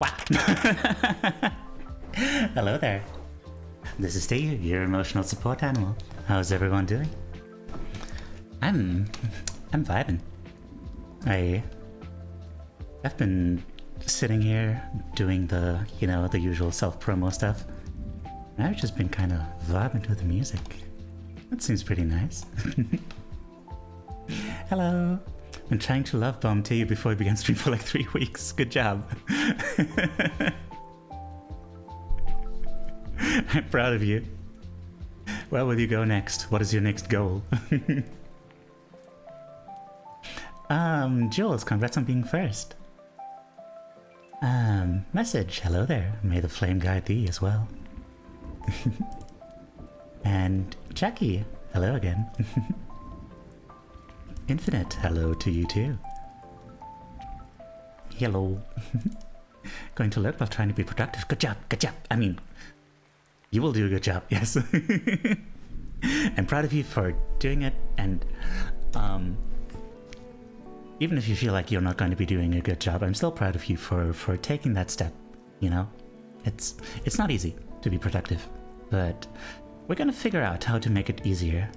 Wow. Hello there. This is Teiyu, your emotional support animal. How's everyone doing? I'm vibing. I've been sitting here doing the, the usual self-promo stuff. And I've just been kind of vibing to the music. That seems pretty nice. Hello. Been trying to love bomb Teiyu before I began stream for like 3 weeks. Good job. I'm proud of you. Where will you go next? What is your next goal? Jules, congrats on being first. Message, hello there. May the flame guide thee as well. And Jackie, hello again. Infinite, hello to you too. Hello. Going to lurk while trying to be productive. Good job, good job. I mean, you will do a good job, yes. I'm proud of you for doing it, and even if you feel like you're not going to be doing a good job, I'm still proud of you for taking that step, It's not easy to be productive, but we're gonna figure out how to make it easier.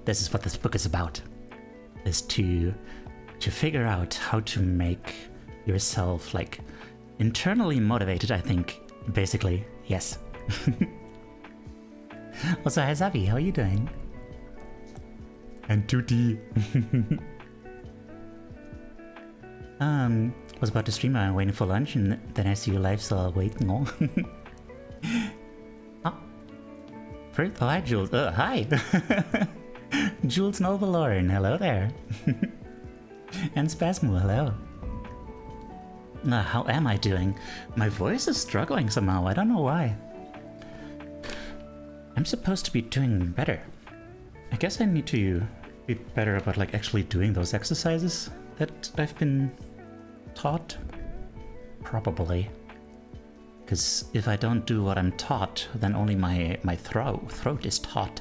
This is what this book is about, is to figure out how to make yourself, like, internally motivated, I think, basically, yes. Also, hi Zavi, how are you doing? And Tutti. Was about to stream, I'm waiting for lunch, and then I see you live, so I'll wait. No. Oh. First, oh, hi Jules. Hi. Jules Novalorn, hello there. And Spasmo, hello. How am I doing? My voice is struggling somehow, I don't know why. I'm supposed to be doing better. I guess I need to be better about, like, actually doing those exercises that I've been taught. Probably. Because if I don't do what I'm taught, then only my throat is taut.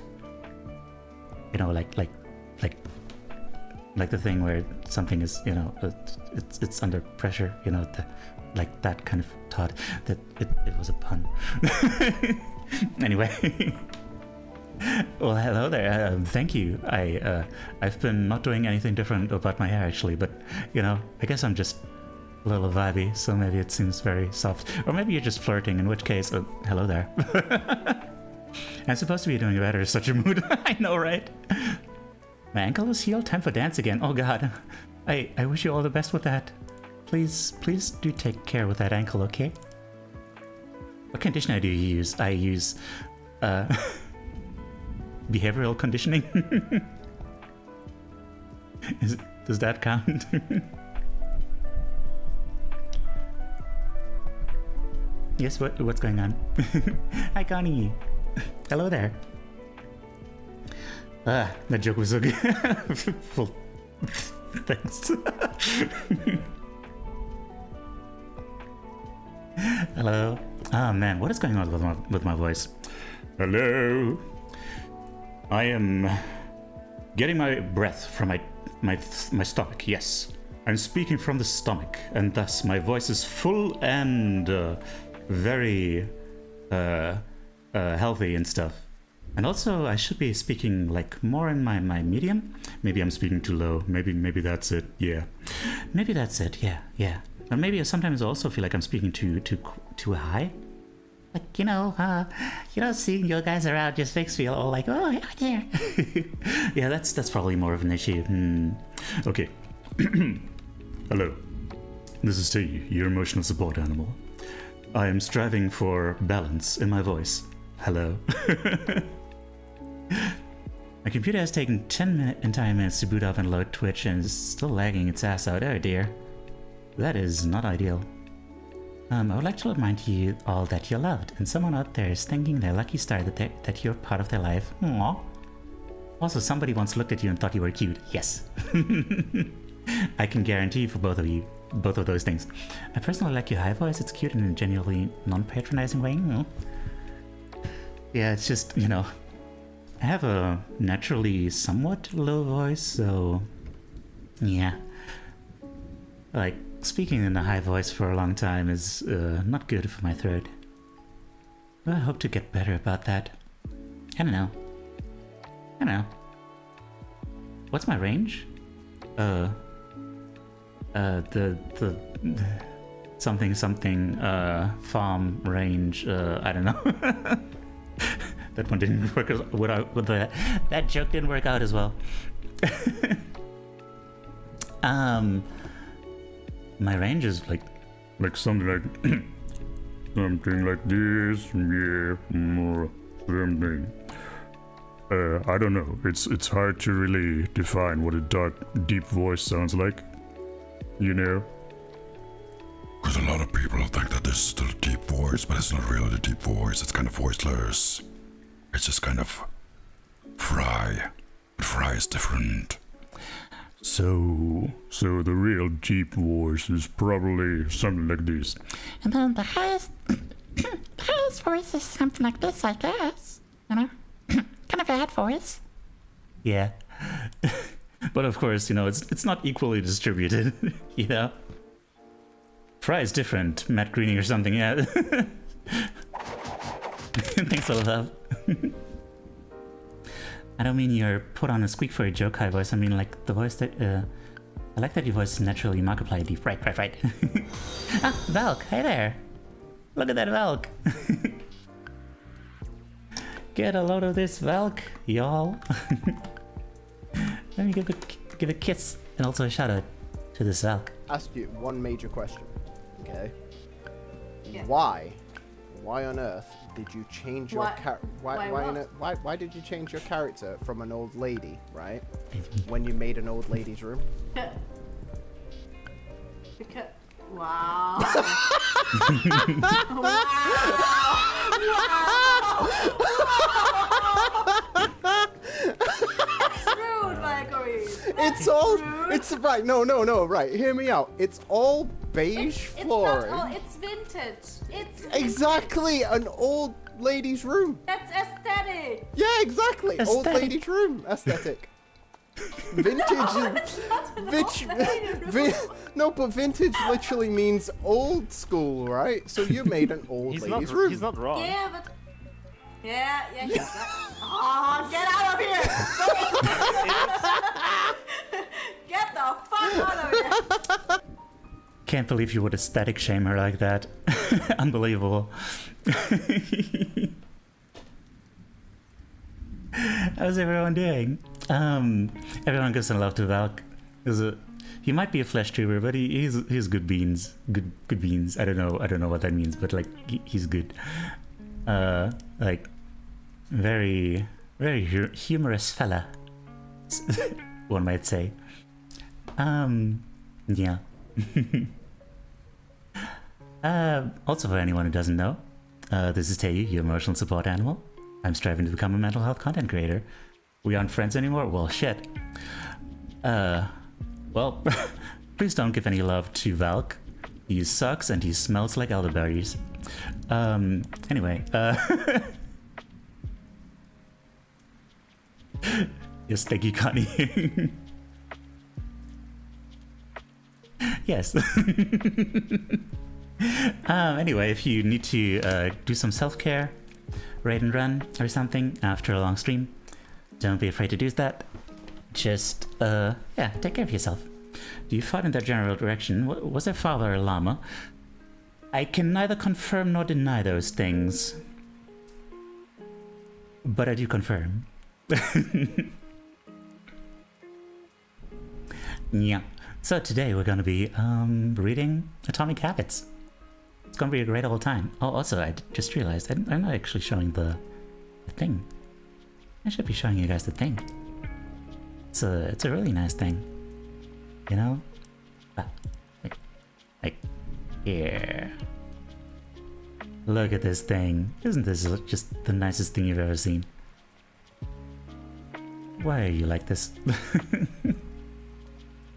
Like the thing where something is, it's under pressure, like that kind of taut. That it was a pun. Anyway. Well, hello there. Thank you. I've been not doing anything different about my hair actually, but I guess I'm just a little vibey, so maybe it seems very soft. Or maybe you're just flirting, in which case, hello there. I'm supposed to be doing better in such a mood. I know, right? My ankle is healed. Time for dance again. Oh god. I wish you all the best with that. Please do take care with that ankle, okay? What conditioner do you use? I use behavioral conditioning. Does that count? Yes, what's going on? Hi Connie. Hello there. That joke was so good. Thanks. Hello. Oh man, what is going on with my voice? Hello. I am getting my breath from my stomach. Yes, I'm speaking from the stomach, and thus my voice is full and very healthy and stuff. And also, I should be speaking like more in my medium. Maybe I'm speaking too low. Maybe that's it. Yeah, maybe that's it. Yeah. Or maybe sometimes I also feel like I'm speaking too high. Like, seeing you guys around just makes me all like, oh, yeah. Yeah, that's probably more of an issue. Okay. Hello. This is Teiyu, your emotional support animal. I am striving for balance in my voice. Hello. My computer has taken 10 entire minutes to boot up and load Twitch and is still lagging its ass out. Oh dear. That is not ideal. I would like to remind you all that you're loved, and someone out there is thanking their lucky star that you're part of their life. Aww. Also, somebody once looked at you and thought you were cute. Yes. I can guarantee you for both of you, both of those things. I personally like your high voice. It's cute in a genuinely non-patronizing way. Yeah, it's just, I have a naturally somewhat low voice, so yeah. Like, speaking in a high voice for a long time is not good for my throat. I hope to get better about that. I don't know. What's my range? The something farm range. I don't know. That one didn't work. That joke didn't work out as well. My range is like something like something like this. Yeah, something. I don't know. It's hard to really define what a dark, deep voice sounds like. You know? Because a lot of people think that this is still a deep voice, but it's not really a deep voice. It's kind of voiceless. It's just kind of fry. But fry is different. So the real deep voice is probably something like this. And then the highest voice is something like this, I guess. You know? Kind of bad voice. Yeah. But of course, you know, it's not equally distributed, you know? Fry is different. Matt Greening or something, yeah. Thanks for the love. I don't mean you're put on a squeak for a joke high voice. I mean like the voice that, I like that your voice is naturally Markiplier deep. Right. Ah, Valk, hey there. Look at that Valk. Get a load of this Valk, y'all. Let me give a kiss and also a shout out to this Valk. Ask you one major question, okay? Yeah. Why on earth did you change your why did you change your character from an old lady, right? When you made an old lady's room? Because wow. That's rude, Valkyrie. It's all rude. It's right. No, right. Hear me out. It's all beige flooring. It's vintage. It's exactly an old lady's room. That's aesthetic. Yeah, exactly. Aesthetic. Old lady's room. Aesthetic. Vintage no, but vintage literally means old school, right? So you made an old lady's room. He's not wrong. Yeah, but yeah. Oh, get out of here! Get the fuck out of here! Can't believe you would aesthetic shame her like that. Unbelievable. How's everyone doing? Everyone gives some love to Valk. He might be a flesh tuber, but he's good beans. Good beans. I don't know what that means, but like he's good. Like very humorous fella. One might say. Yeah. Also for anyone who doesn't know, this is Teiyu, your emotional support animal. I'm striving to become a mental health content creator. We aren't friends anymore? Well, shit. Well, please don't give any love to Valk. He sucks and he smells like elderberries. Anyway, yes, thank you, Connie. Yes. Anyway, if you need to do some self-care, raid and run or something after a long stream, don't be afraid to do that. Just, yeah, take care of yourself. Do you fight in that general direction? Was there father or llama? I can neither confirm nor deny those things. But I do confirm. Yeah. So today we're gonna be reading Atomic Habits. It's gonna be a great old time. Oh, also I just realized I'm not actually showing the thing. I should be showing you guys the thing. It's a really nice thing, you know. Like here. Look at this thing. Isn't this just the nicest thing you've ever seen? Why are you like this?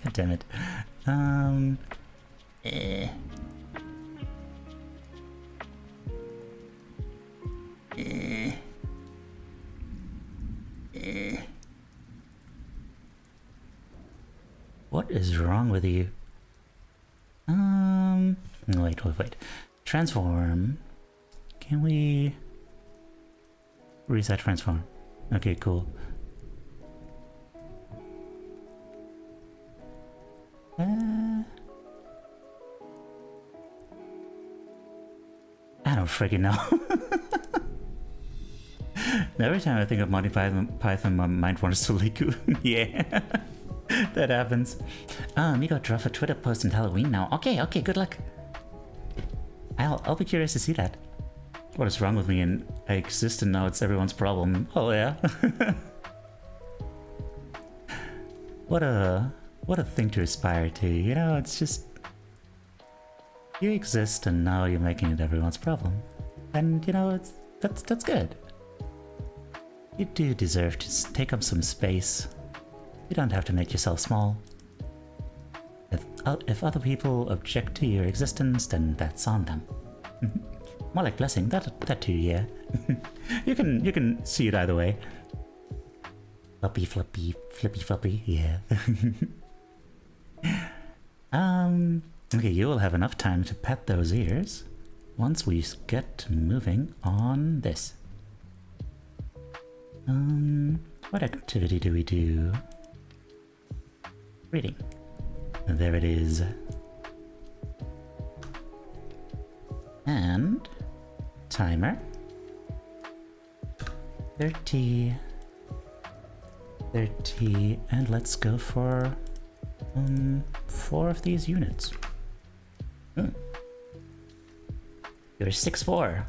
God damn it. What is wrong with you? Transform. Can we reset transform? Okay, cool. I don't freaking know. Every time I think of Monty Python, my mind wanders to Liku. Yeah, that happens. You got to drop a Twitter post on Halloween now. Okay, good luck. I'll be curious to see that. What is wrong with me and I exist and now it's everyone's problem. Oh yeah. What a thing to aspire to, you know, it's just... You exist and now you're making it everyone's problem. And you know, that's good. You do deserve to take up some space. You don't have to make yourself small. If other people object to your existence, then that's on them. More like blessing, that too, yeah. you can see it either way. Flippy, yeah. Okay, you will have enough time to pet those ears once we get moving on this. What activity do we do? Reading. There it is. And timer. 30, and let's go for 4 of these units. You're 6'4".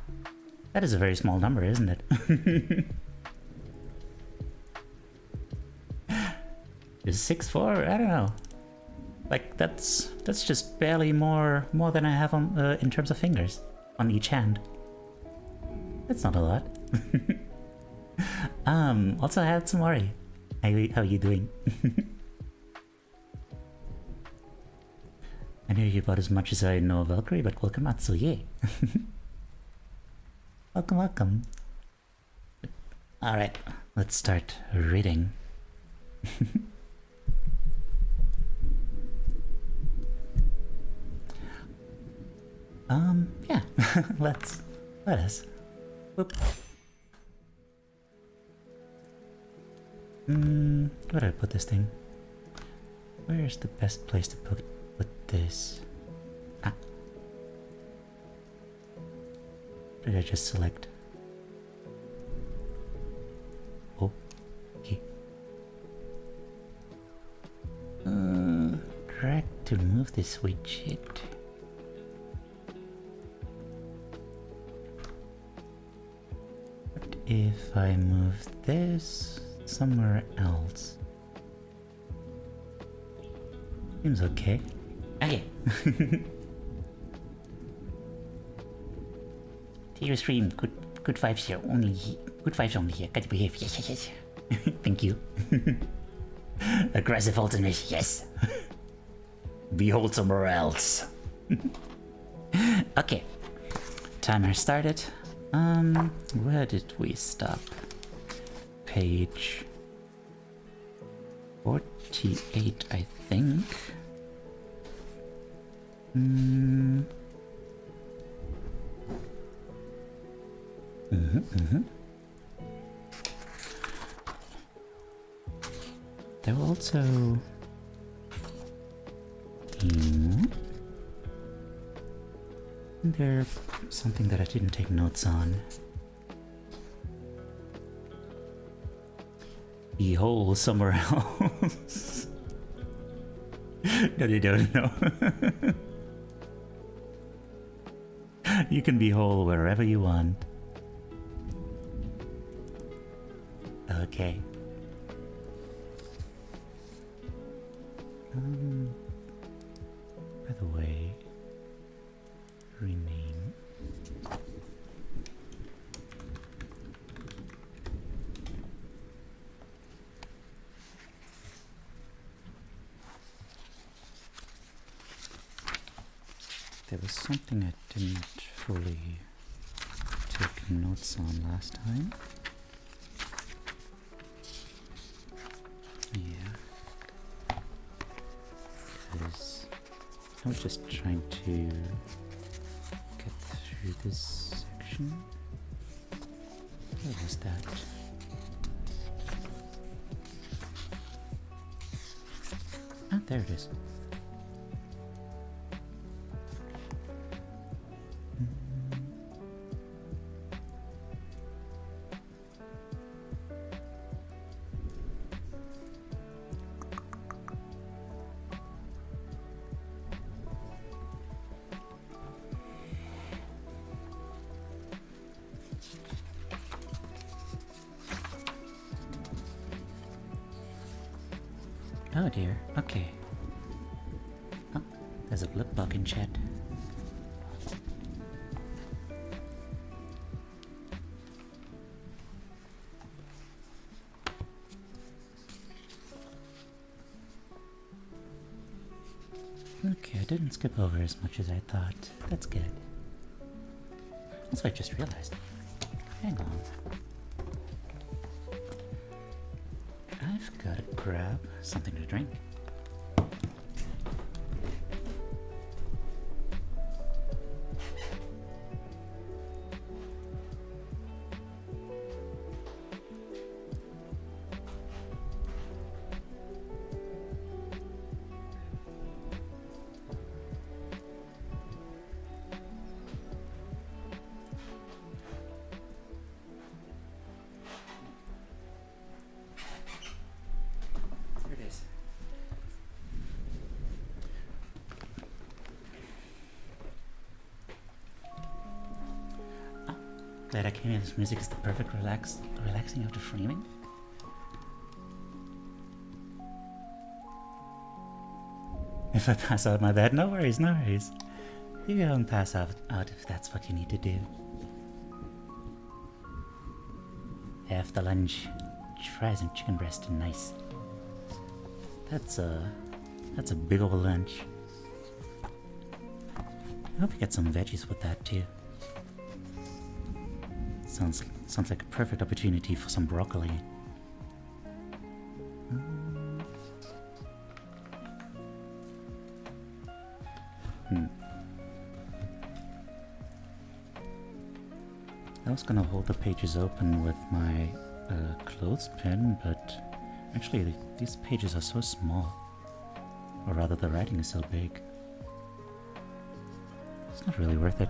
That is a very small number, isn't it? Is 6'4"? I don't know. Like that's just barely more than I have on in terms of fingers on each hand. That's not a lot. Also I had some worry. How are you doing? I know you about as much as I know of Valkyrie, but welcome Atsuye. Welcome. Alright, let's start reading. Yeah, let us. Whoop. Where do I put this thing? Where's the best place to put this? Ah. What did I just select? Oh, okay. Drag to move this widget. What if I move this somewhere else? Seems okay. Okay. Teiyu stream, good vibes here. Good vibes only here. Good behave. Yes. Thank you. Aggressive ultimate, yes. Behold somewhere else. Okay. Timer started. Where did we stop? Page 48, I think. There were also there's something that I didn't take notes on. Behold somewhere else. No, they don't know. You can be whole wherever you want. Okay. By the way, rename. There was something I didn't fully take notes on last time. Yeah. Because I was just trying to get this section. Where was that? Ah, there it is. Oh dear, okay. Oh, there's a blip bug in chat. Okay, I didn't skip over as much as I thought. That's good. Also, I just realized. Hang on. I've got to grab something to drink. Glad I came in. This music is the perfect relaxing after framing. If I pass out my bed, no worries, no worries. You go and pass out if that's what you need to do. After lunch, fries and chicken breast and nice. That's a big old lunch. I hope you get some veggies with that too. Sounds like a perfect opportunity for some broccoli. I was gonna hold the pages open with my clothespin, but actually these pages are so small. Or rather, the writing is so big. It's not really worth it.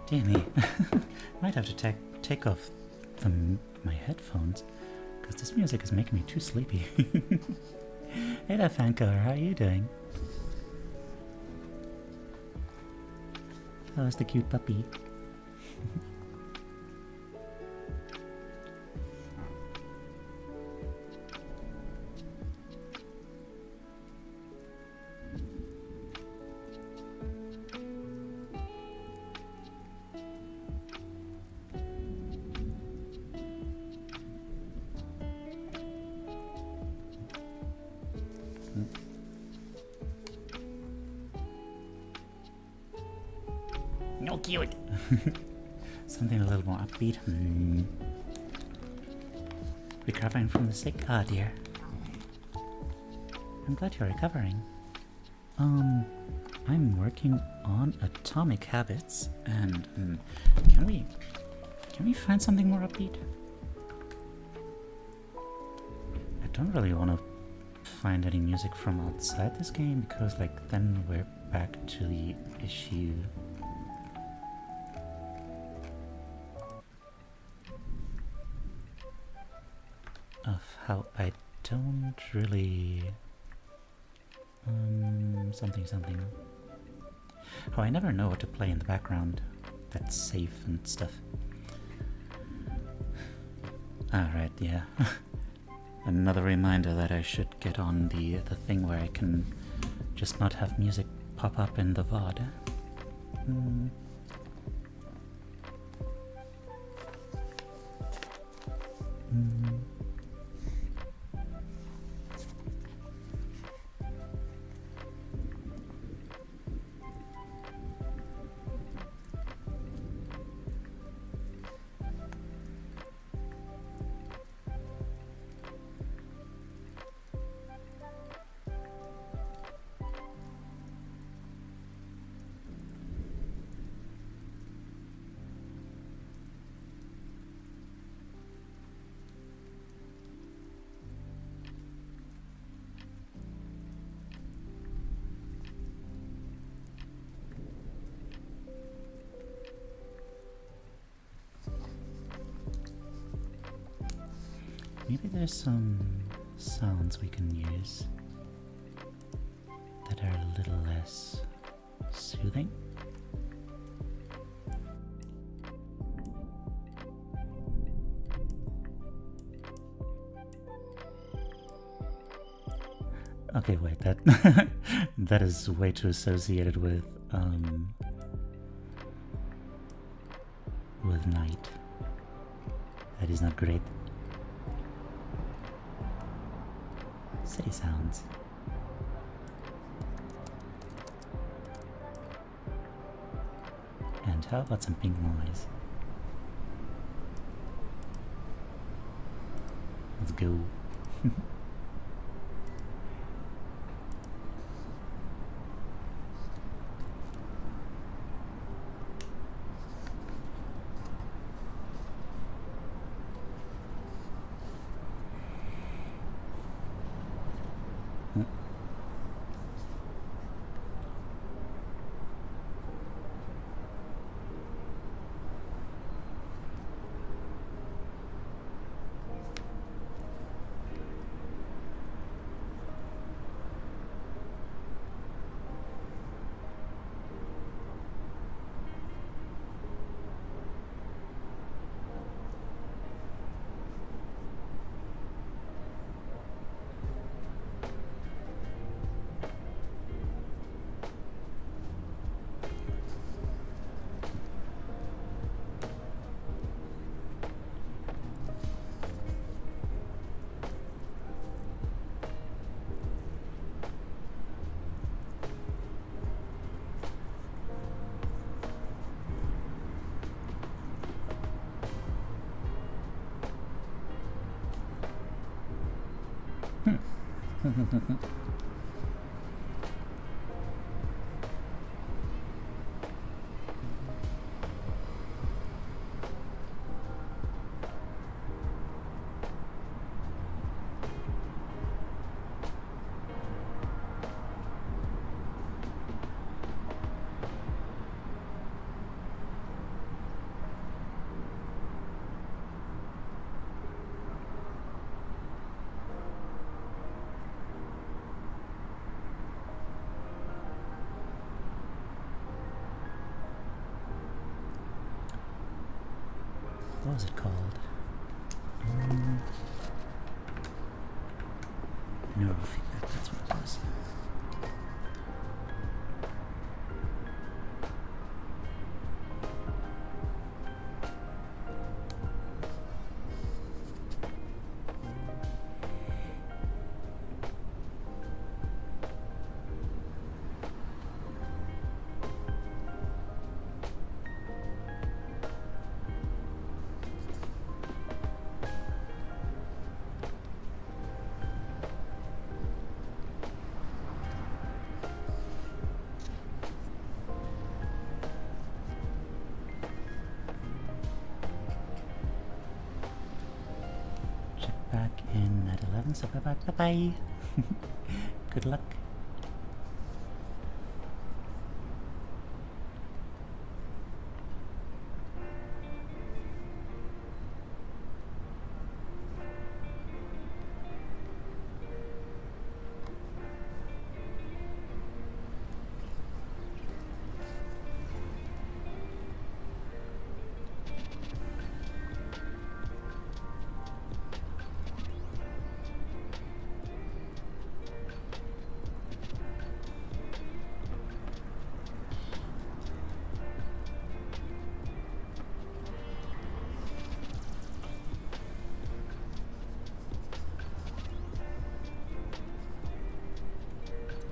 Dear me. Might have to take off my headphones, because this music is making me too sleepy. Hey there, Fancar, how are you doing? How's the cute puppy? No cute. Something a little more upbeat. Recovering from the sick? Ah, dear. I'm glad you're recovering. I'm working on atomic habits, and can we find something more upbeat? I don't really want to find any music from outside this game, because like then we're back to the issue of how I don't really something. How I never know what to play in the background that's safe and stuff. Alright, yeah. Another reminder that I should get on the thing where I can just not have music pop up in the VOD. there's some sounds we can use that are a little less soothing. Okay, wait, that that is way too associated with night. That is not great. City sounds. And how about some pink noise? Let's go. What was it called? Neurofeedback, that's what it was. Back in at 11, so bye-bye. Good luck.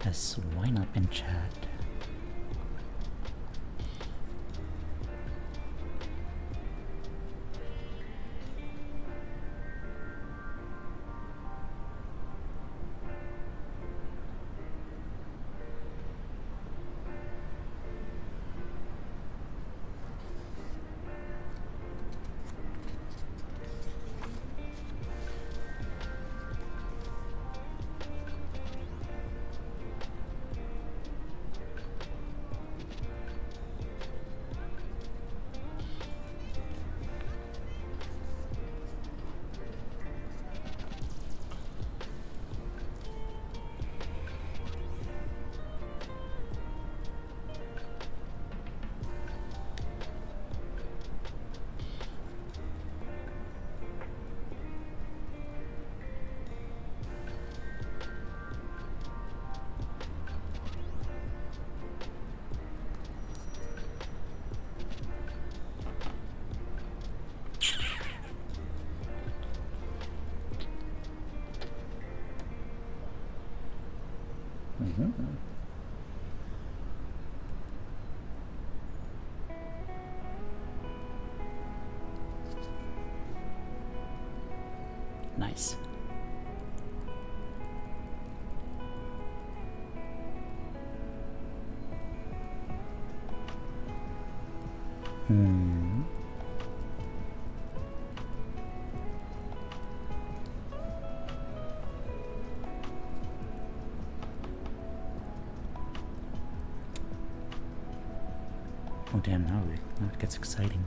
Yes, why not in chat? Nice. Oh damn, now it gets exciting.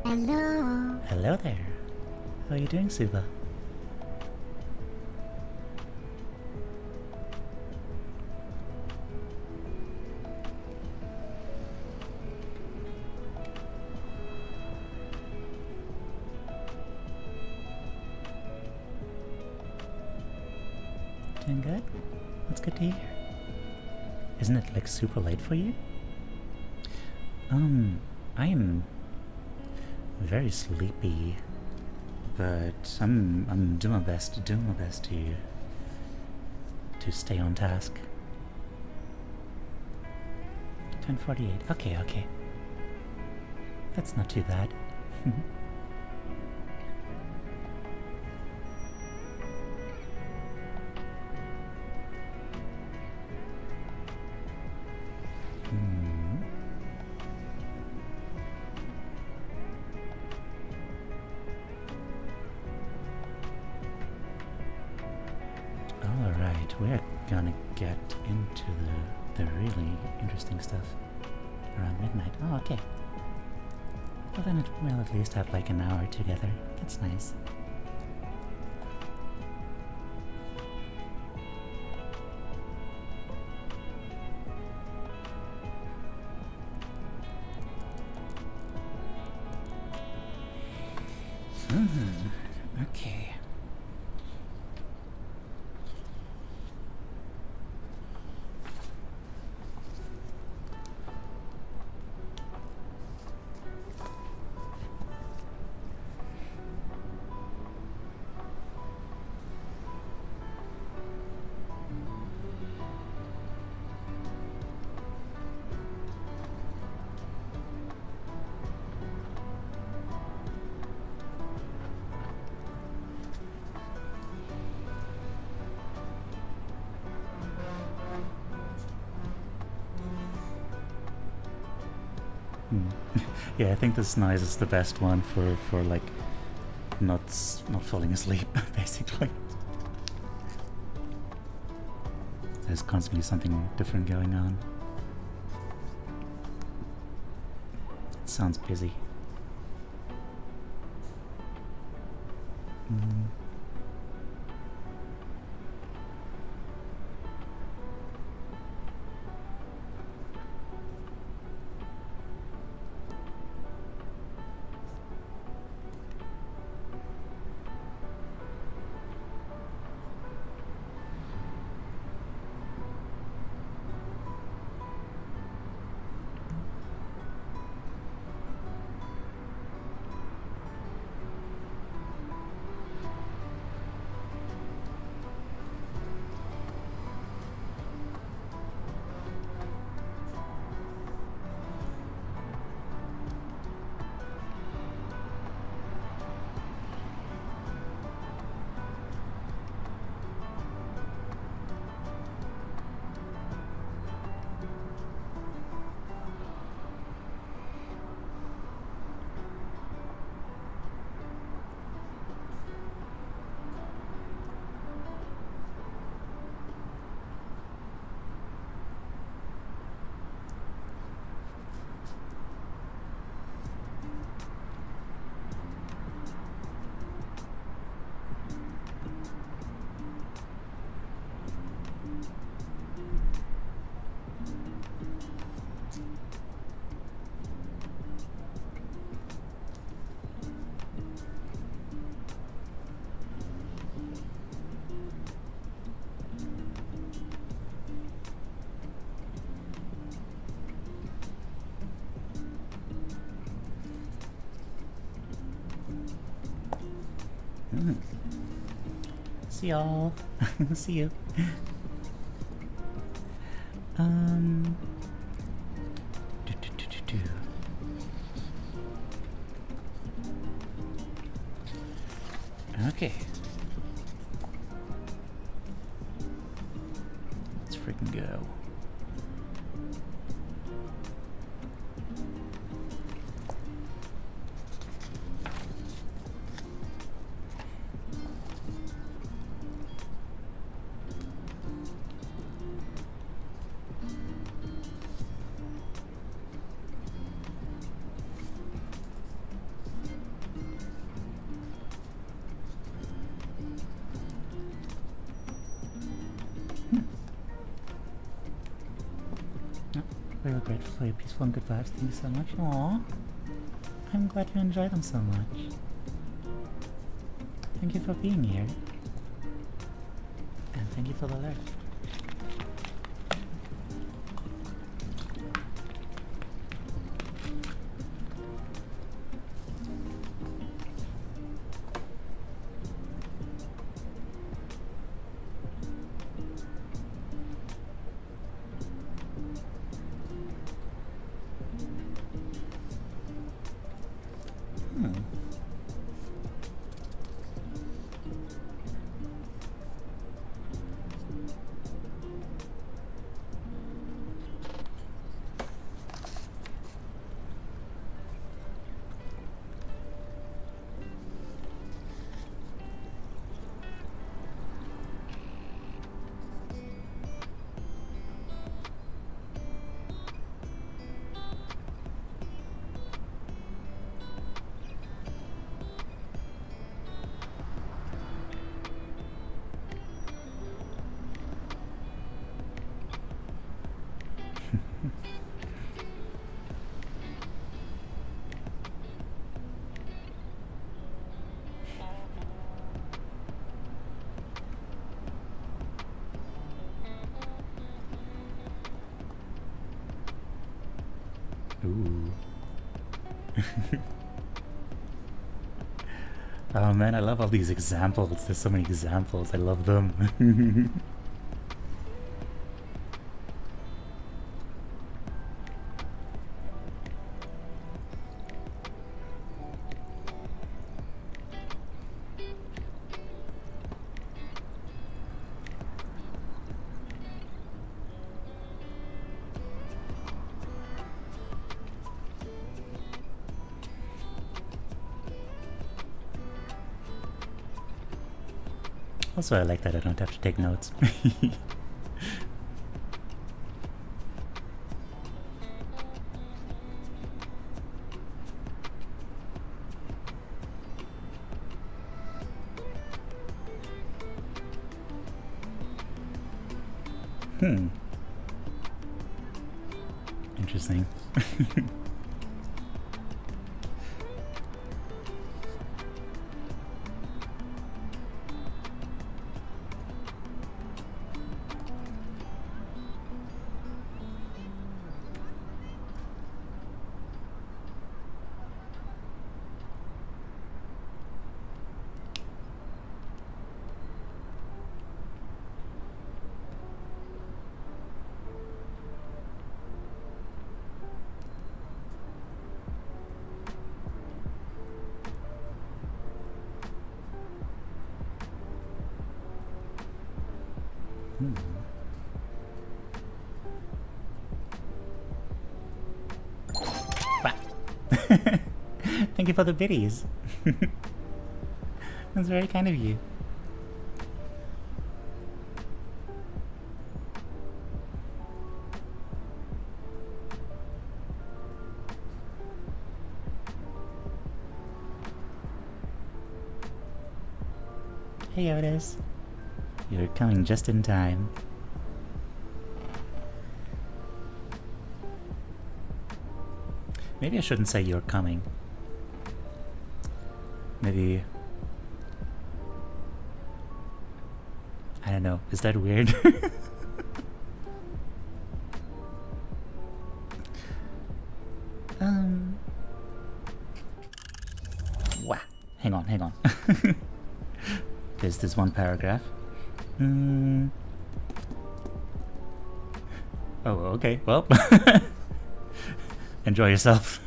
Hello. Hello there. How are you doing, Suba? Doing good? That's good to hear. Isn't it like super late for you? I am very sleepy, but I'm doing my best to stay on task. 10:48. Okay. That's not too bad. We're gonna get into the really interesting stuff around midnight. Oh, okay. Well then we'll at least have like an hour together. That's nice. Okay. Yeah, I think this noise is the best one for like not falling asleep, basically. There's constantly something different going on. It sounds busy. See y'all. See you. Okay. Let's freaking go. Very grateful for your peaceful and good vibes. Thank you so much. Aww. I'm glad you enjoy them so much. Thank you for being here. And thank you for the alert. Ooh. Oh man, I love all these examples. There's so many examples. I love them. Also, I like that I don't have to take notes. Interesting. Thank you for the biddies. That's very kind of you. Hey Otis. You're coming just in time. Maybe I shouldn't say you're coming. Maybe... I don't know. Is that weird? Wow. Hang on. There's this one paragraph. Oh, okay, well. Enjoy yourself.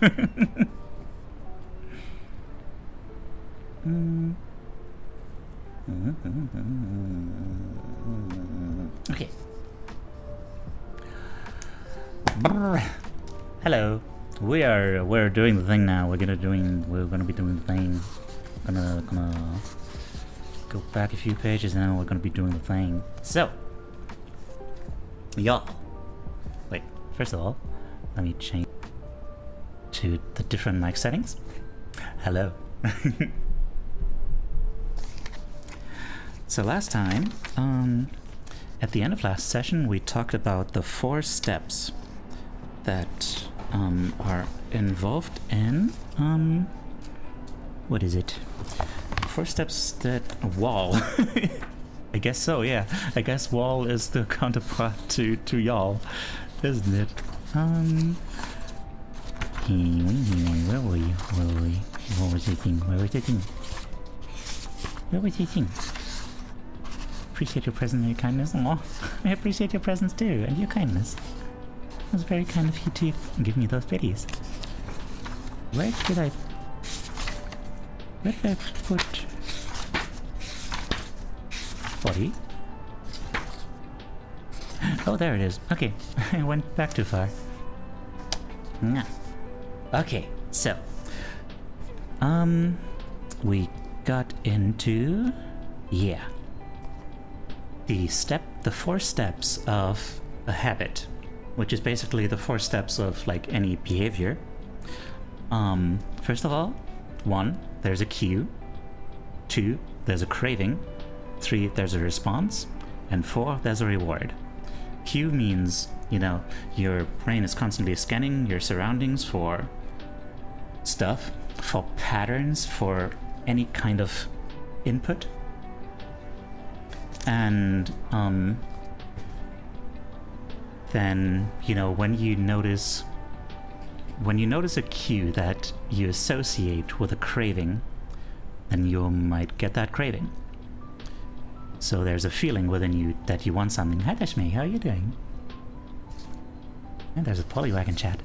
Okay. Hello. We're doing the thing now. We're gonna be doing the thing. Gonna go back a few pages now. We're gonna be doing the thing. So, y'all. Wait. First of all, let me change to the different mic settings. Hello. So last time, at the end of last session, we talked about the 4 steps that are involved in what is it? 4 steps that wall. I guess so, yeah. I guess wall is the counterpart to y'all, isn't it? Where were you? What was the thing? Appreciate your presence and your kindness. Aw, I appreciate your presence too, and your kindness. It was very kind of you to give me those biddies. Where did I put... body? Oh, there it is. Okay, I went back too far. Okay, so... we got into... yeah. The 4 steps of a habit, which is basically the 4 steps of like any behavior. First of all, 1, there's a cue. 2, there's a craving. 3, there's a response. And 4, there's a reward. Cue means, you know, your brain is constantly scanning your surroundings for stuff, for patterns, for any kind of input. And then, you know, when you notice a cue that you associate with a craving, then you might get that craving. So there's a feeling within you that you want something. Hi Dashmi, how are you doing? And there's a Polywagon chat.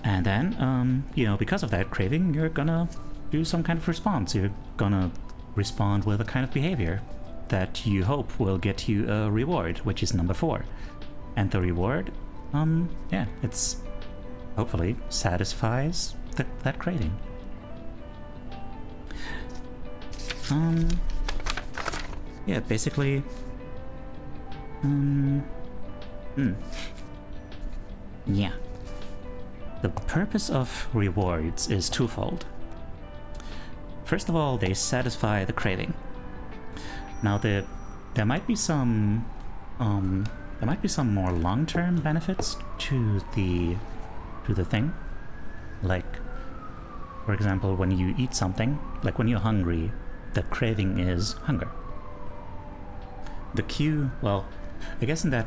And then, you know, because of that craving, you're gonna do some kind of response. You're gonna respond with a kind of behavior that you hope will get you a reward, which is number 4. And the reward, yeah, it's hopefully satisfies that craving. Yeah, basically, yeah. The purpose of rewards is twofold. First of all, they satisfy the craving. Now, there might be some more long-term benefits to the thing. Like, for example, when you eat something, like when you're hungry, the craving is hunger. The cue, well, I guess in the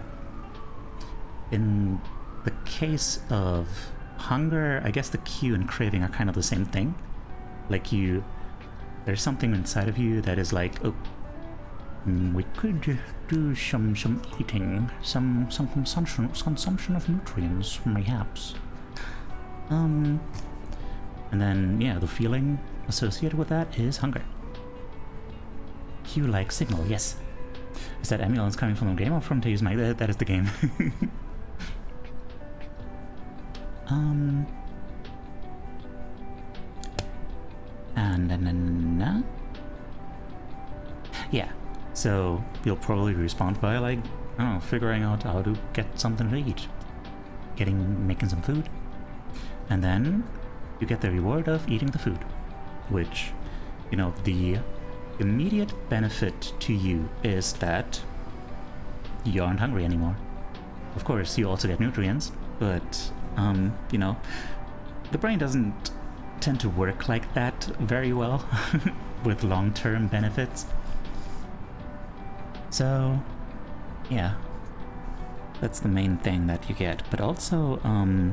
case of hunger, I guess the cue and craving are kind of the same thing. Like there's something inside of you that is like, oh, we could do some eating, some consumption of nutrients, perhaps. And then, yeah, the feeling associated with that is hunger. Cue-like signal, yes. Is that ambulance coming from the game or from Teiyu's mic? That is the game. Yeah, so you'll probably respond by, like, I don't know, figuring out how to get something to eat. Making some food. And then you get the reward of eating the food. Which, you know, the immediate benefit to you is that you aren't hungry anymore. Of course, you also get nutrients, but, you know, the brain doesn't tend to work like that very well with long-term benefits. So, yeah, that's the main thing that you get. But also,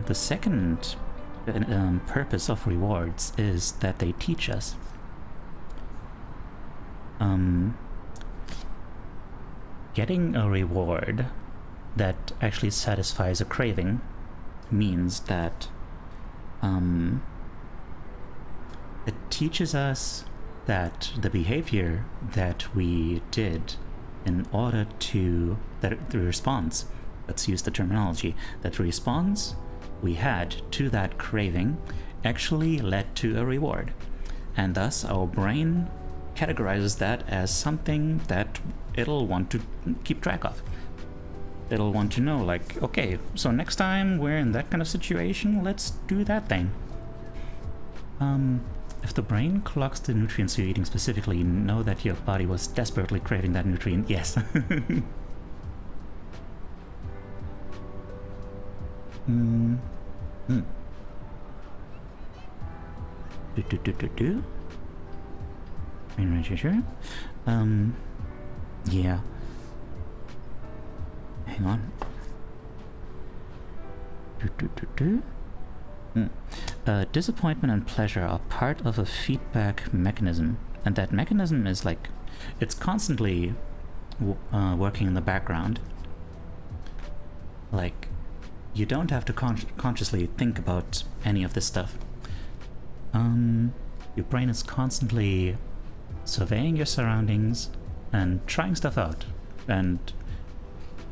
the second purpose of rewards is that they teach us. getting a reward that actually satisfies a craving means that it teaches us that the behavior that we did in order to, that the response, let's use the terminology, that the response we had to that craving actually led to a reward. And thus our brain categorizes that as something that it'll want to keep track of. It'll want to know, like, okay, so next time we're in that kind of situation, let's do that thing. If the brain clocks the nutrients you're eating specifically, know that your body was desperately craving that nutrient. Yes. Yeah. Hang on. Disappointment and pleasure are part of a feedback mechanism, and that mechanism is like, it's constantly working in the background. Like, you don't have to consciously think about any of this stuff. Your brain is constantly surveying your surroundings and trying stuff out, and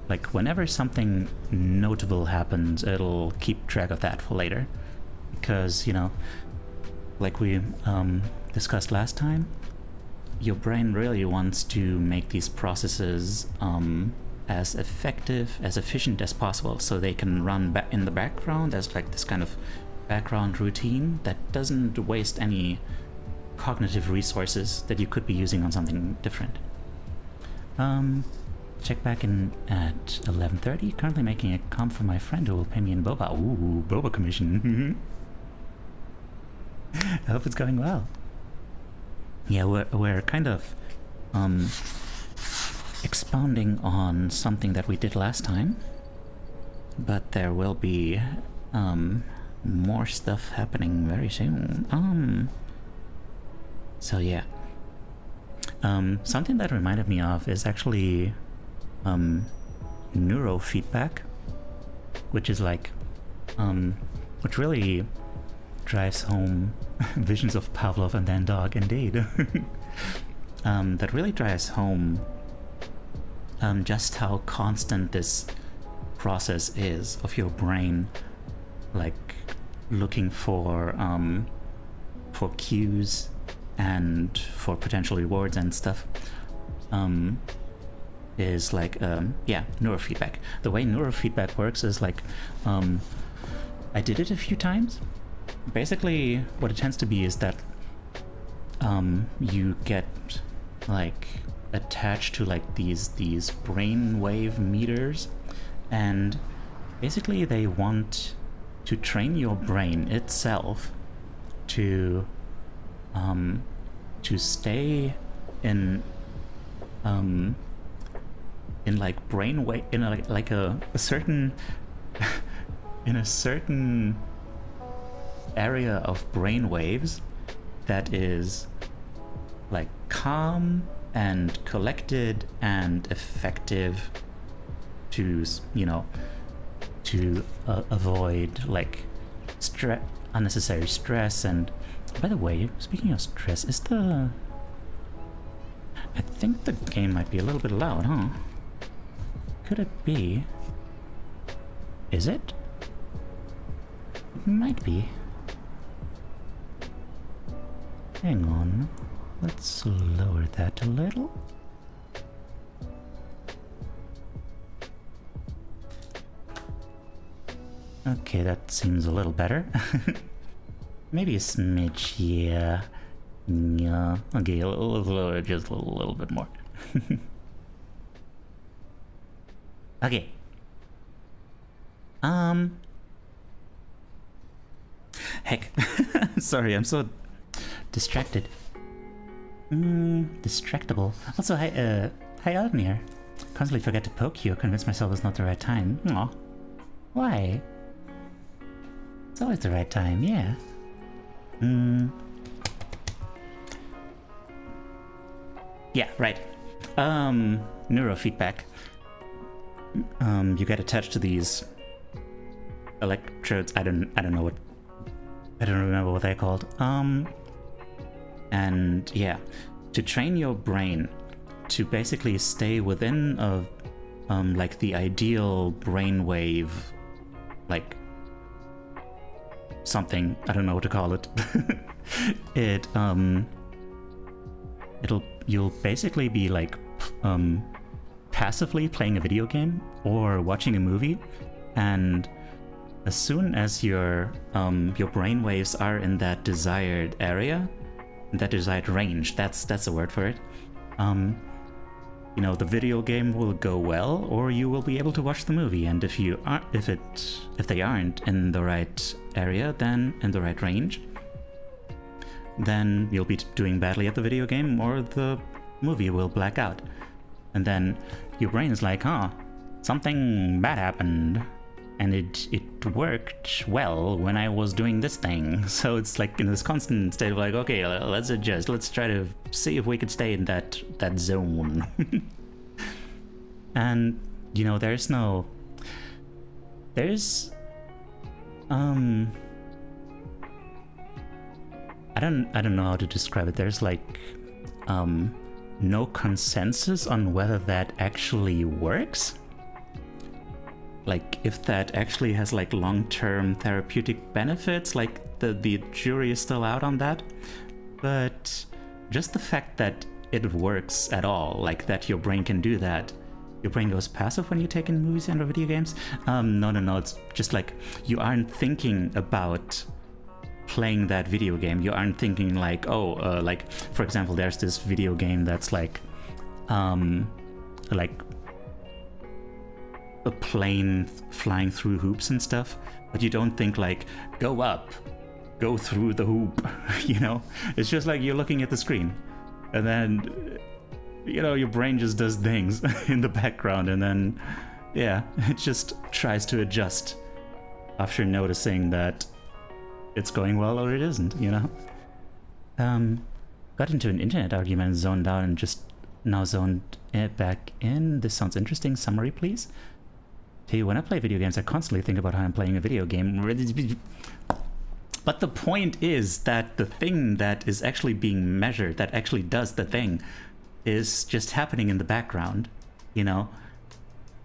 like whenever something notable happens, it'll keep track of that for later. Because, you know, like we discussed last time, your brain really wants to make these processes as effective, as efficient as possible, so they can run back in the background as like this kind of background routine that doesn't waste any cognitive resources that you could be using on something different. Check back in at 11:30. Currently making a comp for my friend who will pay me in boba. Ooh, boba commission. I hope it's going well. Yeah, we're kind of expounding on something that we did last time, but there will be more stuff happening very soon. So yeah. Something that reminded me of is actually neurofeedback, which is like which really drives home visions of Pavlov and then dog, indeed. That really drives home just how constant this process is of your brain, like looking for cues and for potential rewards and stuff. Is like yeah, neurofeedback. The way neurofeedback works is like I did it a few times. Basically what it tends to be is that you get like attached to like these brainwave meters, and basically they want to train your brain itself to stay in like brainwave, in like a certain in a certain area of brainwaves that is like calm and collected and effective to, you know, to avoid like unnecessary stress. And by the way, speaking of stress, is I think the game might be a little bit loud, huh? Could it be? Is it? It might be. Hang on. Let's lower that a little. Okay, that seems a little better. Maybe a smidge, yeah. Yeah. Okay, a little lower, just a little bit more. Okay. Heck. Sorry, I'm so distracted. Distractible. Also, hi Aldnir. Constantly forget to poke you or convince myself it's not the right time. Aw. Why? It's always the right time, yeah. Yeah, right. Neurofeedback. You get attached to these electrodes. I don't know what. I don't remember what they're called. And yeah, to train your brain to basically stay within a like the ideal brainwave, like something, I don't know what to call it. You'll basically be like passively playing a video game or watching a movie, and as soon as your brainwaves are in that desired area, that desired range, that's the word for it, you know, the video game will go well, or you will be able to watch the movie. And if they aren't in the right area, then in the right range, then you'll be doing badly at the video game, or the movie will black out. And then your brain is like, huh, something bad happened, and it worked well when I was doing this thing. So it's like in this constant state of like, okay, let's adjust, let's try to see if we could stay in that zone. And you know, there's I don't know how to describe it. There's like no consensus on whether that actually works. Like if that actually has like long-term therapeutic benefits, like the jury is still out on that. But just the fact that it works at all, like that your brain can do that. Your brain goes passive when you take in movies and video games? No, it's just like you aren't thinking about playing that video game. You aren't thinking like, oh, like for example, there's this video game that's like a plane flying through hoops and stuff, but you don't think like, go up, go through the hoop, you know? It's just like you're looking at the screen, and then, you know, your brain just does things in the background, and then, yeah, it just tries to adjust after noticing that it's going well or it isn't, you know? Got into an internet argument, zoned out, and just now zoned it back in. This sounds interesting. Summary, please. Teiyu, when I play video games, I constantly think about how I'm playing a video game. But the point is that the thing that is actually being measured, that actually does the thing, is just happening in the background, you know?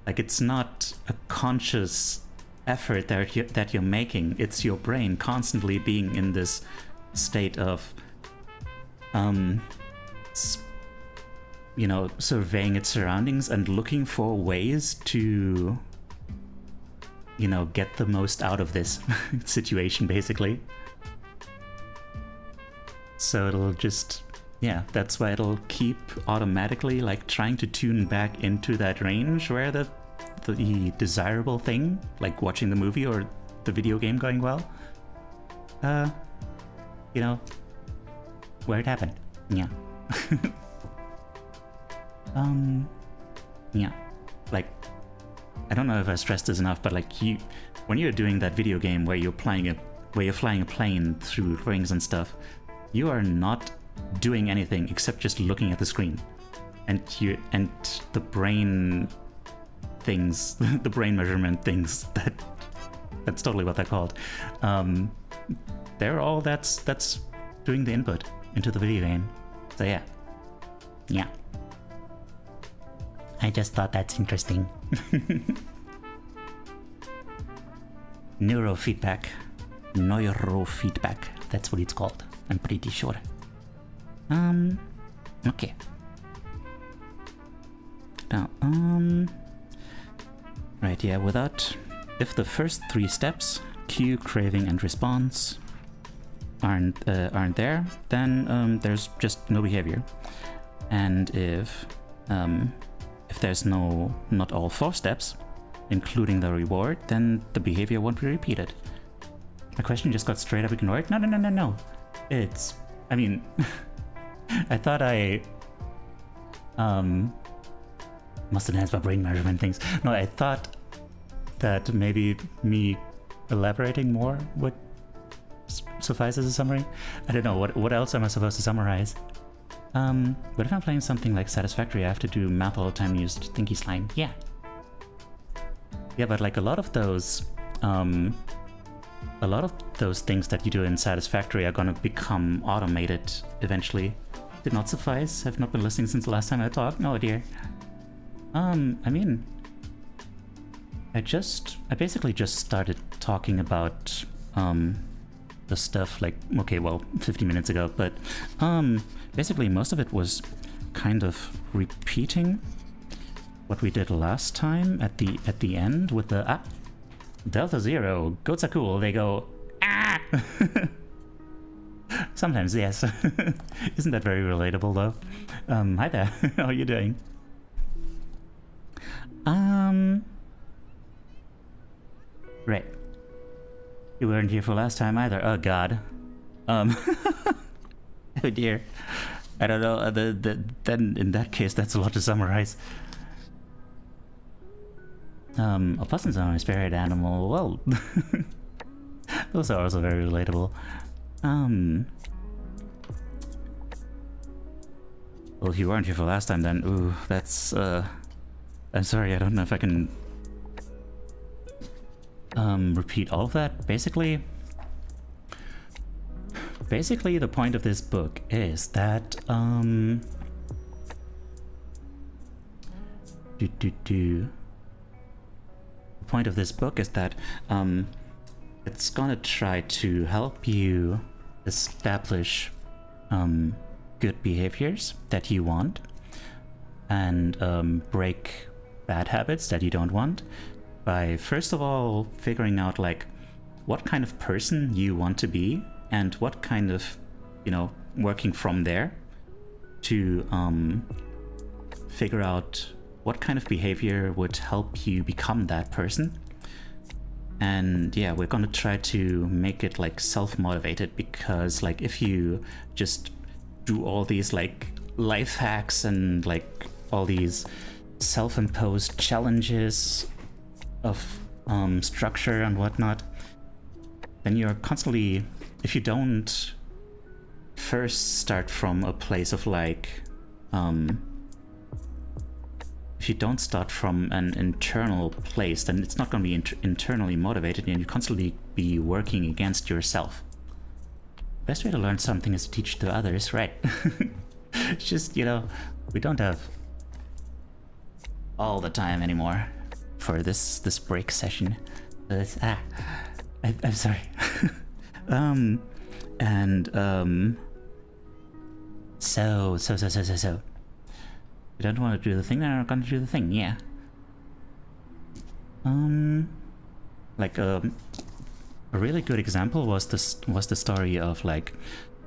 Like, it's not a conscious effort that you're making. It's your brain constantly being in this state of, you know, surveying its surroundings and looking for ways to, you know, get the most out of this situation, basically. So it'll just, yeah, that's why it'll keep automatically like trying to tune back into that range where the desirable thing, like watching the movie or the video game going well, you know, where it happened. Yeah. Yeah, like, I don't know if I stressed this enough, but like when you're doing that video game where you're flying a plane through rings and stuff, you are not doing anything except just looking at the screen, and the brain things, the brain measurement things, that's totally what they're called. They're all that's doing the input into the video game. So yeah. I just thought that's interesting. Neurofeedback. That's what it's called. I'm pretty sure. Okay. Now, right, yeah, if the first three steps, cue, craving, and response, aren't there, then there's just no behavior. And if there's not all four steps, including the reward, then the behavior won't be repeated. My question just got straight up ignored. No. I mean, I thought I must enhance my brain measurement things. No, I thought that maybe me elaborating more would suffice as a summary. I don't know, what else am I supposed to summarize? But if I'm playing something like Satisfactory, I have to do math all the time and use Thinky Slime. Yeah. Yeah, but like a lot of those things that you do in Satisfactory are gonna become automated eventually. Did not suffice. I've not been listening since the last time I talked. No, dear. I mean, I basically just started talking about the stuff like, okay, well, 50 minutes ago, but basically most of it was kind of repeating what we did last time at the end with the Delta Zero, goats are cool, they go ah. Sometimes, yes. Isn't that very relatable though? Hi there. How are you doing? Right. You weren't here for last time either. Oh god. Oh dear. I don't know. Then in that case, that's a lot to summarize. Opossums are my spirit animal. Well, those are also very relatable. Well, if you weren't here for last time, then ooh, that's I'm sorry. I don't know if I can repeat all of that. Basically, the point of this book is that the point of this book is that it's gonna try to help you establish good behaviors that you want and break bad habits that you don't want by first of all figuring out like what kind of person you want to be and what kind of, you know, working from there to figure out what kind of behavior would help you become that person. And yeah, we're gonna try to make it like self-motivated, because like if you just do all these like life hacks and like all these self-imposed challenges of structure and whatnot, then you're constantly, if you don't first start from a place of like if you don't start from an internal place, then it's not going to be internally motivated, and you constantly be working against yourself. Best way to learn something is to teach to others, right? It's just, you know, we don't have all the time anymore for this break session. It's, I'm sorry. So. You don't want to do the thing, then I'm not going to do the thing, yeah. Like a really good example was the story of like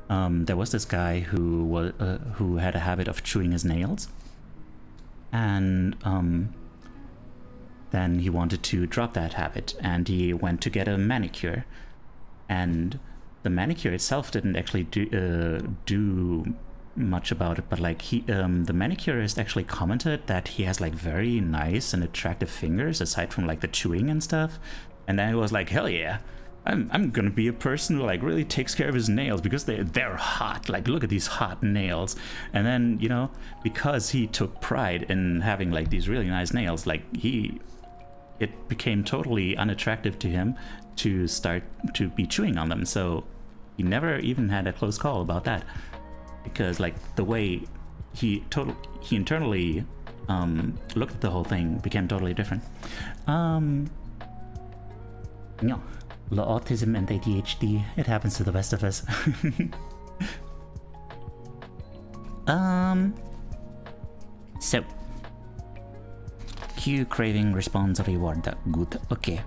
there was this guy who had a habit of chewing his nails, and then he wanted to drop that habit, and he went to get a manicure, and the manicure itself didn't actually do much about it, but like the manicurist actually commented that he has like very nice and attractive fingers aside from like the chewing and stuff, and then he was like, hell yeah, I'm gonna be a person who like really takes care of his nails because they're hot, like look at these hot nails. And then, you know, because he took pride in having like these really nice nails, like it became totally unattractive to him to start to be chewing on them, so he never even had a close call about that. Because like the way he internally looked at the whole thing became totally different. Yeah, autism and ADHD, it happens to the best of us. So cue craving response reward. Good. Okay.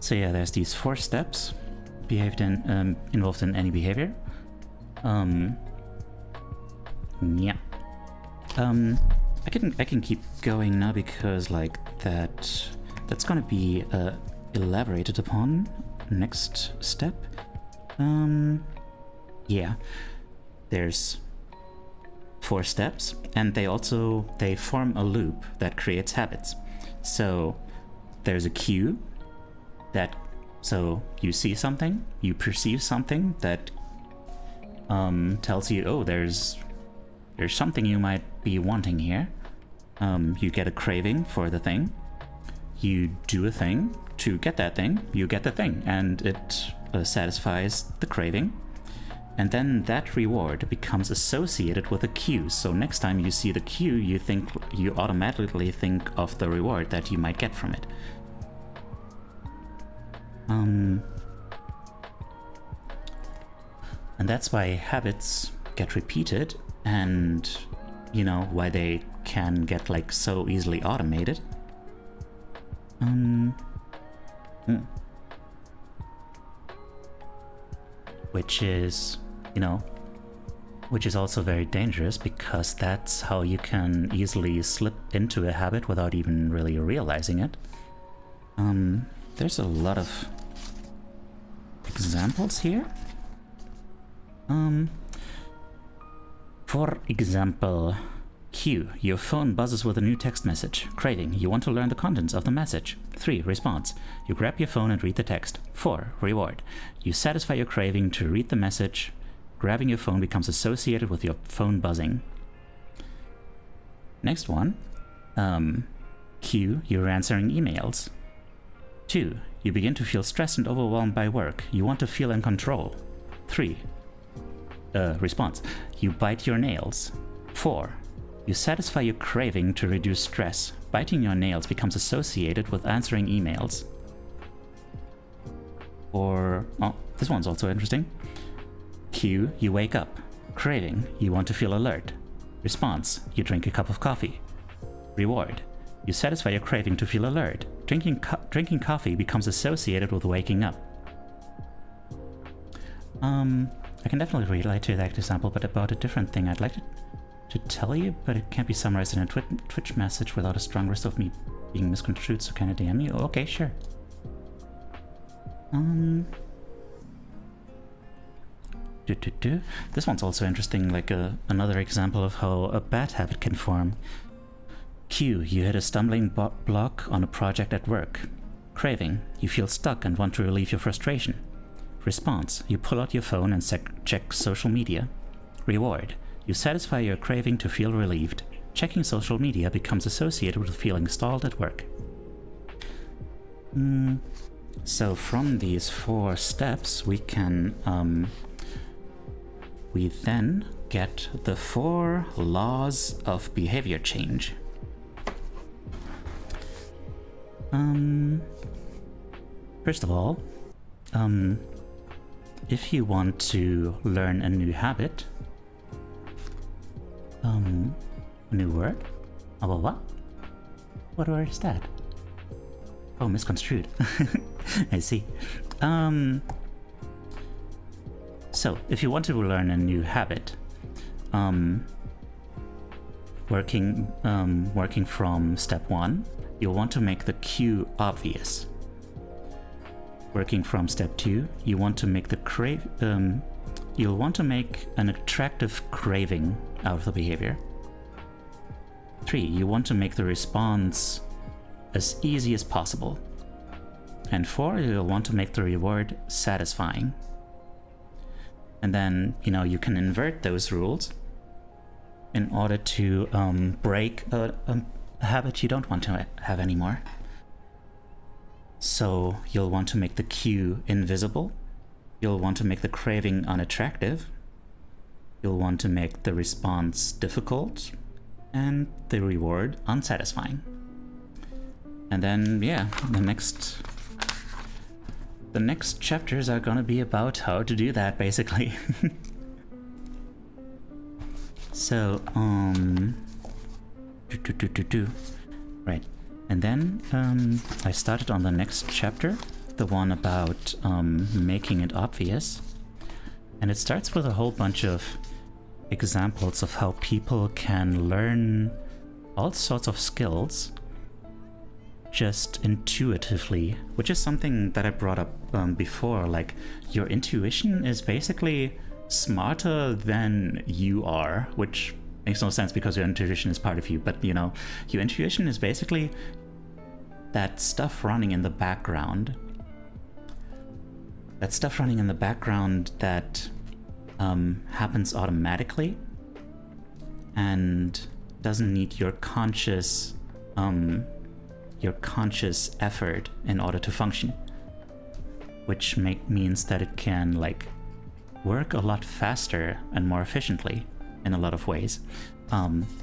So yeah, there's these 4 steps involved in any behavior. Yeah. I can keep going now because like that's gonna be elaborated upon next step. Yeah. There's 4 steps, and they form a loop that creates habits. So there's a cue so you see something, you perceive something that tells you, oh, there's something you might be wanting here. You get a craving for the thing. You do a thing to get that thing. You get the thing, and it satisfies the craving. And then that reward becomes associated with a cue. So next time you see the cue, you automatically think of the reward that you might get from it. And that's why habits get repeated, and you know why they can get like so easily automated. Which is, you know, which is also very dangerous, because that's how you can easily slip into a habit without even really realizing it. There's a lot of examples here. For example, Q. Your phone buzzes with a new text message. Craving. You want to learn the contents of the message. 3. Response. You grab your phone and read the text. 4. Reward. You satisfy your craving to read the message. Grabbing your phone becomes associated with your phone buzzing. Next one. Q. You're answering emails. 2. You begin to feel stressed and overwhelmed by work. You want to feel in control. 3. Response. You bite your nails. 4. You satisfy your craving to reduce stress. Biting your nails becomes associated with answering emails. Or, oh, this one's also interesting. Q. You wake up. Craving. You want to feel alert. Response. You drink a cup of coffee. Reward. You satisfy your craving to feel alert. Drinking coffee becomes associated with waking up. I can definitely relate to that example, but about a different thing I'd like to tell you, but it can't be summarized in a Twitch message without a strong risk of me being misconstrued, so can I DM you? Okay, sure. This one's also interesting, like another example of how a bad habit can form. Q. You hit a stumbling block on a project at work. Craving. You feel stuck and want to relieve your frustration. Response. You pull out your phone and check social media. Reward. You satisfy your craving to feel relieved. Checking social media becomes associated with feeling stalled at work. So from these 4 steps, we can we then get the 4 laws of behavior change. First of all, if you want to learn a new habit, new word? What word is that? Oh, misconstrued. I see. So, if you want to learn a new habit, working from step 1, you'll want to make the cue obvious. Working from step 2, you want to make you'll want to make an attractive craving out of the behavior. 3, you want to make the response as easy as possible. And 4, you'll want to make the reward satisfying. And then, you know, you can invert those rules in order to break a habit you don't want to have anymore. So you'll want to make the cue invisible. You'll want to make the craving unattractive. You'll want to make the response difficult and the reward unsatisfying. And then, yeah, the next chapters are gonna be about how to do that, basically. So, right. And then I started on the next chapter, the one about making it obvious. And it starts with a whole bunch of examples of how people can learn all sorts of skills just intuitively, which is something that I brought up before. Like, your intuition is basically smarter than you are, which makes no sense because your intuition is part of you, but you know, your intuition is basically that stuff running in the background. That stuff running in the background that happens automatically and doesn't need your conscious effort in order to function, which means that it can like work a lot faster and more efficiently in a lot of ways.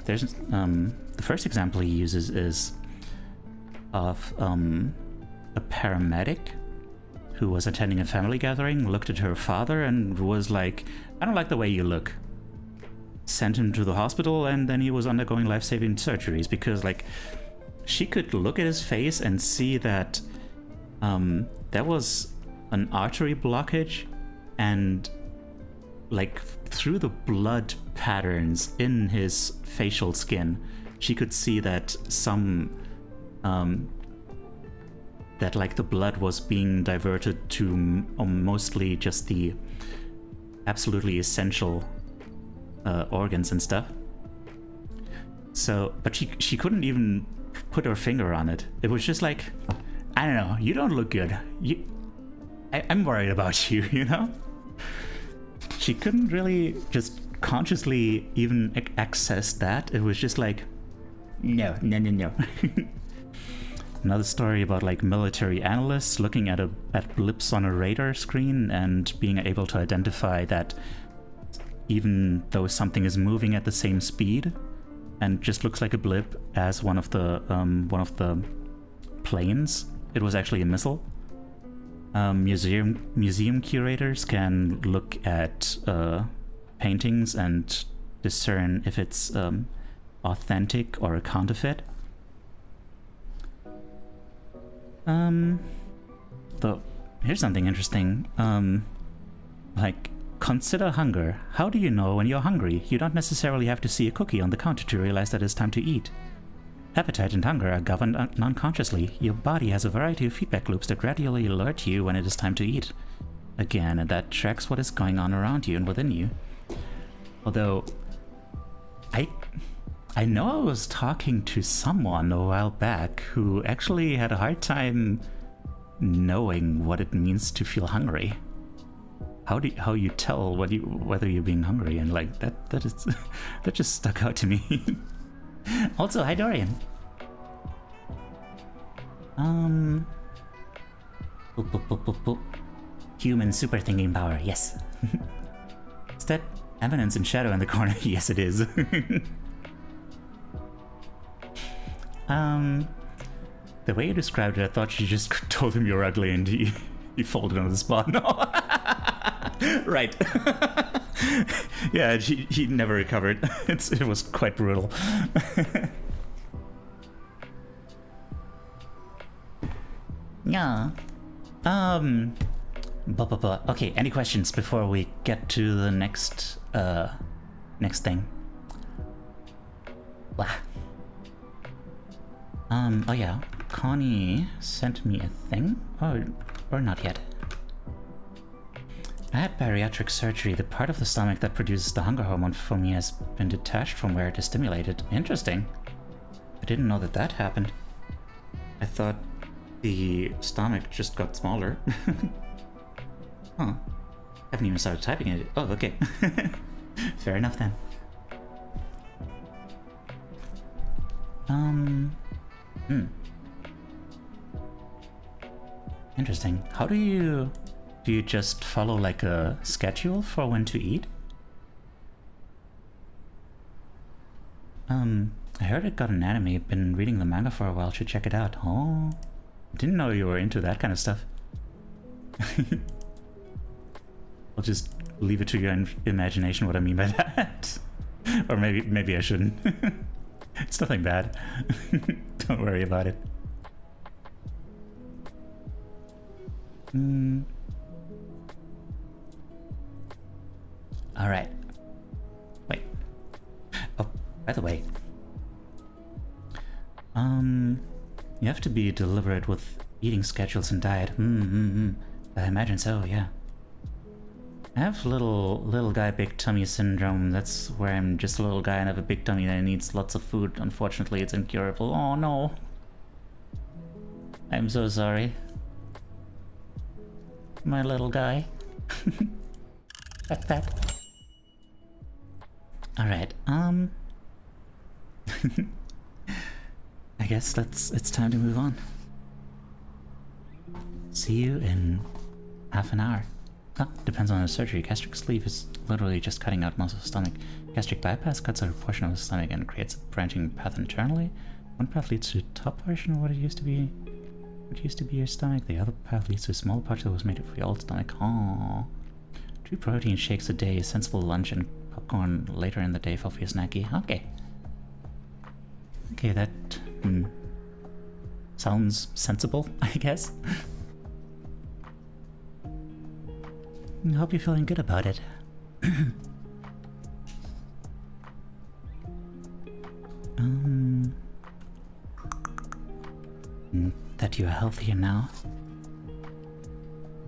There's the first example he uses is of a paramedic who was attending a family gathering, looked at her father and was like, "I don't like the way you look." Sent him to the hospital, and then he was undergoing life-saving surgeries because like she could look at his face and see that there was an artery blockage, and like through the blood patterns in his facial skin, she could see that that like the blood was being diverted to mostly just the absolutely essential organs and stuff. So, but she couldn't even put her finger on it. It was just like, I don't know, you don't look good. I'm worried about you, you know? She couldn't really just consciously even access that. It was just like, no. Another story about like military analysts looking at blips on a radar screen and being able to identify that even though something is moving at the same speed and just looks like a blip as one of the planes, it was actually a missile. Museum curators can look at paintings and discern if it's authentic or a counterfeit. Though, here's something interesting. Like, consider hunger. How do you know when you're hungry? You don't necessarily have to see a cookie on the counter to realize that it's time to eat. Appetite and hunger are governed non-consciously. Your body has a variety of feedback loops that gradually alert you when it is time to eat again, and that tracks what is going on around you and within you. Although, I know I was talking to someone a while back who actually had a hard time knowing what it means to feel hungry. How you tell whether you're being hungry, and like that just stuck out to me. Also, hi Dorian. Human super thinking power, yes. Is that evidence and shadow in the corner? Yes, it is. The way you described it, I thought you just told him you're ugly and he folded on the spot. No. Right. Yeah, he never recovered. It was quite brutal. Yeah. Okay, any questions before we get to the next thing? Wow. Oh yeah, Connie sent me a thing? Or not yet. I had bariatric surgery. The part of the stomach that produces the hunger hormone for me has been detached from where it is stimulated. Interesting. I didn't know that happened. I thought the stomach just got smaller. Huh. Haven't even started typing it. Oh, okay. Fair enough then. Interesting. How do you just follow like a schedule for when to eat? I heard it got an anime. Been reading the manga for a while. Should check it out. Oh, didn't know you were into that kind of stuff. I'll just leave it to your imagination what I mean by that. Or maybe I shouldn't. It's nothing bad. Don't worry about it. Alright. Wait. Oh, by the way. You have to be deliberate with eating schedules and diet. I imagine so, yeah. I have little guy big tummy syndrome. That's where I'm just a little guy and have a big tummy that needs lots of food. Unfortunately, it's incurable. Oh no. I'm so sorry. My little guy. Pat. Alright, I guess it's time to move on. See you in half an hour. Oh, depends on the surgery. Gastric sleeve is literally just cutting out muscle of the stomach. Gastric bypass cuts out a portion of the stomach and creates a branching path internally. One path leads to the top portion of what used to be your stomach. The other path leads to a small part that was made for your old stomach. Aww. 2 protein shakes a day, sensible lunch, and popcorn later in the day for your snacky. Okay. Okay, that sounds sensible, I guess. I hope you're feeling good about it. That you're healthier now.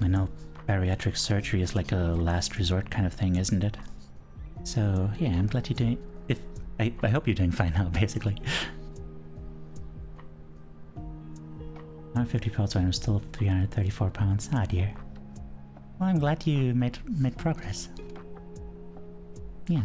I know bariatric surgery is like a last resort kind of thing, isn't it? So yeah, I'm glad you're doing. I hope you're doing fine now, basically. 150 pounds when I'm still 334 pounds. Ah dear. Well, I'm glad you made progress. Yeah.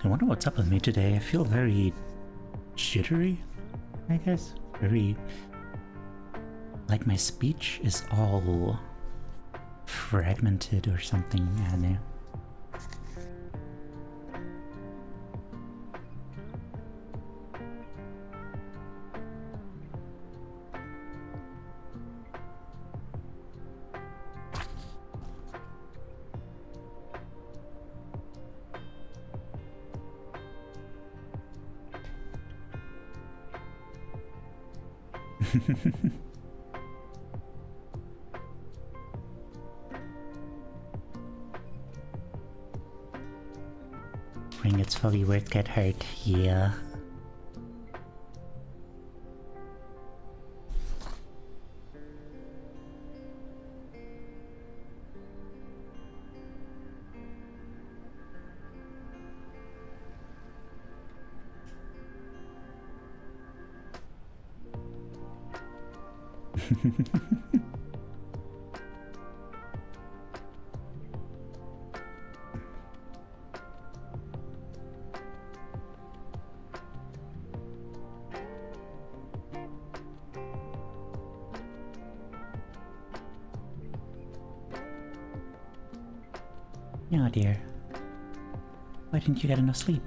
I wonder what's up with me today. I feel very jittery, I guess. Very... like my speech is all fragmented or something, I don't know. When it's foggy, words get hurt, yeah. Oh dear. Why didn't you get enough sleep?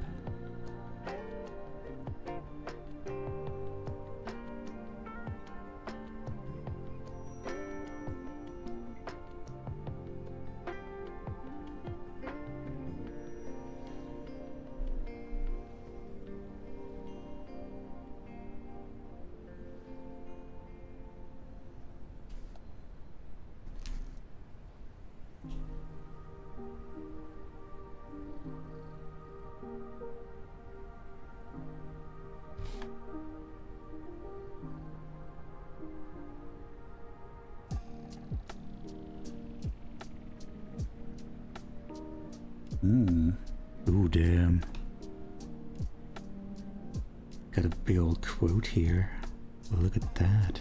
Ooh, damn. Got a big old quote here. Look at that.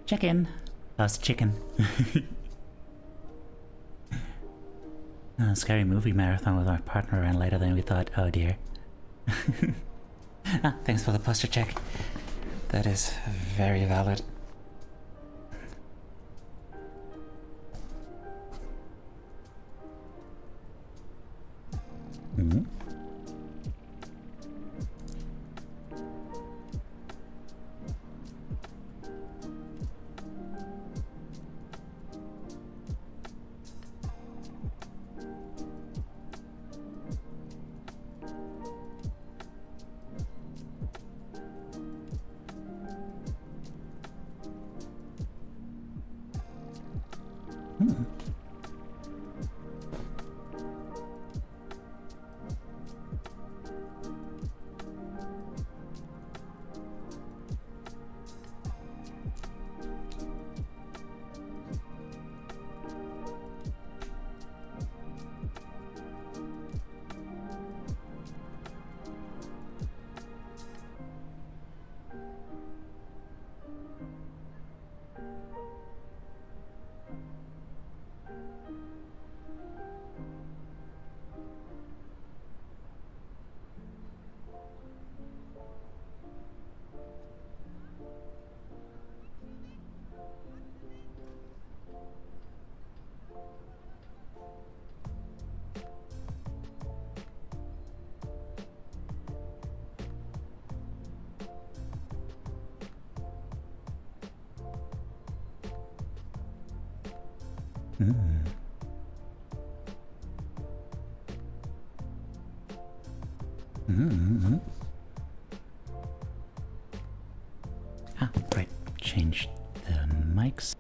Check-in. Lost chicken. Scary movie marathon with my partner ran later than we thought. Oh dear. Thanks for the posture check. That is very valid. Mm-hmm. Right. Change the mics.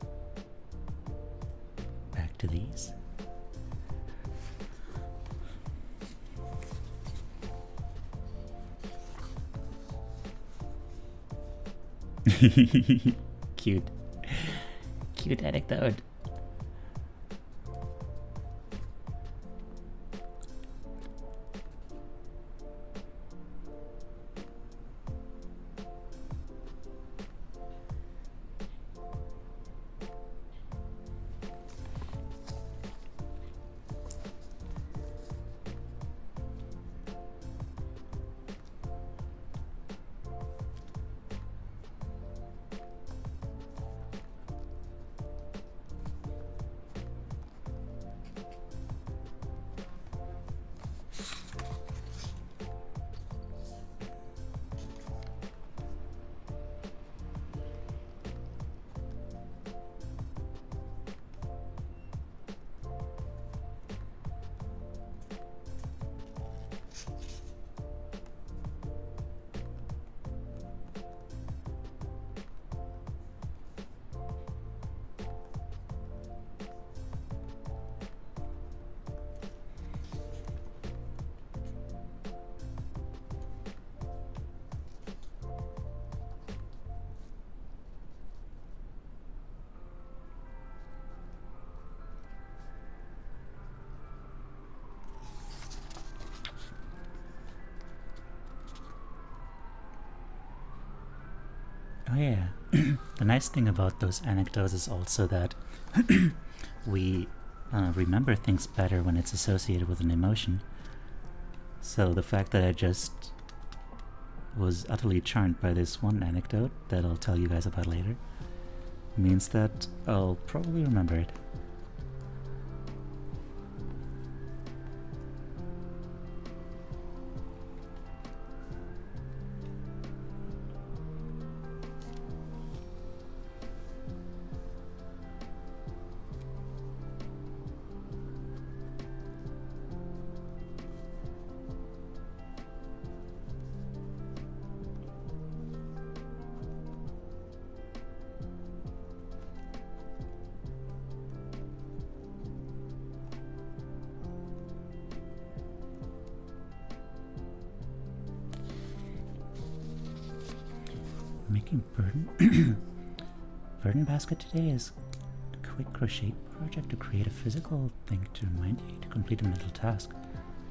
Back to these. Cute. Cute anecdote. Oh yeah, the nice thing about those anecdotes is also that we remember things better when it's associated with an emotion. So the fact that I just was utterly charmed by this one anecdote that I'll tell you guys about later means that I'll probably remember it. Making burden basket today is a quick crochet project to create a physical thing to remind you to complete a mental task.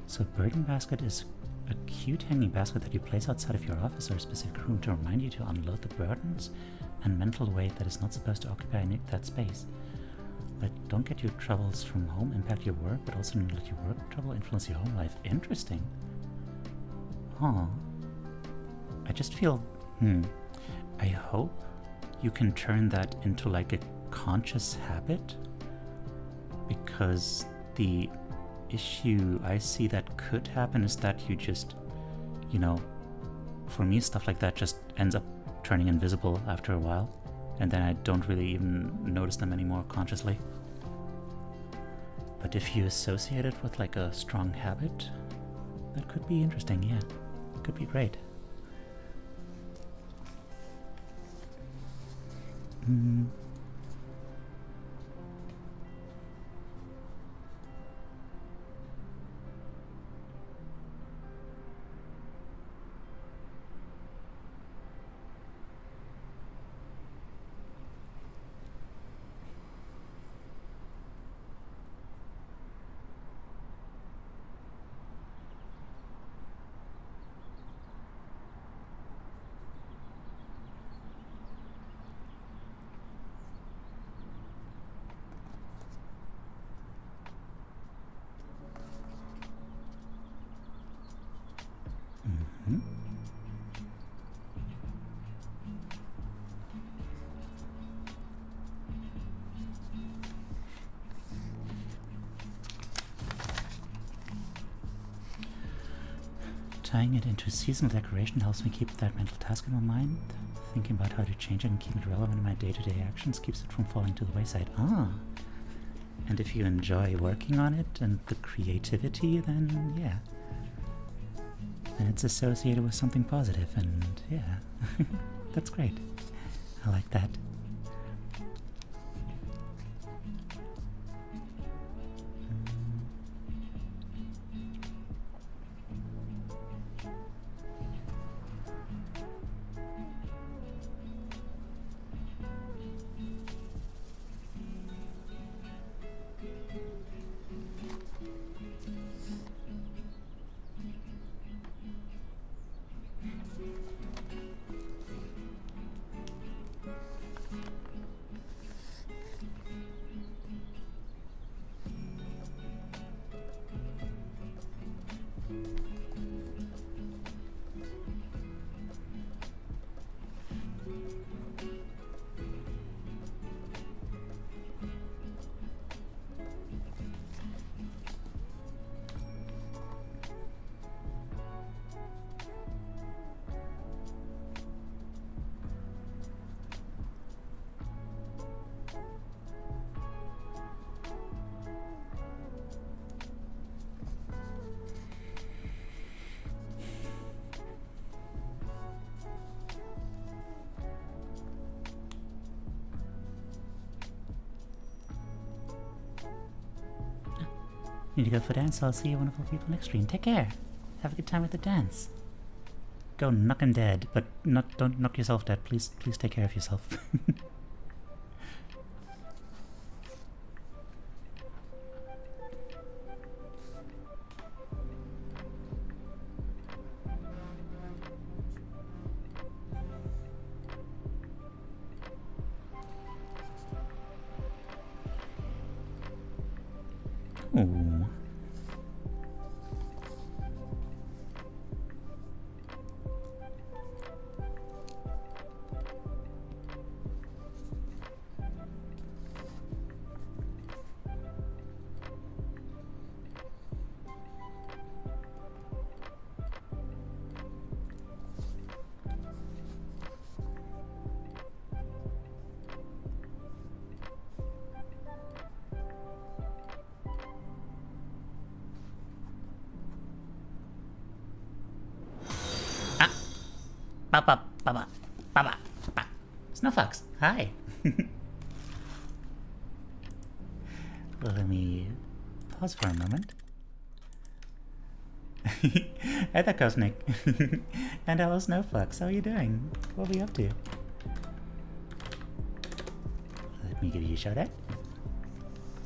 So burden basket is a cute hanging basket that you place outside of your office or a specific room to remind you to unload the burdens and mental weight that is not supposed to occupy that space. Like, don't get your troubles from home impact your work, but also don't let your work trouble influence your home life. Interesting. Huh. I just feel, I hope you can turn that into like a conscious habit, because the issue I see that could happen is that you just, you know, for me stuff like that just ends up turning invisible after a while, and then I don't really even notice them anymore consciously. But if you associate it with like a strong habit, that could be interesting, yeah. Could be great. Tying it into seasonal decoration helps me keep that mental task in my mind. Thinking about how to change it and keep it relevant in my day-to-day actions keeps it from falling to the wayside. Ah! And if you enjoy working on it and the creativity, then yeah. Then it's associated with something positive, and yeah. That's great. I like that. Need to go for dance, so I'll see you wonderful people next stream. Take care. Have a good time with the dance. Go knock 'em dead, but don't knock yourself dead. Please take care of yourself. Ooh. Baba. Snowfox, hi. Let me pause for a moment. Hi there, Cosmic. And hello, Snowfox. How are you doing? What are we up to? Let me give you a shout out.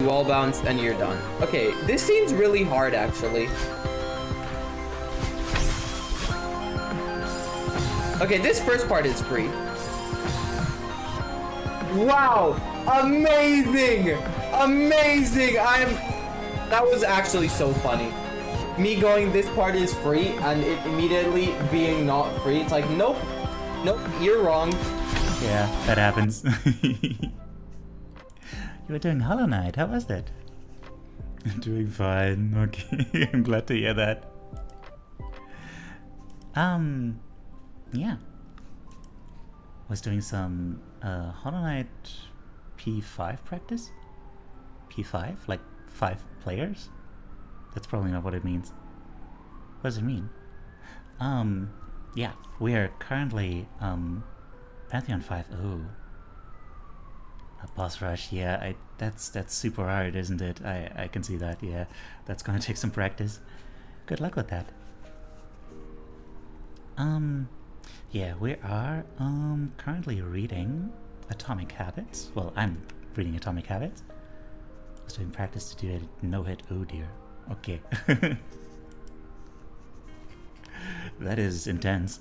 Wall bounce and you're done. Okay, this seems really hard actually. Okay, this first part is free. Wow! Amazing! Amazing! That was actually so funny. Me going, this part is free, and it immediately being not free. It's like, nope. Nope, you're wrong. Yeah, that happens. You were doing Hollow Knight. How was that? Doing fine. Okay, I'm glad to hear that. Yeah. Was doing some Hollow Knight P5 practice? P5? Like 5 players? That's probably not what it means. What does it mean? Yeah, we are currently Pantheon 5. Oh. A boss rush, yeah, that's super hard, isn't it? I can see that, yeah. That's gonna take some practice. Good luck with that. Yeah, we are currently reading Atomic Habits. Well, I'm reading Atomic Habits. I was doing practice to do a no-hit. Oh dear. Okay. That is intense.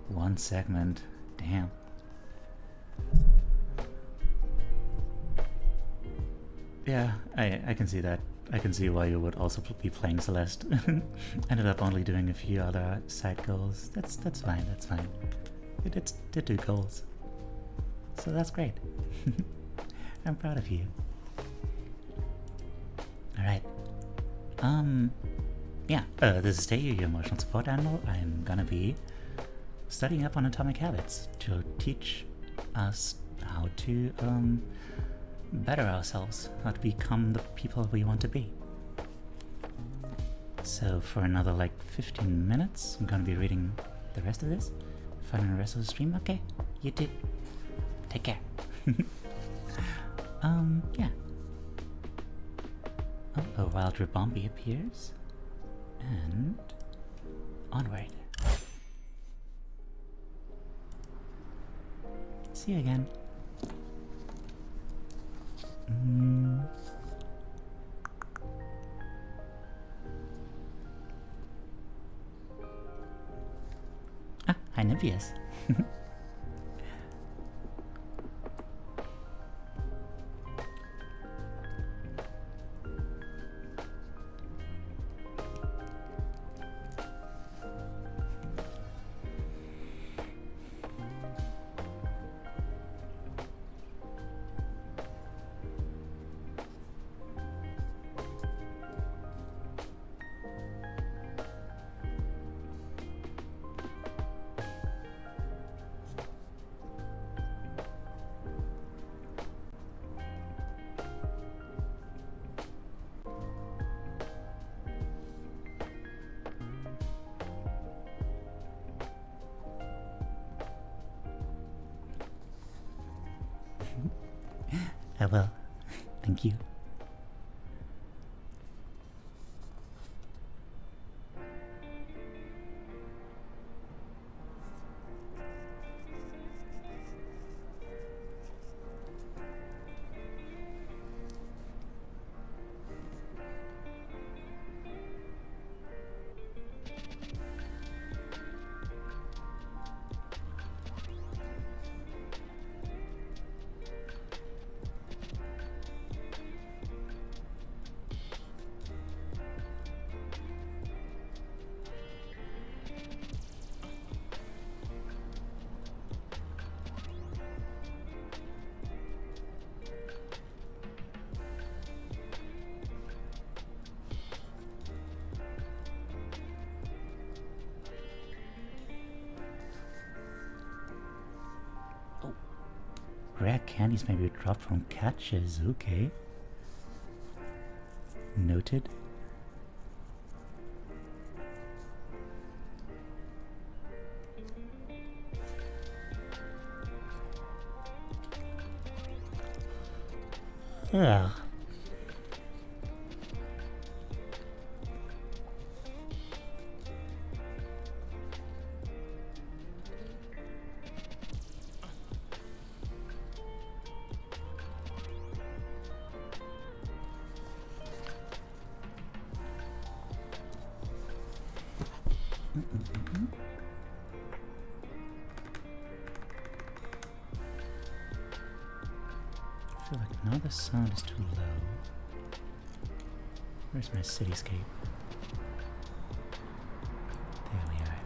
1 segment. Damn. Yeah, I can see that. I can see why you would also be playing Celeste. Ended up only doing a few other side goals. That's fine, that's fine. You did 2 goals. So that's great. I'm proud of you. Alright. Yeah, this is Teiyu, your emotional support animal. I'm gonna be studying up on Atomic Habits to teach us how to better ourselves, how to become the people we want to be. So for another like 15 minutes, I'm gonna be reading the rest of this. Finding the rest of the stream. Okay, you too. Take care. Yeah. Oh, a wild Rabombi appears. And onward. See you again. Ah, hi Nimbus. I will. Thank you. Rare candies may be dropped from catches, okay. Noted. Ugh. Now the sound is too low. Where's my cityscape? There we are.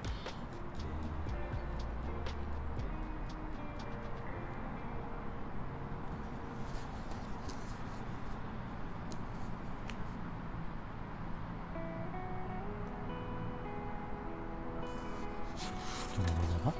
Level up.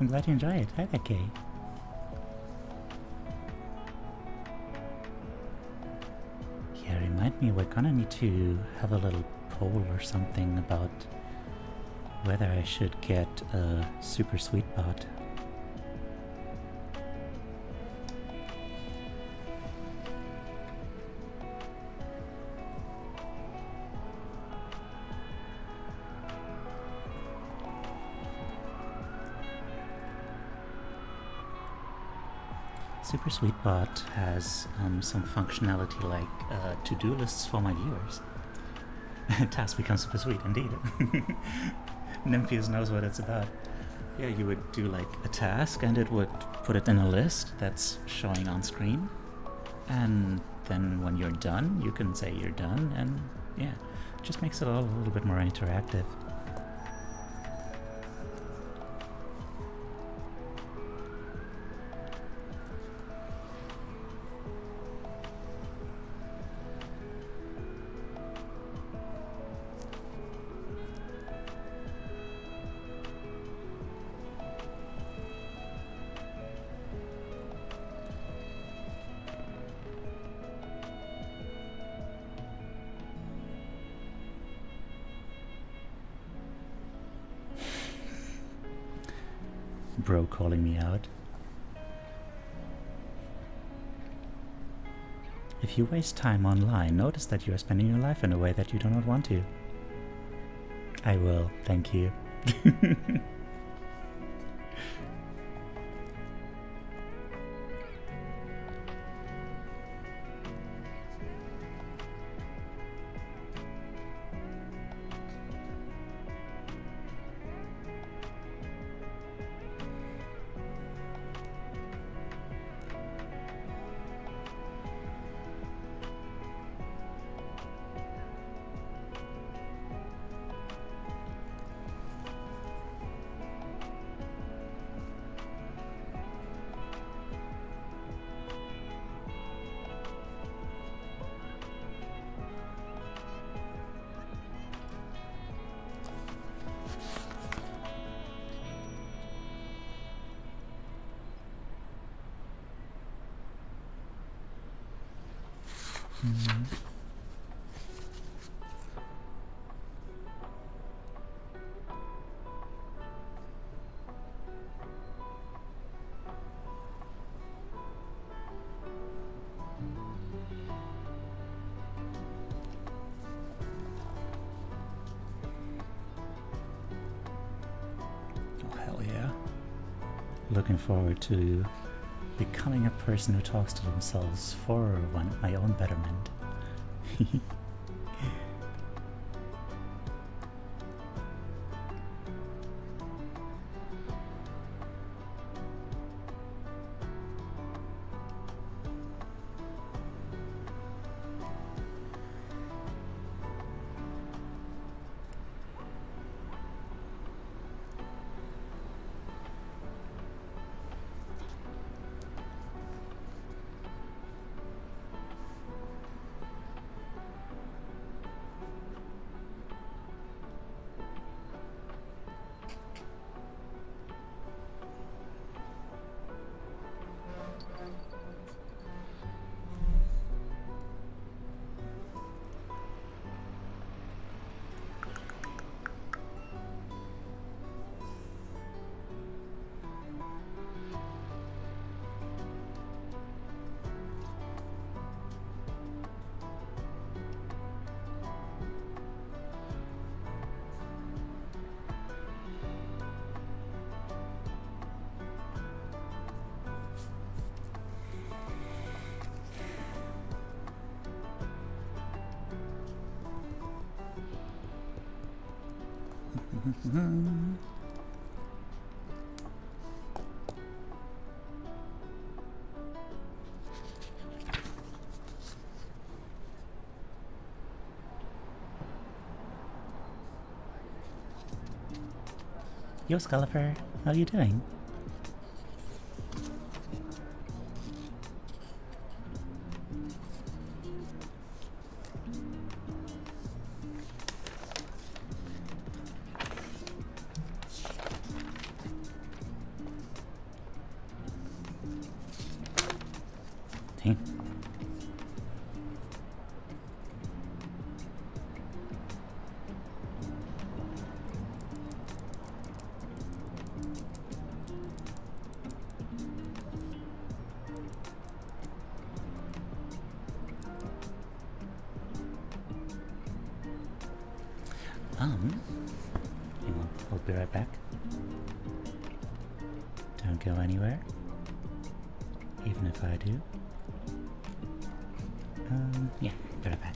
I'm glad you enjoy it. Hi, Becky. Yeah, remind me, we're gonna need to have a little poll or something about whether I should get a super sweet bot. Super Sweet Bot has some functionality like to-do lists for my viewers. Task becomes super sweet, indeed. Nympheus knows what it's about. Yeah, you would do like a task and it would put it in a list that's showing on screen. And then when you're done, you can say you're done, and yeah, it just makes it all a little bit more interactive. Bro calling me out. If you waste time online, notice that you are spending your life in a way that you do not want to. I will, thank you. Looking forward to becoming a person who talks to themselves for my own betterment. Yo, Scullifer, how are you doing? Hey. Hang on, I'll be right back. Don't go anywhere. Even if I do. Yeah, be right back.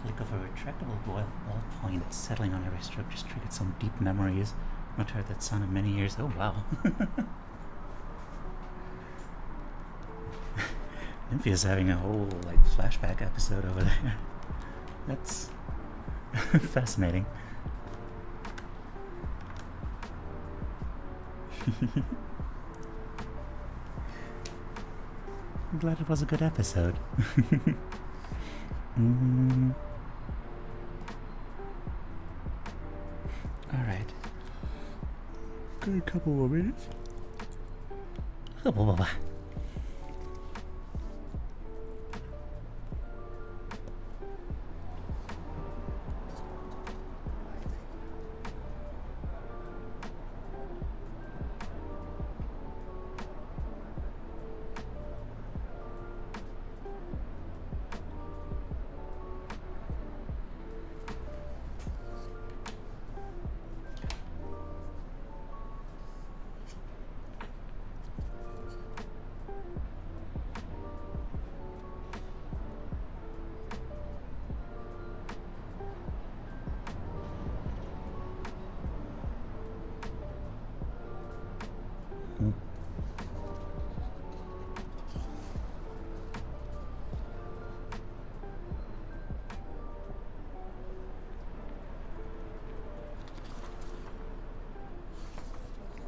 Click of a retractable ballpoint settling on every stroke just triggered some deep memories. Not heard that sound in many years. Oh wow. Nymphia's having a whole like flashback episode over there. That's fascinating. I'm glad it was a good episode. Got a couple more minutes.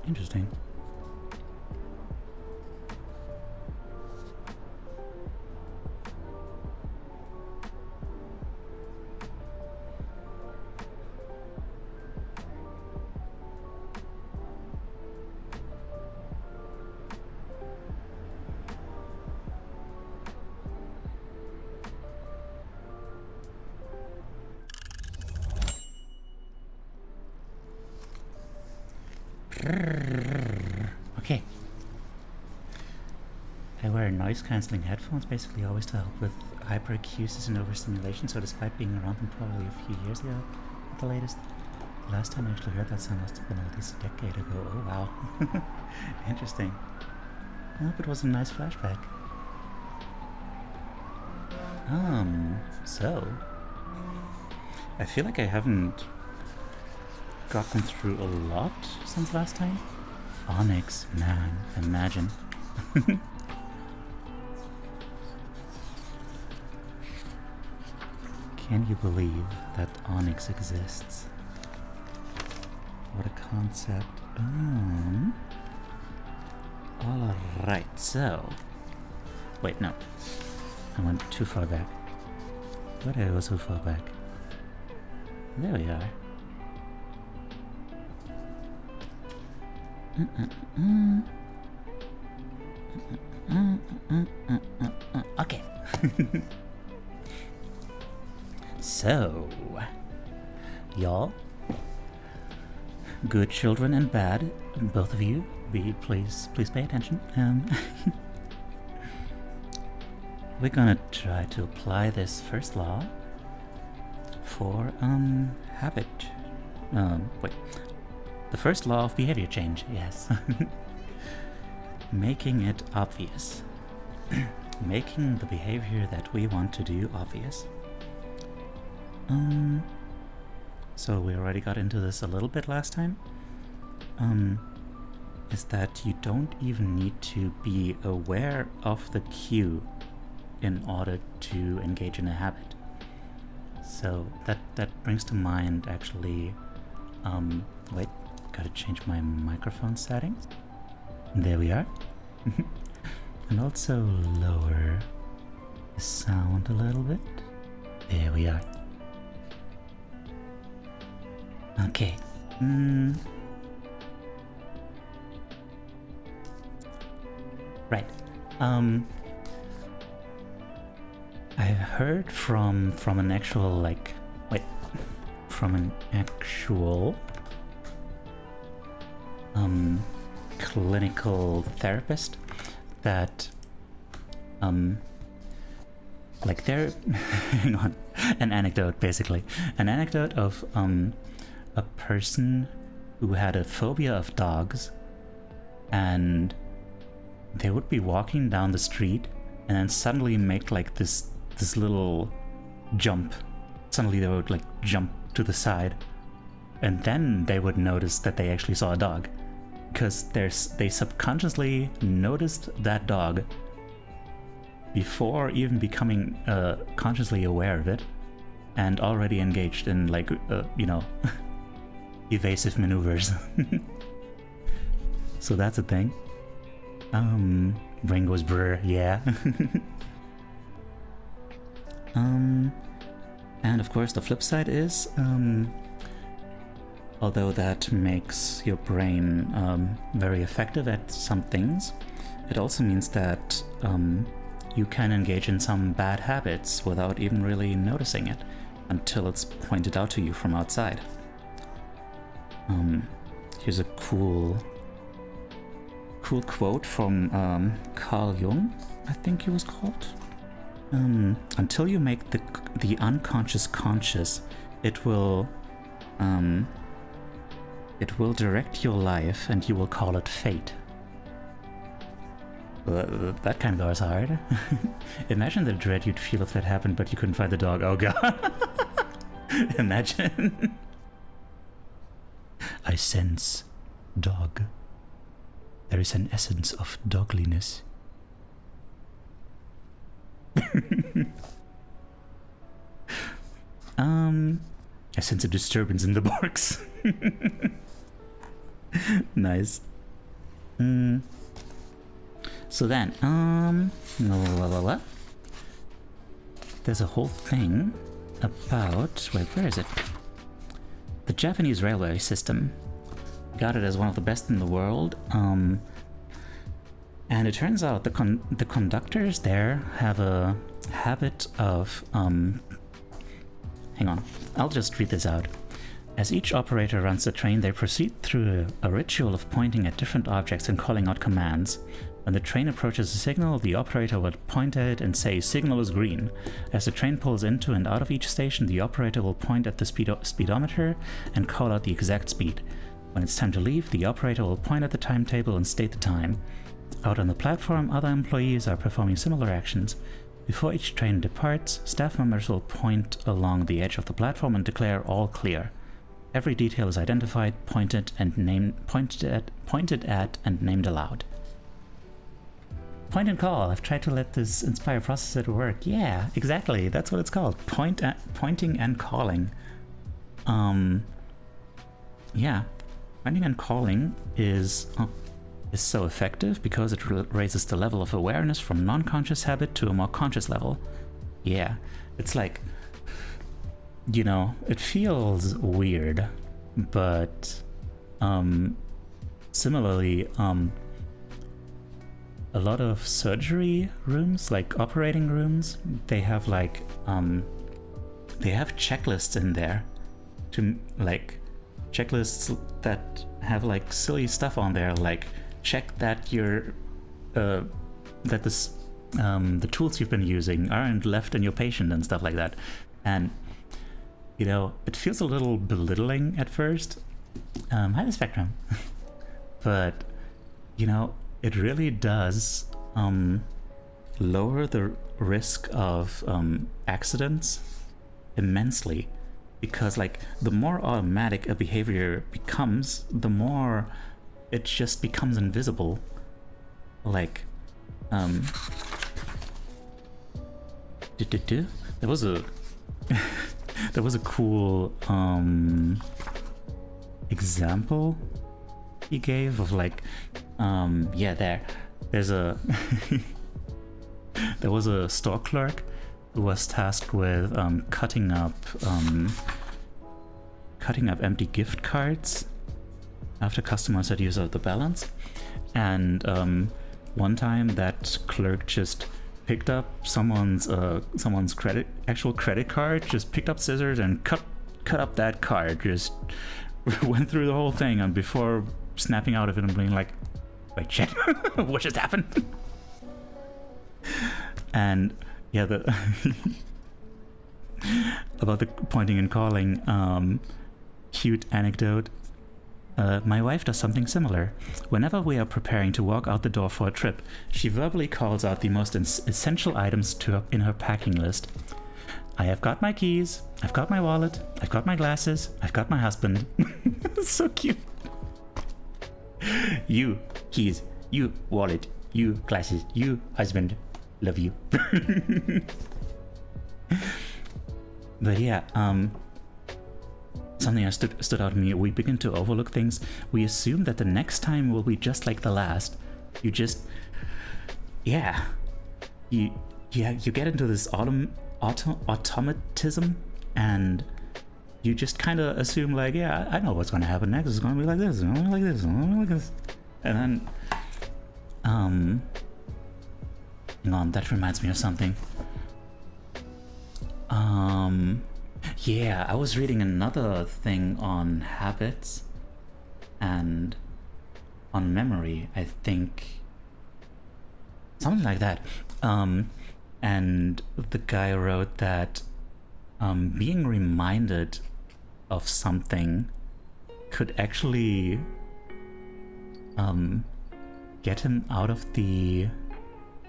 Interesting. Okay. I wear noise-cancelling headphones basically always to help with hyperacusis and overstimulation, so despite being around them probably a few years ago at the latest, the last time I actually heard that sound must have been at least a decade ago. Oh wow. Interesting. I hope it was a nice flashback. So I feel like I haven't gotten through a lot since last time. Onyx, man, imagine. Can you believe that Onyx exists? What a concept. Alright, so... Wait, no. I went too far back. Why did I go so far back? There we are. Okay. So, y'all, good children and bad, both of you, please pay attention. We're gonna try to apply this first law for habit. Wait. The first law of behavior change, yes. Making it obvious. Making the behavior that we want to do obvious. So we already got into this a little bit last time. Is that you don't even need to be aware of the cue in order to engage in a habit. So that brings to mind actually, wait, gotta change my microphone settings. There we are. And also lower the sound a little bit. There we are. Okay. Right. I've heard from an actual clinical therapist that hang on, an anecdote basically, an anecdote of a person who had a phobia of dogs, and they would be walking down the street and then suddenly make like this little jump. Suddenly they would like jump to the side, and then they would notice that they actually saw a dog, because they subconsciously noticed that dog before even becoming consciously aware of it, and already engaged in like you know, evasive maneuvers. So that's a thing. Brain goes brr, yeah. And of course the flip side is although that makes your brain very effective at some things, it also means that you can engage in some bad habits without even really noticing it until it's pointed out to you from outside. Here's a cool quote from Carl Jung, I think he was called. Until you make the unconscious conscious, it will direct your life, and you will call it fate. That kind of goes hard. Imagine the dread you'd feel if that happened, but you couldn't find the dog. Oh god. Imagine. I sense dog. There is an essence of dogliness. I sense a disturbance in the box. Nice. So then, there's a whole thing about, wait, where is it? The Japanese railway system. Got it as one of the best in the world. And it turns out the conductors there have a habit of, hang on, I'll just read this out. As each operator runs the train, they proceed through a ritual of pointing at different objects and calling out commands. When the train approaches a signal, the operator will point at it and say, "Signal is green." As the train pulls into and out of each station, the operator will point at the speedometer and call out the exact speed. When it's time to leave, the operator will point at the timetable and state the time. Out on the platform, other employees are performing similar actions. Before each train departs, staff members will point along the edge of the platform and declare all clear. Every detail is identified, pointed at, and named aloud. Point and call. I've tried to let this Inspire processor work. Yeah, exactly. That's what it's called. Pointing and calling. Yeah, pointing and calling is so effective because it raises the level of awareness from non-conscious habit to a more conscious level. Yeah, it's like, you know, it feels weird, but similarly, a lot of surgery rooms, like operating rooms, they have like they have checklists in there, to like checklists that have like silly stuff on there, like check that your the tools you've been using aren't left in your patient and stuff like that. And you know, it feels a little belittling at first. Hi, the Spectrum. But you know, it really does lower the risk of accidents immensely, because like the more automatic a behavior becomes, the more it just becomes invisible. Like there was a there was a cool example he gave of like yeah, there's a there was a store clerk who was tasked with cutting up empty gift cards after customers had used up the balance. And one time that clerk just picked up someone's actual credit card, just picked up scissors and cut up that card, just went through the whole thing, and before snapping out of it and being like, wait, shit, what just happened? And yeah, about the pointing and calling, cute anecdote. My wife does something similar. Whenever we are preparing to walk out the door for a trip, she verbally calls out the most essential items in her packing list. I have got my keys, I've got my wallet, I've got my glasses, I've got my husband. So cute. You keys, you wallet, you glasses, you husband, love you. But yeah, something that stood out to me, we begin to overlook things. We assume that the next time will be just like the last. You just, yeah, you get into this automatism, and you just kind of assume like, yeah, I know what's going to happen next. It's going to be like this, it's going to be like this, it's going to be like this. And then, hang on, that reminds me of something. Yeah, I was reading another thing on habits and on memory, I think. Something like that. And the guy wrote that being reminded of something could actually get him out of the,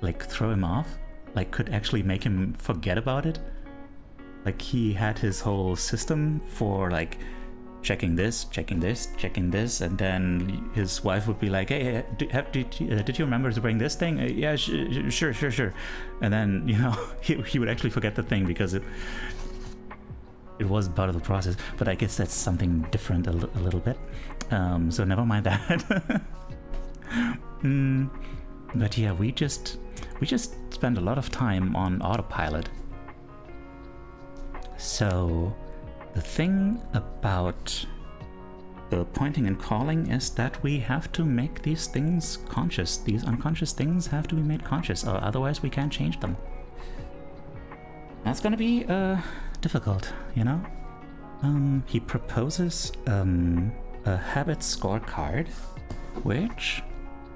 like, throw him off, like could actually make him forget about it. Like he had his whole system for like checking this, and then his wife would be like, hey, did you remember to bring this thing? Yeah, sure. And then, you know, he would actually forget the thing because it was part of the process. But I guess that's something different a little bit. So never mind that. But yeah, we just spend a lot of time on autopilot. So the thing about the pointing and calling is that we have to make these things conscious. These unconscious things have to be made conscious, or otherwise we can't change them. That's gonna be difficult, you know? He proposes a habit scorecard, which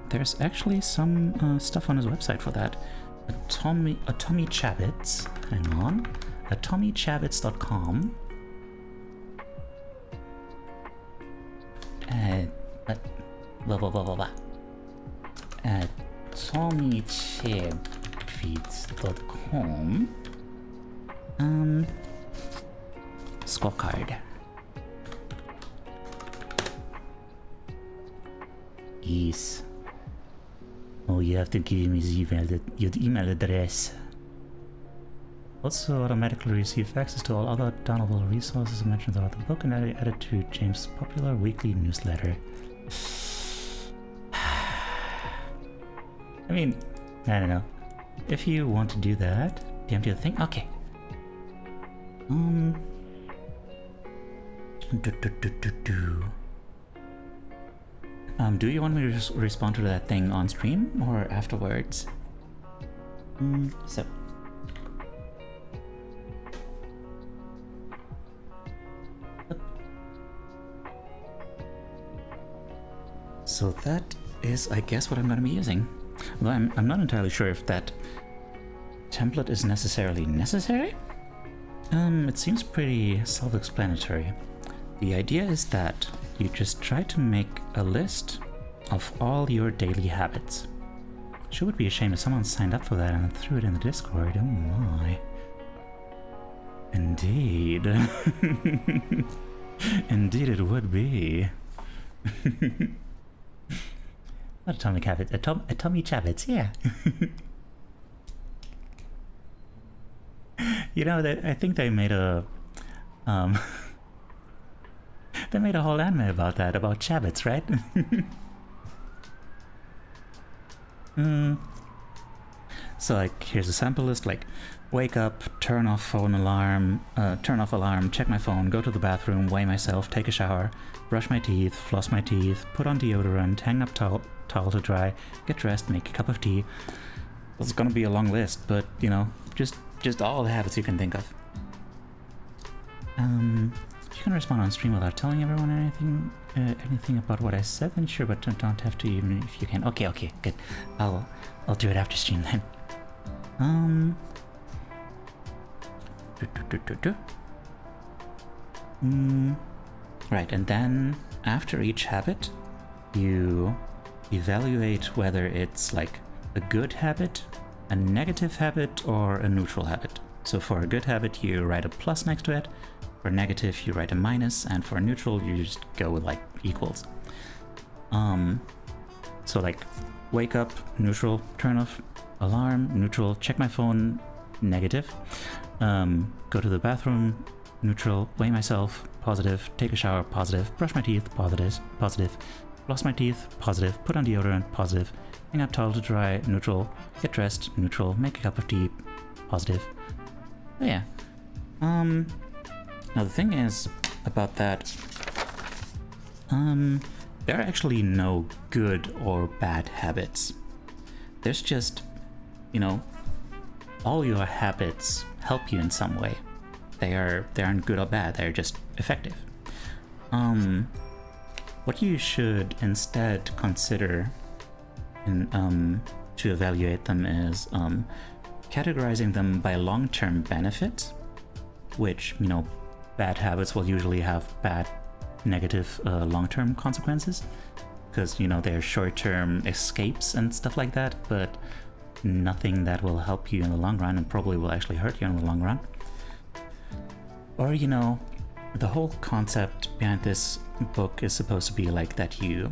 there's actually some stuff on his website for that. Tommy Chabits, hang on, tommychabits.com. tommychabits.com. Scorecard. Yes. Oh, you have to give me your email address. Also automatically receive access to all other downloadable resources mentioned throughout the book and added to James' popular weekly newsletter. I mean, I don't know. If you want to do that, do the thing? Okay. Do you want me to respond to that thing on stream or afterwards? So that is, I guess, what I'm going to be using. Although I'm not entirely sure if that template is necessarily necessary. It seems pretty self-explanatory. The idea is that you just try to make a list of all your daily habits. Sure would be a shame if someone signed up for that and threw it in the Discord. Oh my. Indeed. Indeed it would be. Atomic habits. Atomic habits, yeah. You know, I think they made a they made a whole anime about that, about Chabbits, right? So like, here's a sample list, like, wake up, turn off phone alarm, check my phone, go to the bathroom, weigh myself, take a shower, brush my teeth, floss my teeth, put on deodorant, hang up towel to dry, get dressed, make a cup of tea. Well, it's gonna be a long list, but, you know, just all the habits you can think of. If you can respond on stream without telling everyone anything about what I said, then sure, but don't have to, even if you can. Okay, good. I'll do it after stream then. Right, and then after each habit, you evaluate whether it's like a good habit, a negative habit, or a neutral habit. So for a good habit, you write a plus next to it. For negative, you write a minus, and for neutral, you just go with like equals. So like, wake up, neutral, turn off alarm, neutral, check my phone, negative. Go to the bathroom, neutral, weigh myself, positive, take a shower, positive, brush my teeth, positive, floss my teeth, positive, put on deodorant, positive, hang up towel to dry, neutral, get dressed, neutral, make a cup of tea, positive. Oh, yeah. Now the thing is, about that. There are actually no good or bad habits. There's just, you know, all your habits help you in some way. They aren't good or bad, they're just effective. What you should instead consider in, to evaluate them is categorizing them by long-term benefits, which, you know, bad habits will usually have bad negative long-term consequences, because, you know, they're short-term escapes and stuff like that, but nothing that will help you in the long run and probably will actually hurt you in the long run. Or, you know, the whole concept behind this book is supposed to be like that you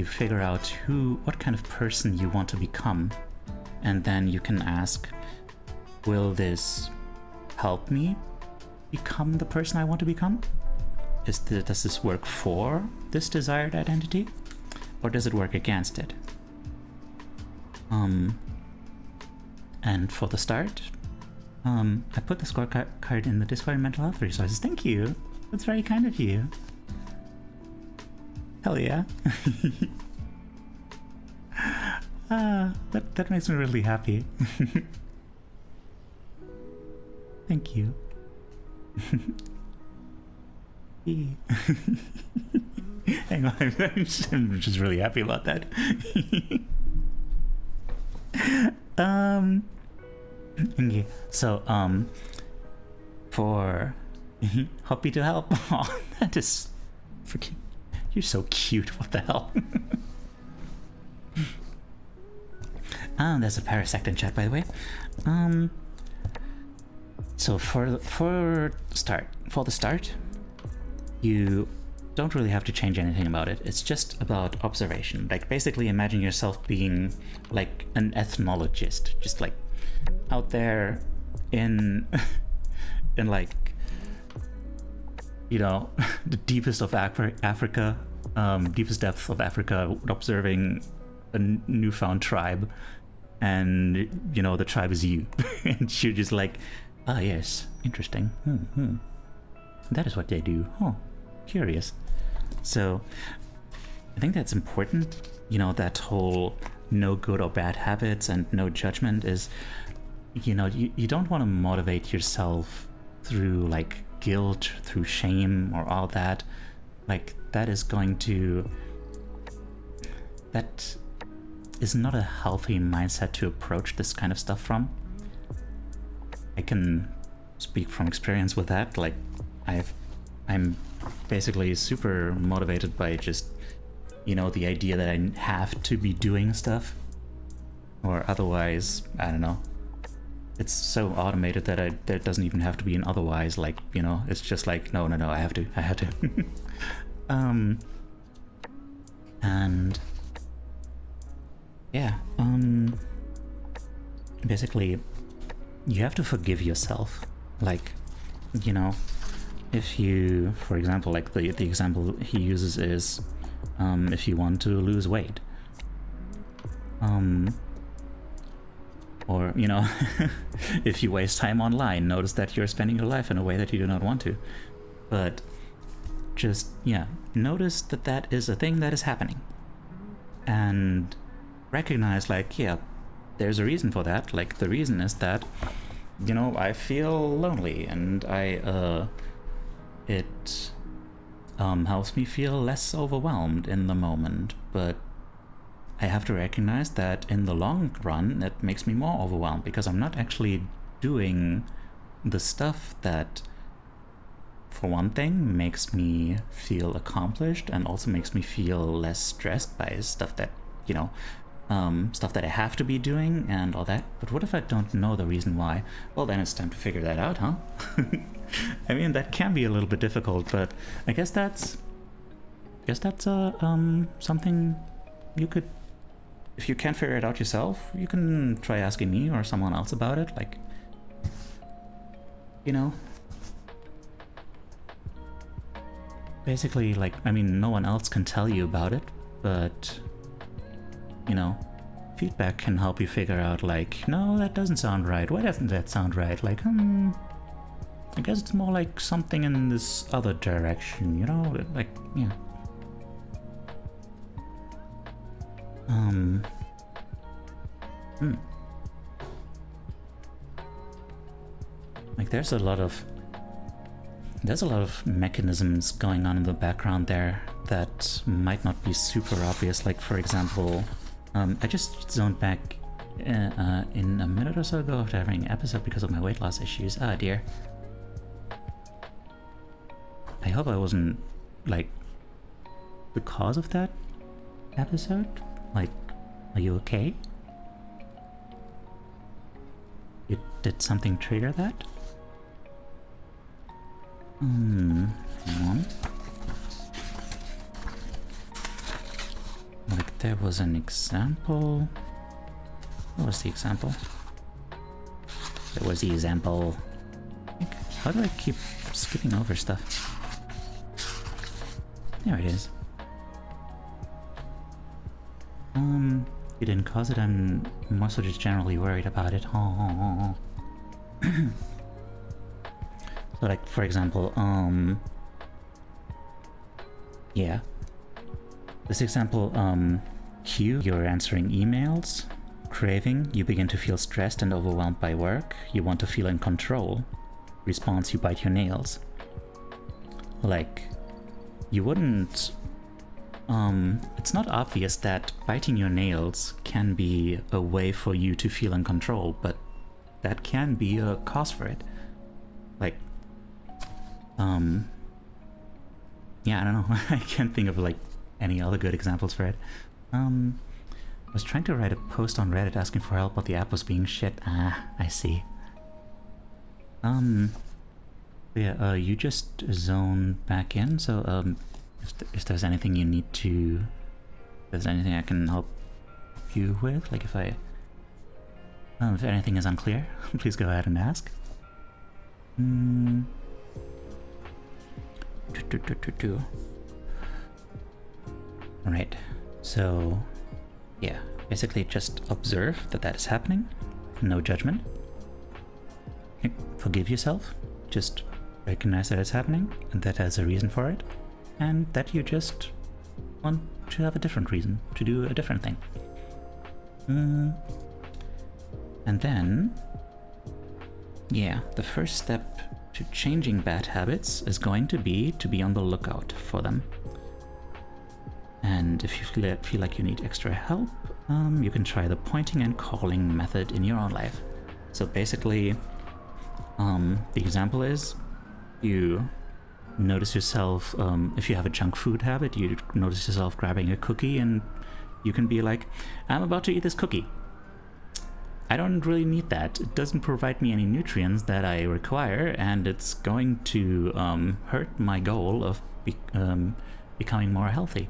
figure out what kind of person you want to become, and then you can ask, will this help me become the person I want to become? Does this work for this desired identity, or does it work against it? And for the start, I put the scorecard in the Discord mental health resources. Thank you. That's very kind of you. Hell yeah. That makes me really happy. Thank you. Hang on, I'm just really happy about that. Okay, so for happy to help. Oh, that is freaking. You're so cute. What the hell? There's a parasect in chat, by the way. So for the start, you don't really have to change anything about it. It's just about observation. Like, basically imagine yourself being like an ethnologist, just like out there in like, you know, the deepest of Africa, deepest depths of Africa, observing a newfound tribe, and, you know, the tribe is you. And you're just like, ah, yes, interesting. That is what they do. Oh, curious. So I think that's important. You know, that whole no good or bad habits and no judgment is, you know, you don't want to motivate yourself through like guilt, through shame, or all that. Like, that is not a healthy mindset to approach this kind of stuff from. I can speak from experience with that. Like, I'm basically super motivated by just, you know, the idea that I have to be doing stuff, or otherwise, I don't know. It's so automated that there doesn't even have to be an otherwise. Like, you know, it's just like, no, I have to. And yeah, basically, you have to forgive yourself. Like, you know, if you, for example, like the example he uses is, if you want to lose weight, or, you know, if you waste time online, notice that you're spending your life in a way that you do not want to. But just, yeah, notice that that is a thing that is happening, and recognize, like, yeah, there's a reason for that. Like, the reason is that, you know, I feel lonely, and it helps me feel less overwhelmed in the moment, but I have to recognize that in the long run it makes me more overwhelmed, because I'm not actually doing the stuff that, for one thing, makes me feel accomplished, and also makes me feel less stressed by stuff that, you know, stuff that I have to be doing and all that. But what if I don't know the reason why? Well, then it's time to figure that out, huh? I mean, that can be a little bit difficult, but I guess that's something you could, if you can't figure it out yourself, you can try asking me or someone else about it. Like, you know, basically, like, I mean, no one else can tell you about it, but, you know, feedback can help you figure out, like, no, that doesn't sound right. Why doesn't that sound right? Like, I guess it's more like something in this other direction, you know? Like, yeah. Like there's a lot of mechanisms going on in the background there that might not be super obvious. Like for example, I just zoned back in a minute or so ago after having an episode because of my weight loss issues. Ah dear. I hope I wasn't like the cause of that episode. Like, are you okay? Did something trigger that? Hang on. Like there was an example. What was the example? There was the example. Like, how do I keep skipping over stuff? There it is. You didn't cause it, I'm more so just generally worried about it. Oh. So like, for example, yeah. This example, Q, you're answering emails. Craving, you begin to feel stressed and overwhelmed by work. You want to feel in control. Response, you bite your nails. Like, you wouldn't... it's not obvious that biting your nails can be a way for you to feel in control, but that can be a cause for it. Like, yeah, I don't know. I can't think of like any other good examples for it. I was trying to write a post on Reddit asking for help, but the app was being shit. Ah, I see. Yeah, you just zone back in, so if there's anything you need to... If there's anything I can help you with, like if anything is unclear, please go ahead and ask. Alright, so yeah, basically just observe that that is happening, no judgment. Forgive yourself, just recognize that it's happening and that there's a reason for it, and that you just want to have a different reason to do a different thing. And then, yeah, the first step to changing bad habits is going to be on the lookout for them. And if you feel like you need extra help, you can try the pointing and calling method in your own life. So basically, the example is you notice yourself, if you have a junk food habit, you notice yourself grabbing a cookie and you can be like, I'm about to eat this cookie. I don't really need that. It doesn't provide me any nutrients that I require, and it's going to hurt my goal of becoming more healthy.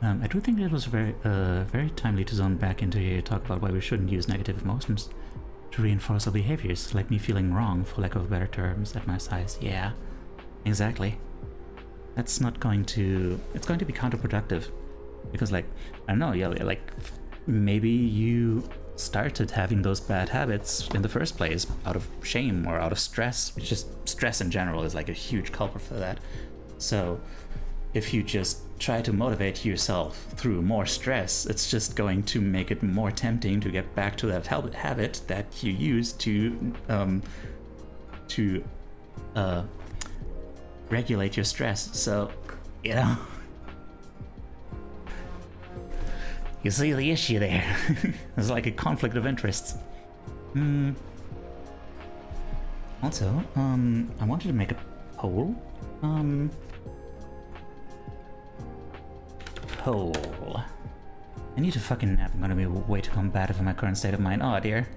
I do think it was very timely to zone back into here to talk about why we shouldn't use negative emotions to reinforce our behaviors, like me feeling wrong, for lack of better terms, at my size. Yeah, exactly. That's not going to... It's going to be counterproductive. Because, like, I don't know, yeah, like, maybe you started having those bad habits in the first place out of shame or out of stress. It's just stress in general is like a huge culprit for that. So if you just try to motivate yourself through more stress, it's just going to make it more tempting to get back to that habit that you used to regulate your stress. So, you know, you see the issue there. There's like a conflict of interests. Also, I wanted to make a poll. Poll. I need a fucking nap. I'm gonna be way too combative in my current state of mind. Oh dear.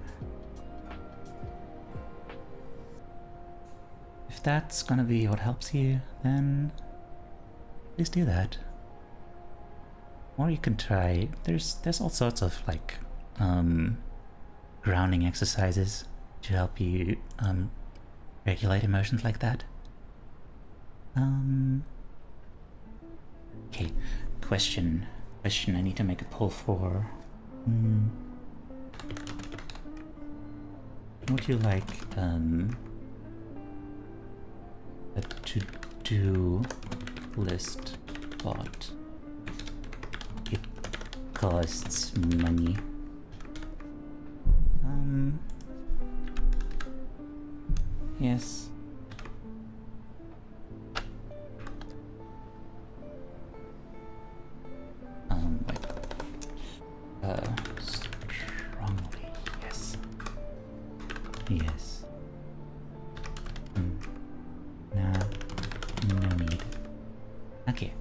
If that's gonna be what helps you, then please do that. Or you can try, there's all sorts of like grounding exercises to help you regulate emotions like that. Okay, question I need to make a poll for. Would you like a to-do list bot. It costs money. Yes. Strongly, yes. Yes. No need. Okay.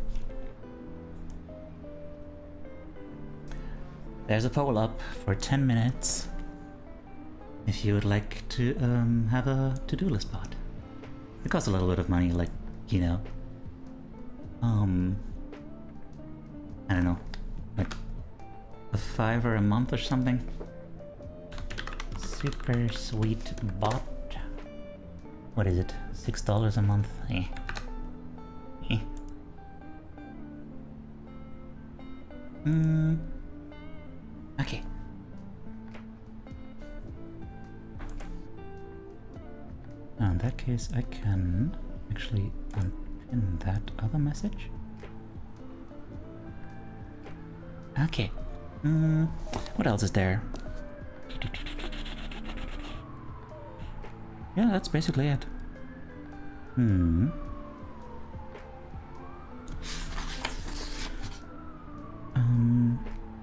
There's a poll up for 10 minutes. If you would like to have a to-do list bot. It costs a little bit of money, like, you know. I don't know. Like a $5 a month or something. Super sweet bot. What is it? $6 a month? Eh. Okay. Now in that case, I can actually unpin that other message. Okay. What else is there? Yeah, that's basically it.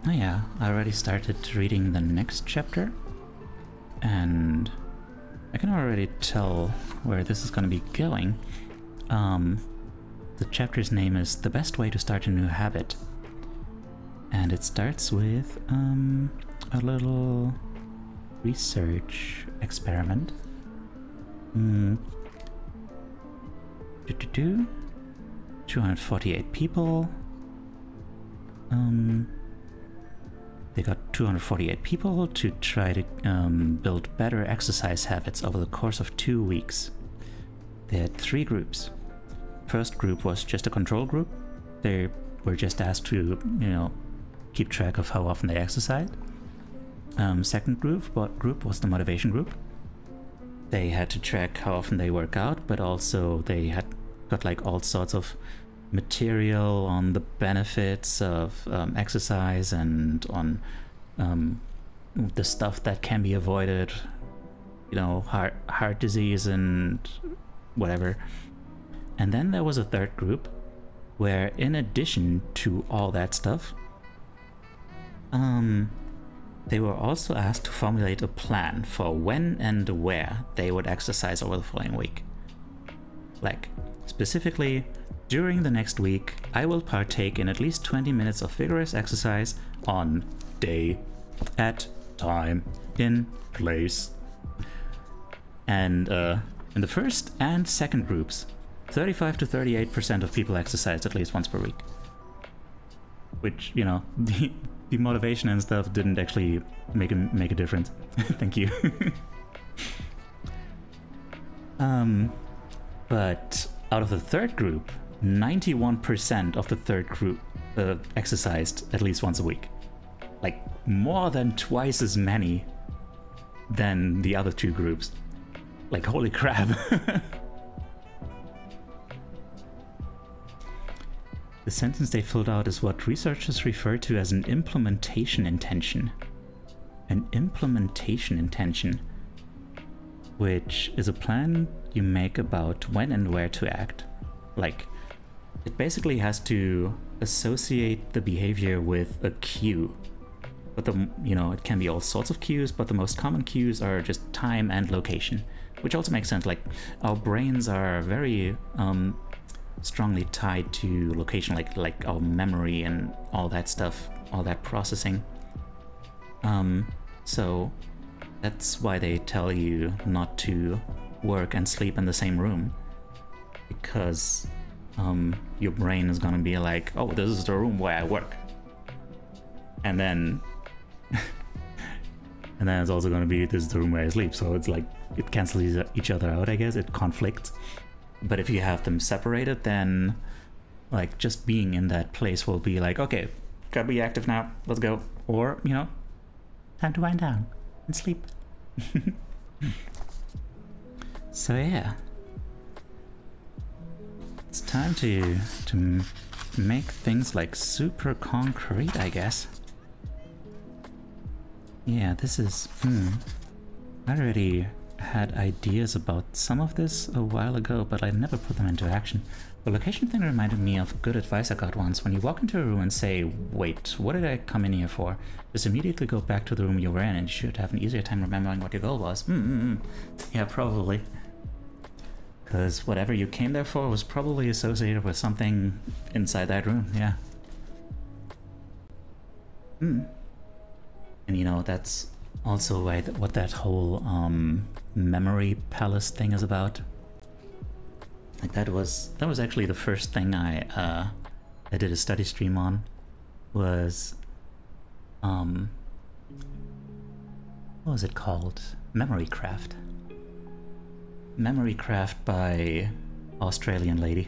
Oh yeah, I already started reading the next chapter, and I can already tell where this is going to be going. The chapter's name is The Best Way to Start a New Habit. And it starts with a little research experiment. 248 people. They got 248 people to try to build better exercise habits over the course of 2 weeks. They had 3 groups. First group was just a control group. They were just asked to, you know, keep track of how often they exercise. Second group was the motivation group. They had to track how often they work out, but also they had got like all sorts of material on the benefits of exercise and on the stuff that can be avoided, you know, heart disease and whatever. And then there was a third group where, in addition to all that stuff, they were also asked to formulate a plan for when and where they would exercise over the following week. Like, specifically, during the next week, I will partake in at least 20 minutes of vigorous exercise on day, at time, in place. And in the first and second groups, 35 to 38% of people exercised at least once per week. Which, you know, the motivation and stuff didn't actually make a difference. Thank you. But out of the third group, 91% of the third group exercised at least once a week. Like, more than twice as many than the other 2 groups. Like, holy crap. The sentence they filled out is what researchers refer to as an implementation intention. An implementation intention, which is a plan you make about when and where to act. Like, it basically has to associate the behavior with a cue. But you know, it can be all sorts of cues, but the most common cues are just time and location, which also makes sense. Like, our brains are very strongly tied to location, like our memory and all that stuff, all that processing. So that's why they tell you not to work and sleep in the same room, because your brain is gonna be like, oh, this is the room where I work, and then and then it's also gonna be, this is the room where I sleep. So it's like, it cancels each other out, I guess. It conflicts. But if you have them separated, then like just being in that place will be like, okay, gotta be active now, let's go. Or, you know, time to wind down and sleep. So yeah. it's time to make things like super concrete, I guess. Yeah, this is... I already had ideas about some of this a while ago, but I never put them into action. The location thing reminded me of good advice I got once. When you walk into a room and say, wait, what did I come in here for? Just immediately go back to the room you were in and you should have an easier time remembering what your goal was. Yeah, probably. Because whatever you came there for was probably associated with something inside that room, yeah. And you know, that's also what that whole memory palace thing is about. Like that was actually the first thing I did a study stream on, was what was it called? Memory Craft. Memory Craft by Australian lady.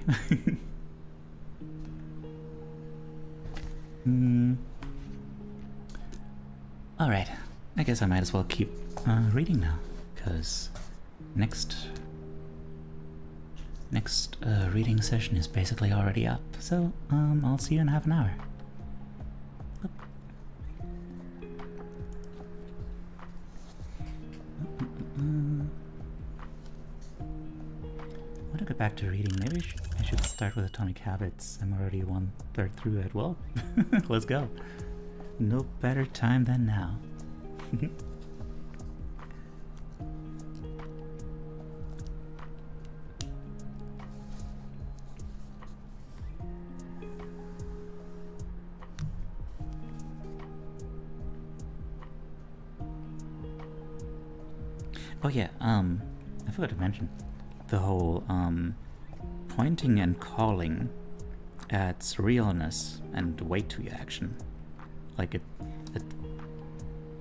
Alright, I guess I might as well keep reading now, because next reading session is basically already up, so I'll see you in half an hour. I want to get back to reading. Maybe I should start with Atomic Habits. I'm already 1/3 through it. Well, let's go. No better time than now. Oh yeah, I forgot to mention, the whole pointing and calling adds realness and weight to your action. Like it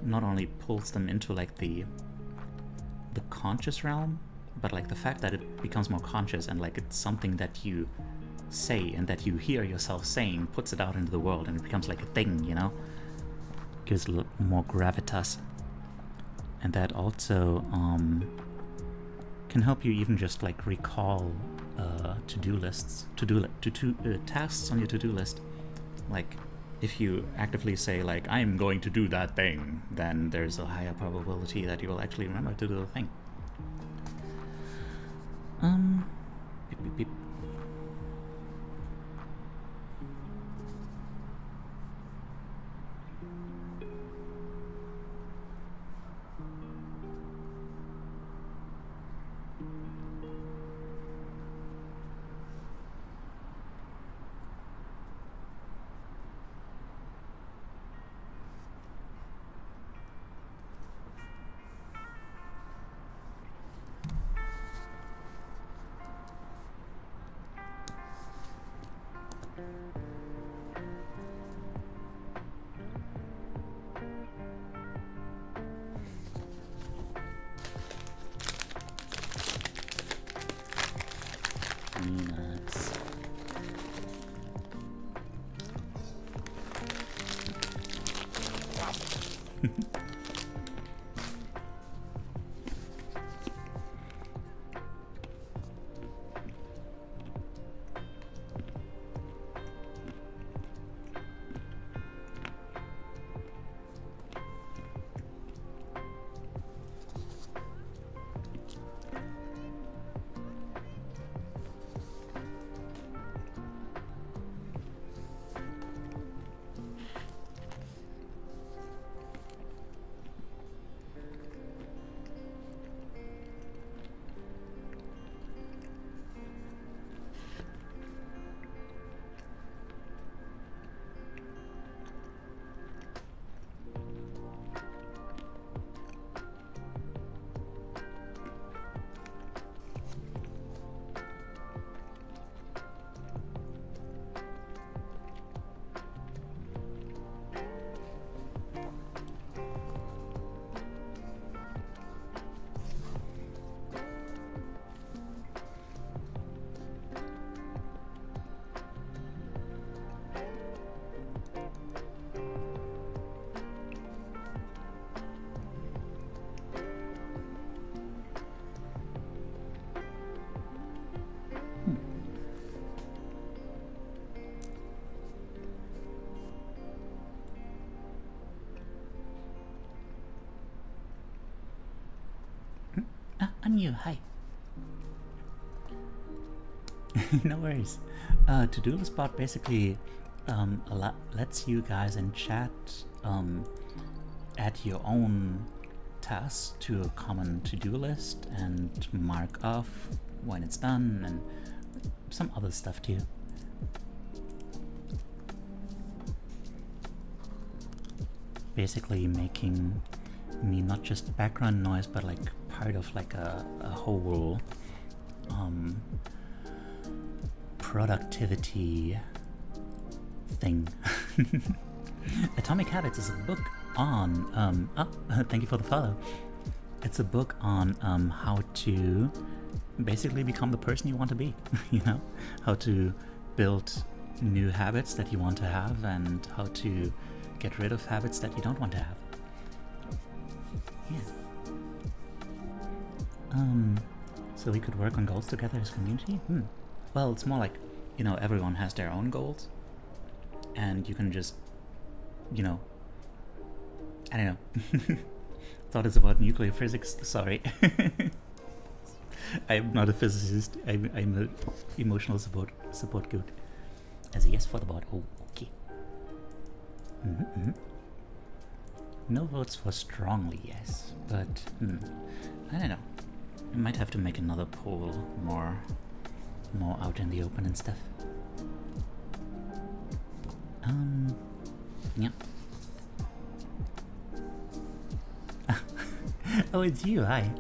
not only pulls them into like the conscious realm, but like the fact that it becomes more conscious and like it's something that you say and that you hear yourself saying puts it out into the world and it becomes like a thing, you know? Gives a little more gravitas. And that also can help you even just like recall to-do lists, tasks on your to-do list. Like if you actively say like, I'm going to do that thing, then there's a higher probability that you will actually remember to do the thing. Beep, beep, beep. Nuts. Anyu, hi. No worries. To-do list bot basically lets you guys in chat add your own tasks to a common to-do list and mark off when it's done and some other stuff too. Basically making me not just background noise but like part of like a whole productivity thing. Atomic Habits is a book on thank you for the follow. It's a book on how to basically become the person you want to be. You know, how to build new habits that you want to have and how to get rid of habits that you don't want to have. Yeah. So we could work on goals together as a community? Well, it's more like, you know, everyone has their own goals and you can just, you know, I don't know. Thought it's about nuclear physics, sorry. I'm not a physicist, I'm an emotional support good. As a yes for the bot, oh, okay. No votes for strongly yes, but I don't know. I might have to make another poll more out in the open and stuff. Yeah. Oh, it's you, hi.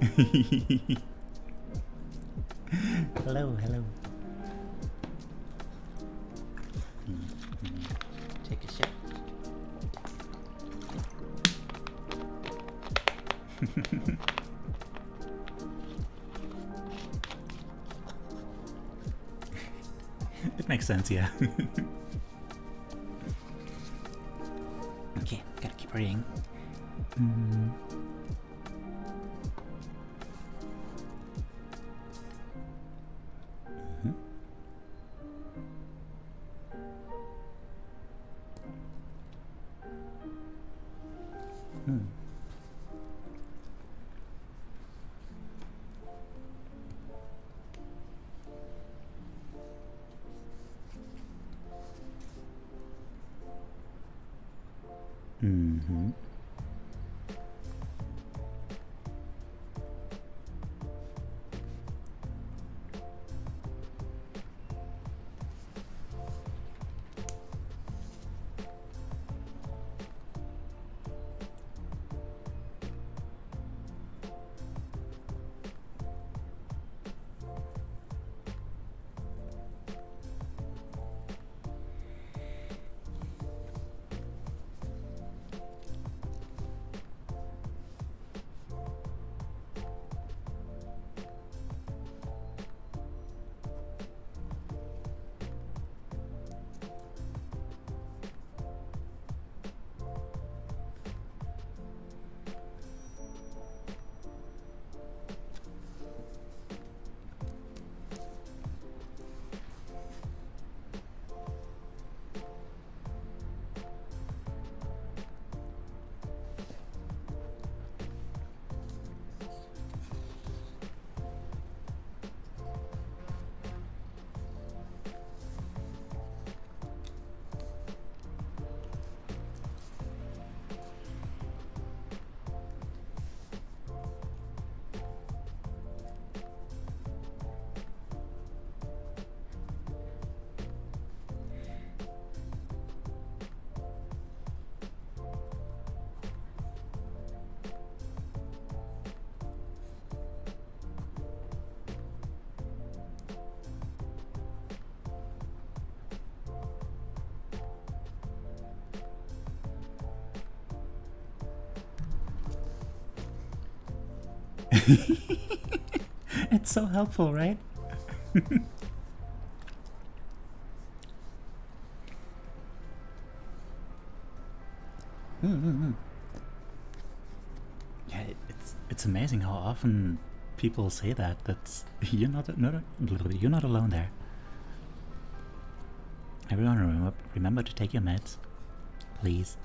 Hello, hello. Take a shot. It makes sense, yeah. Okay, gotta keep reading. It's so helpful, right? Yeah, it's amazing how often people say that. That's you're not alone there. Everyone, remember to take your meds, please.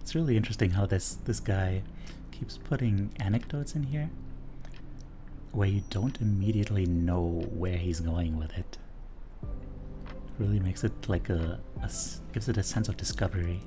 It's really interesting how this guy keeps putting anecdotes in here where you don't immediately know where he's going with it. Really makes it like gives it a sense of discovery.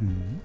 Mm-hmm.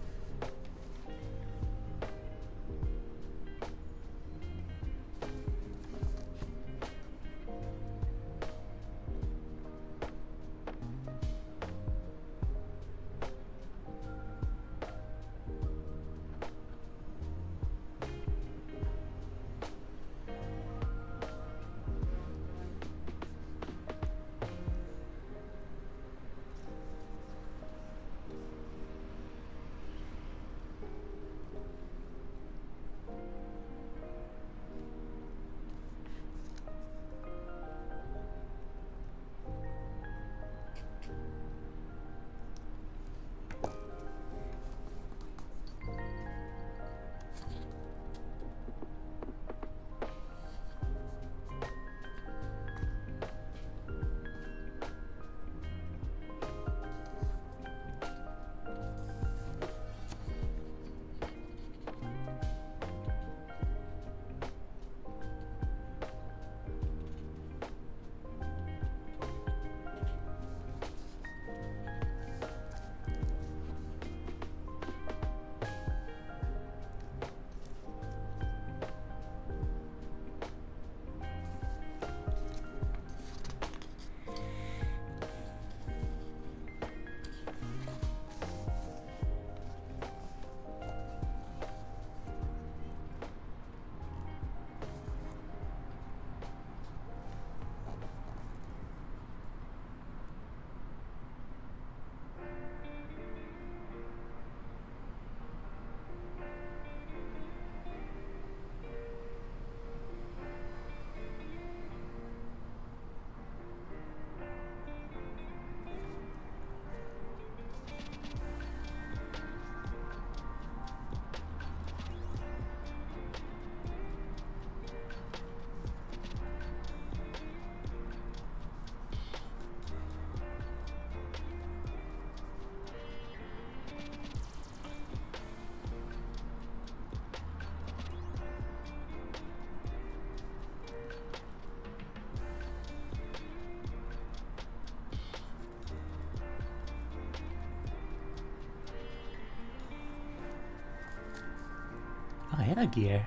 Oh, hey, Gear.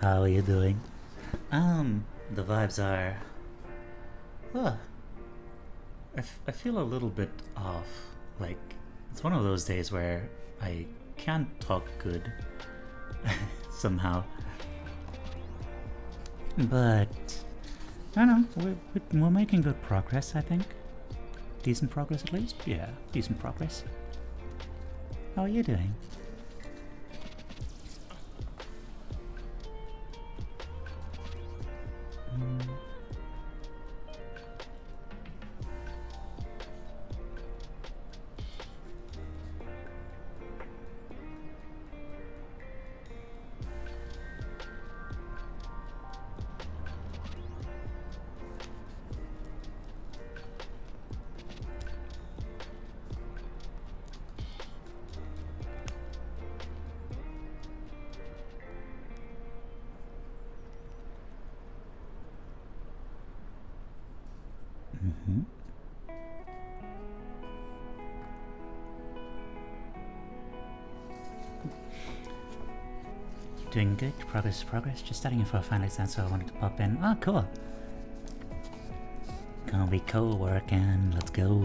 How are you doing? The vibes are... I feel a little bit off. Like, it's one of those days where I can't talk good. somehow. But I don't know, we're making good progress, I think. Decent progress at least? Yeah, decent progress. How are you doing? Doing good. Progress. Just studying for a final exam, so I wanted to pop in. Oh, cool. Gonna be co-working. Let's go.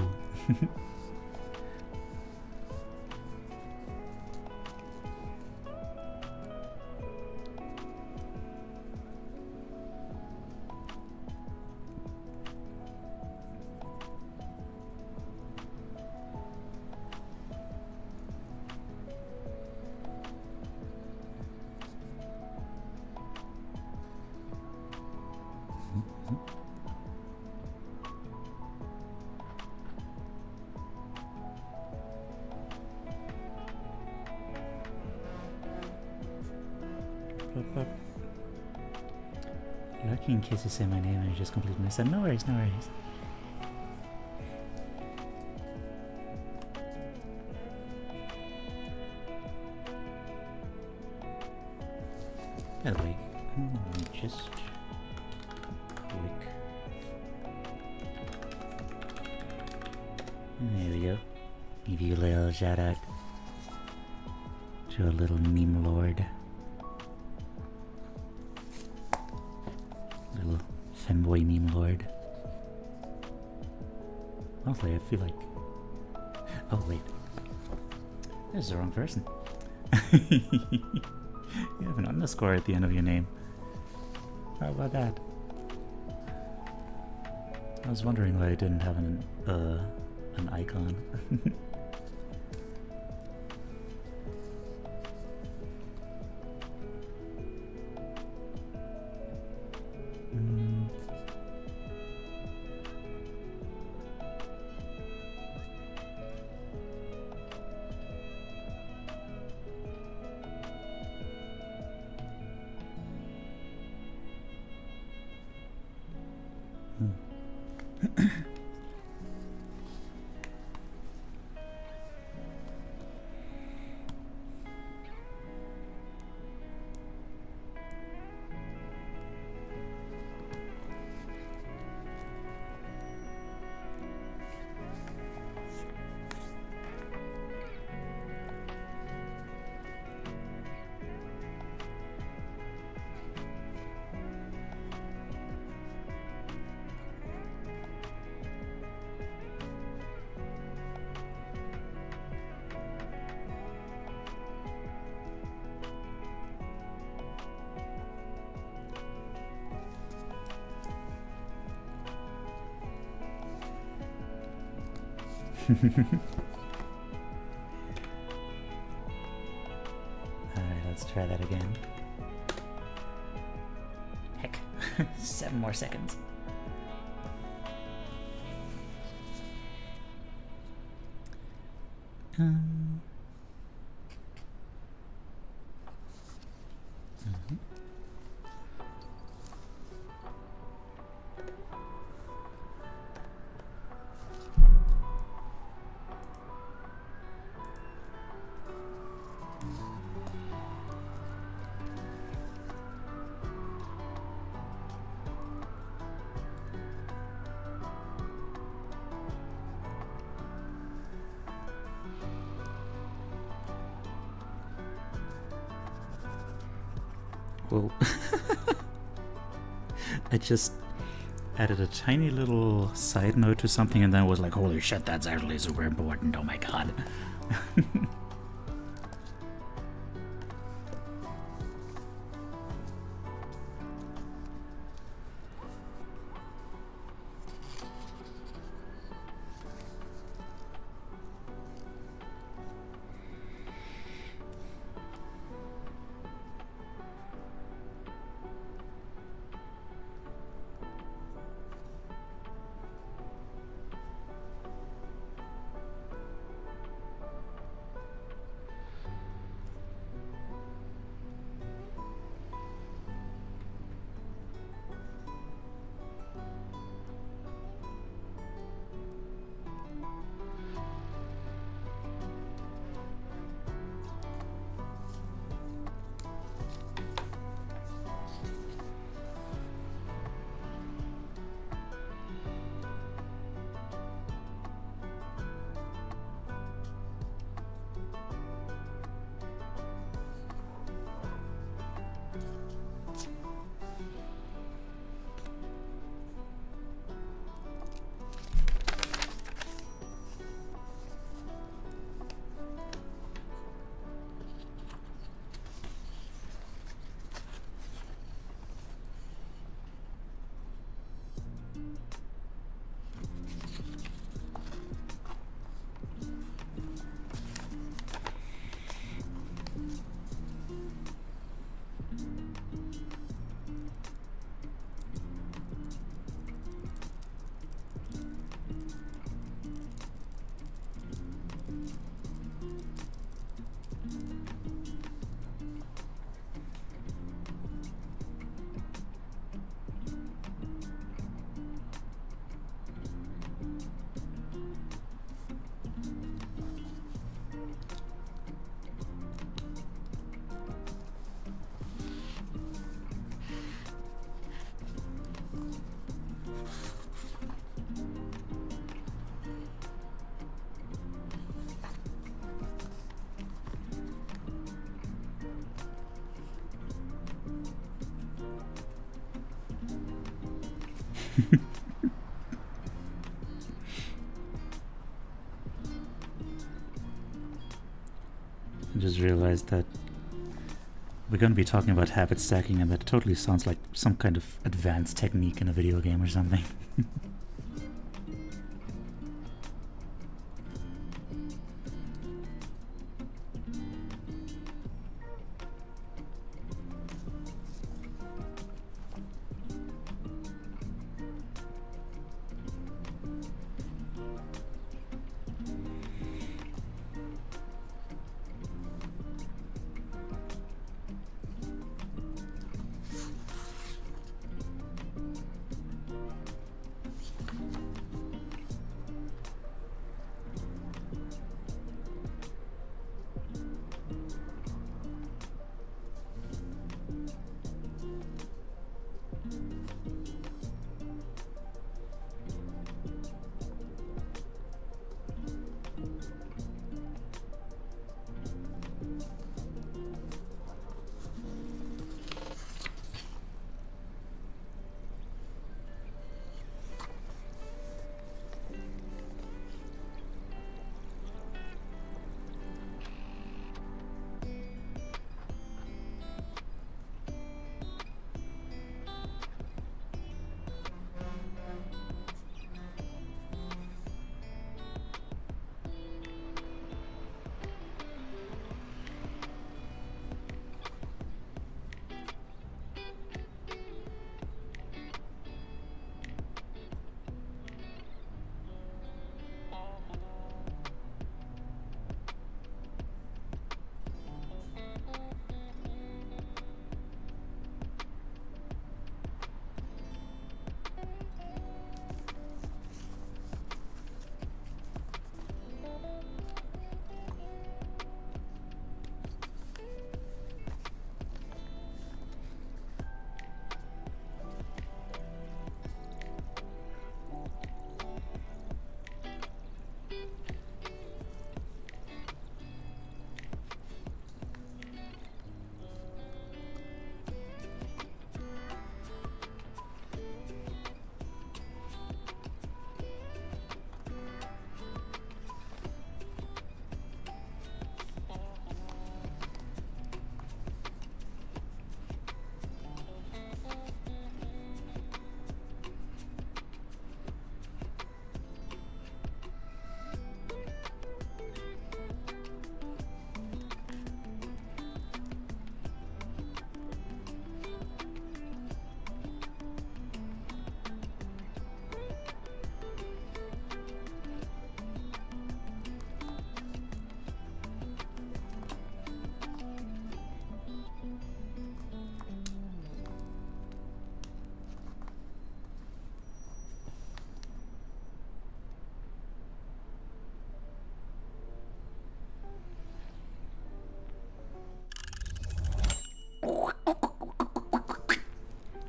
Lucky in case you say my name and you just completely missed it. No worries, no worries. By the way, just quick. There we go. Give you a little shout out to a little meme lord. Little femboy meme lord. Honestly, I feel like... Oh wait. This is the wrong person. You have an underscore at the end of your name. How about that? I was wondering why I didn't have an icon. Alright, let's try that again. Heck, 7 more seconds. Whoa. I just added a tiny little side note to something and then was like, holy shit, that's actually super important, oh my god. I just realized that we're going to be talking about habit stacking, and that totally sounds like some kind of advanced technique in a video game or something.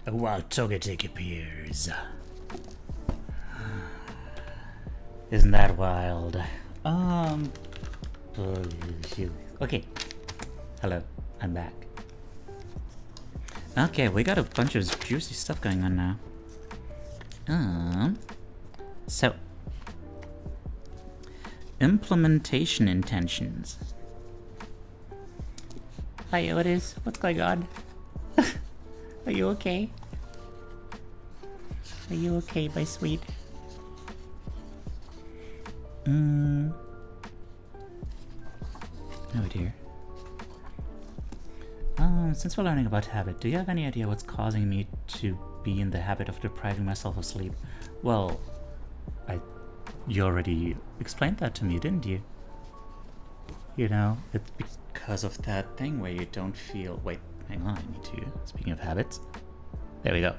A wild Togetic appears. Isn't that wild? Okay. Hello, I'm back. Okay, we got a bunch of juicy stuff going on now. So implementation intentions. Hi, Otis. What's going on? Are you okay? Are you okay, my sweet? Oh dear. Since we're learning about habit, do you have any idea what's causing me to be in the habit of depriving myself of sleep? Well, you already explained that to me, didn't you? You know, it's because of that thing where you don't feel... Wait, hang on, I need to... Speaking of habits... There we go.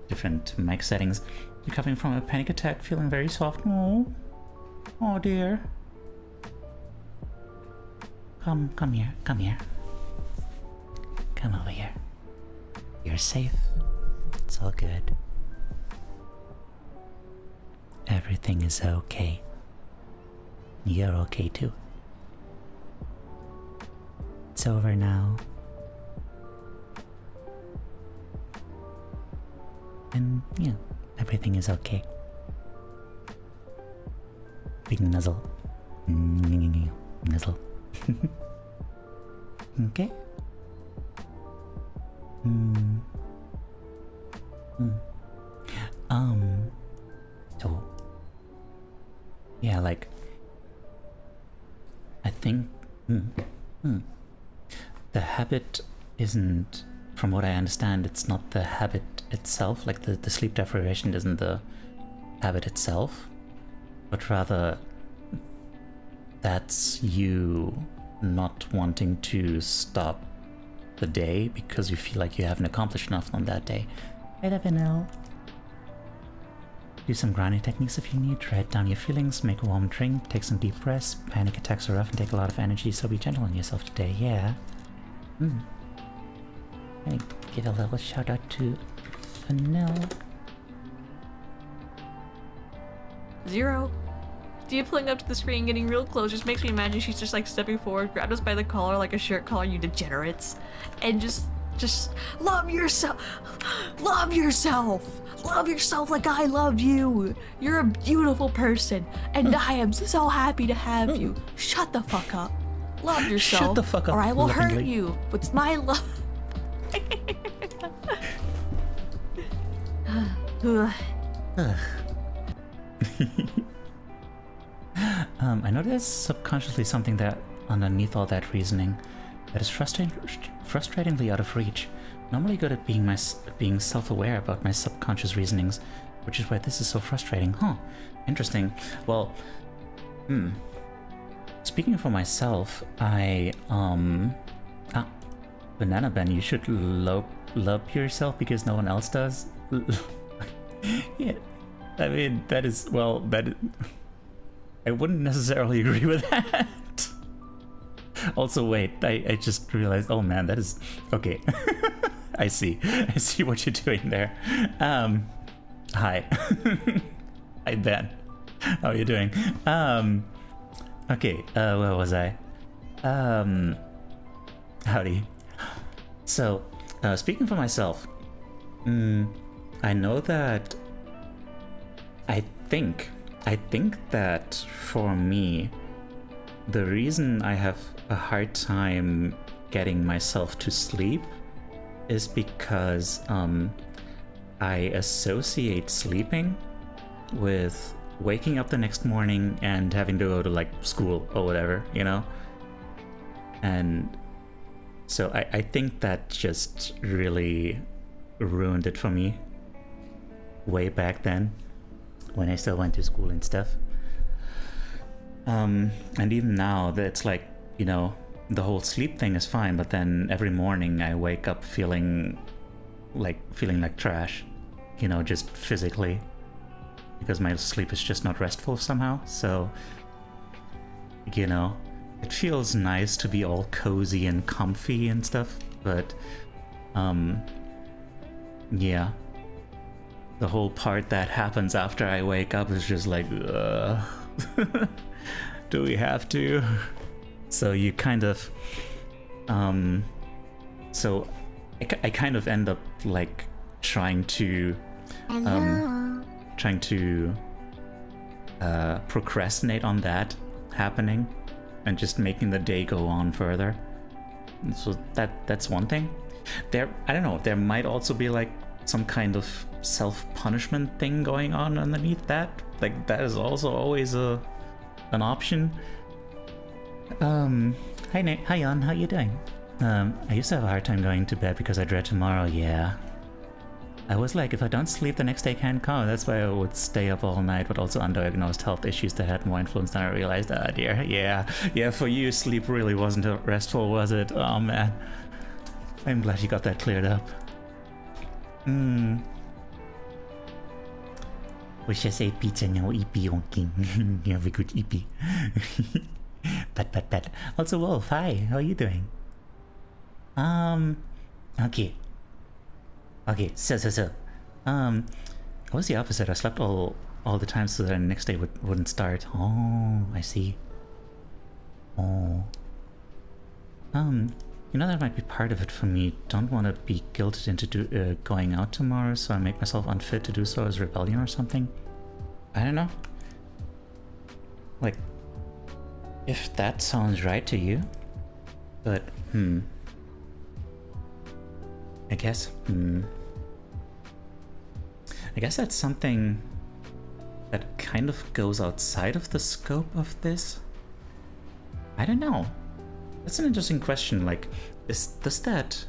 Different mic settings. You're coming from a panic attack, feeling very soft. Oh, oh dear. Come here, come here. Come over here. You're safe. It's all good. Everything is okay. You're okay too. It's over now. And, yeah, Everything is okay. Big nuzzle. Nuzzle. Okay. So yeah, like I think the habit isn't, from what I understand, it's not the habit itself, like the sleep deprivation isn't the habit itself, but rather that's you not wanting to stop the day because you feel like you haven't accomplished enough on that day. I never know. Do some grounding techniques if you need, write down your feelings, make a warm drink, take some deep breaths. Panic attacks are rough and take a lot of energy, so be gentle on yourself today, yeah. I give a little shout out to Vanilla. Zero. Dia pulling up to the screen, getting real close, just makes me imagine she's just like stepping forward, grabbed us by the collar like a shirt collar, you degenerates, and just love yourself. Love yourself. Love yourself like I love you. You're a beautiful person, and I am so happy to have you. Shut the fuck up. Love yourself. Shut the fuck up, or I will hurt lovingly. you with my love. I know there's subconsciously something that underneath all that reasoning that is frustratingly out of reach. Normally good at being self-aware about my subconscious reasonings, which is why this is so frustrating. Huh. Interesting. Well, speaking for myself, Banana Ben, you should love yourself because no one else does. Yeah, I mean, that is, well, I wouldn't necessarily agree with that. Also, wait, I just realized, oh man, that is, okay. I see what you're doing there. Hi. Hi, Ben. How are you doing? Okay, where was I? Howdy. So, speaking for myself, I know that I think that for me, the reason I have a hard time getting myself to sleep is because I associate sleeping with waking up the next morning and having to go to like school or whatever, you know? And so I think that just really ruined it for me way back then when I still went to school and stuff. And even now, that's like, you know, the whole sleep thing is fine, but then every morning I wake up feeling like trash, you know, just physically, because my sleep is just not restful somehow. So, you know, it feels nice to be all cozy and comfy and stuff, but yeah, the whole part that happens after I wake up is just like, do we have to? So you kind of, so I kind of end up like trying to procrastinate on that happening and just making the day go on further. And so that's one thing. I don't know, there might also be like some kind of self-punishment thing going on underneath that. Like that is also always an option. Hi Nate, hi Jan, how you doing? I used to have a hard time going to bed because I dread tomorrow, yeah. I was like, if I don't sleep, the next day can't come. That's why I would stay up all night, but also undiagnosed health issues that had more influence than I realized. Ah, dear, yeah, for you, sleep really wasn't restful, was it? Oh man. I'm glad you got that cleared up. Wish I say pizza now, EP honking. You have a good EP. But. Also, Wolf, hi, how are you doing? Okay, so. I was the opposite. I slept all the time so that the next day wouldn't start. Oh, I see. Oh. You know, that might be part of it for me. Don't want to be guilted into going out tomorrow, so I make myself unfit to do so as rebellion or something. I don't know. Like, if that sounds right to you. But, I guess that's something that kind of goes outside of the scope of this. I don't know. That's an interesting question. Like, is that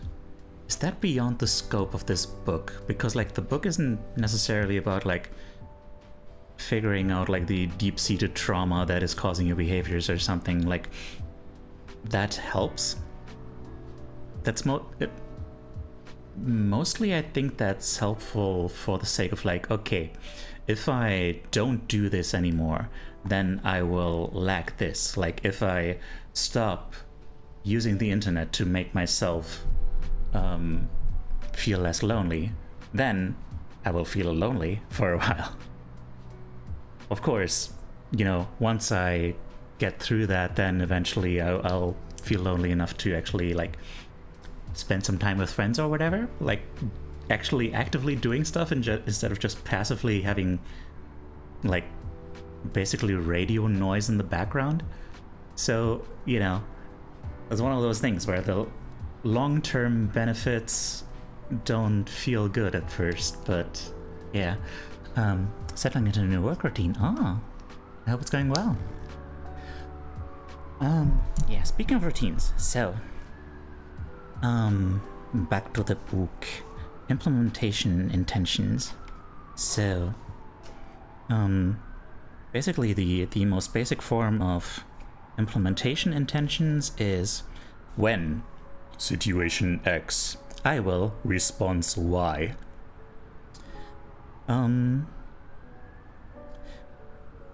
beyond the scope of this book? Because like the book isn't necessarily about like figuring out like the deep-seated trauma that is causing your behaviors or something. Like, that helps. That's mostly I think that's helpful for the sake of like, okay, if I don't do this anymore, then I will lack this. Like, if I stop using the internet to make myself feel less lonely, then I will feel lonely for a while. Of course, you know, once I get through that, then eventually I'll feel lonely enough to actually like spend some time with friends or whatever, like actually actively doing stuff instead of just passively having like basically radio noise in the background. So, you know, it's one of those things where the long-term benefits don't feel good at first, but yeah. Settling into a new work routine. I hope it's going well. Yeah, speaking of routines, so back to the book. Implementation intentions. So basically the most basic form of implementation intentions is when situation X, I will response Y.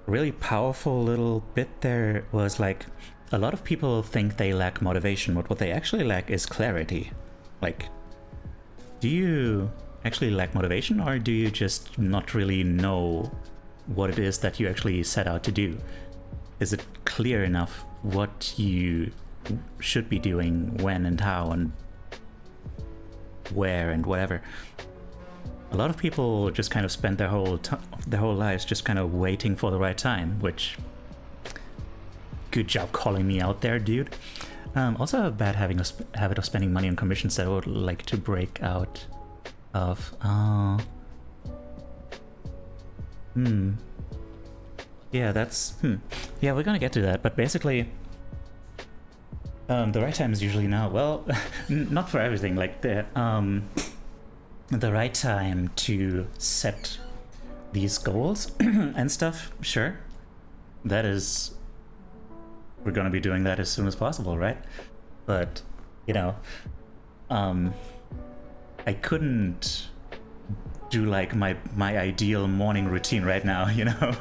Really powerful little bit there was like, a lot of people think they lack motivation, but what they actually lack is clarity. Like, do you actually lack motivation, or do you just not really know what it is that you actually set out to do? Is it clear enough what you should be doing, when and how and where and whatever? A lot of people just kind of spend their whole lives just kind of waiting for the right time, which, good job calling me out there, dude. Also a bad habit of spending money on commissions that I would like to break out of. Yeah, that's yeah, we're gonna get to that, but basically the right time is usually now. Well, not for everything. Like the right time to set these goals and stuff, sure, that is, we're gonna be doing that as soon as possible, right? But you know, I couldn't do like my ideal morning routine right now, you know.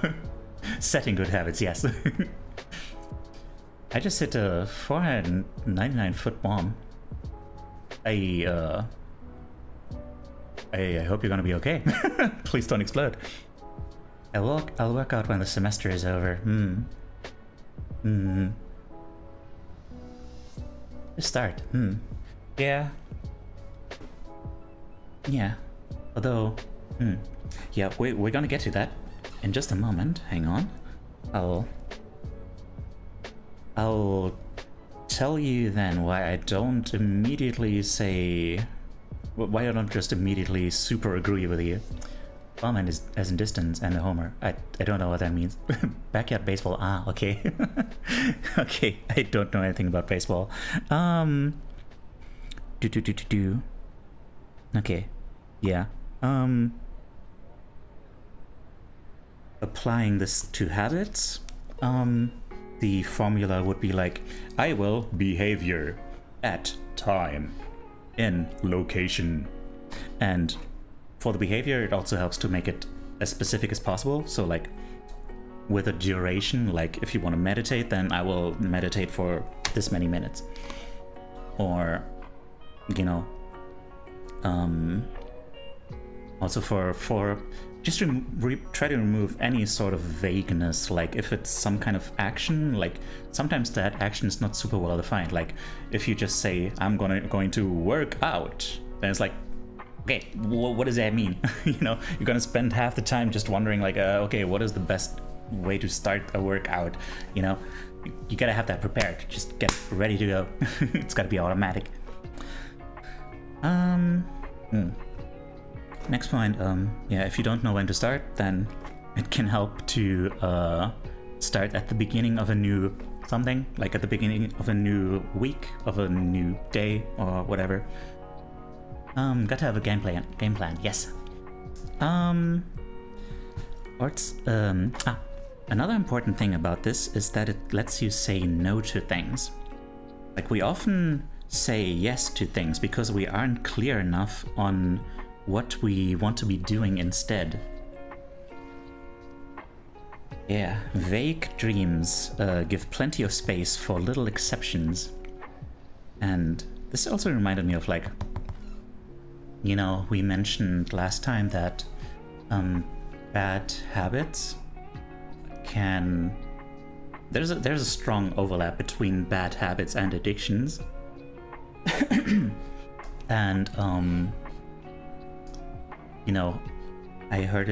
Setting good habits, yes. I just hit a 499-foot bomb. I hope you're gonna be okay. Please don't explode. I'll work out when the semester is over. Just start. Yeah. Yeah. Although, yeah, we're gonna get to that in just a moment. Hang on. I'll tell you then why I don't immediately say, why I don't just immediately super agree with you. Ballman is as in distance and a homer. I don't know what that means. Backyard baseball. Ah, okay. Okay, I don't know anything about baseball. Okay, yeah. Applying this to habits, the formula would be like, I will behavior at time in location. And for the behavior, it also helps to make it as specific as possible. So like with a duration, like if you want to meditate, then I will meditate for this many minutes. Or, you know, also for just try to remove any sort of vagueness. Like if it's some kind of action, like sometimes that action is not super well defined. Like if you just say, I'm going to work out, then it's like, okay, what does that mean? You know, you're gonna spend half the time just wondering like, okay, what is the best way to start a workout? You know, you gotta have that prepared. Just get ready to go. It's gotta be automatic. Next point, yeah, if you don't know when to start, then it can help to start at the beginning of a new something, like at the beginning of a new week, of a new day, or whatever. Got to have a game plan, yes. Another important thing about this is that it lets you say no to things. Like we often say yes to things because we aren't clear enough on what we want to be doing instead. Yeah, vague dreams give plenty of space for little exceptions. And this also reminded me of like, you know, we mentioned last time that bad habits can... There's a strong overlap between bad habits and addictions. And you know, I heard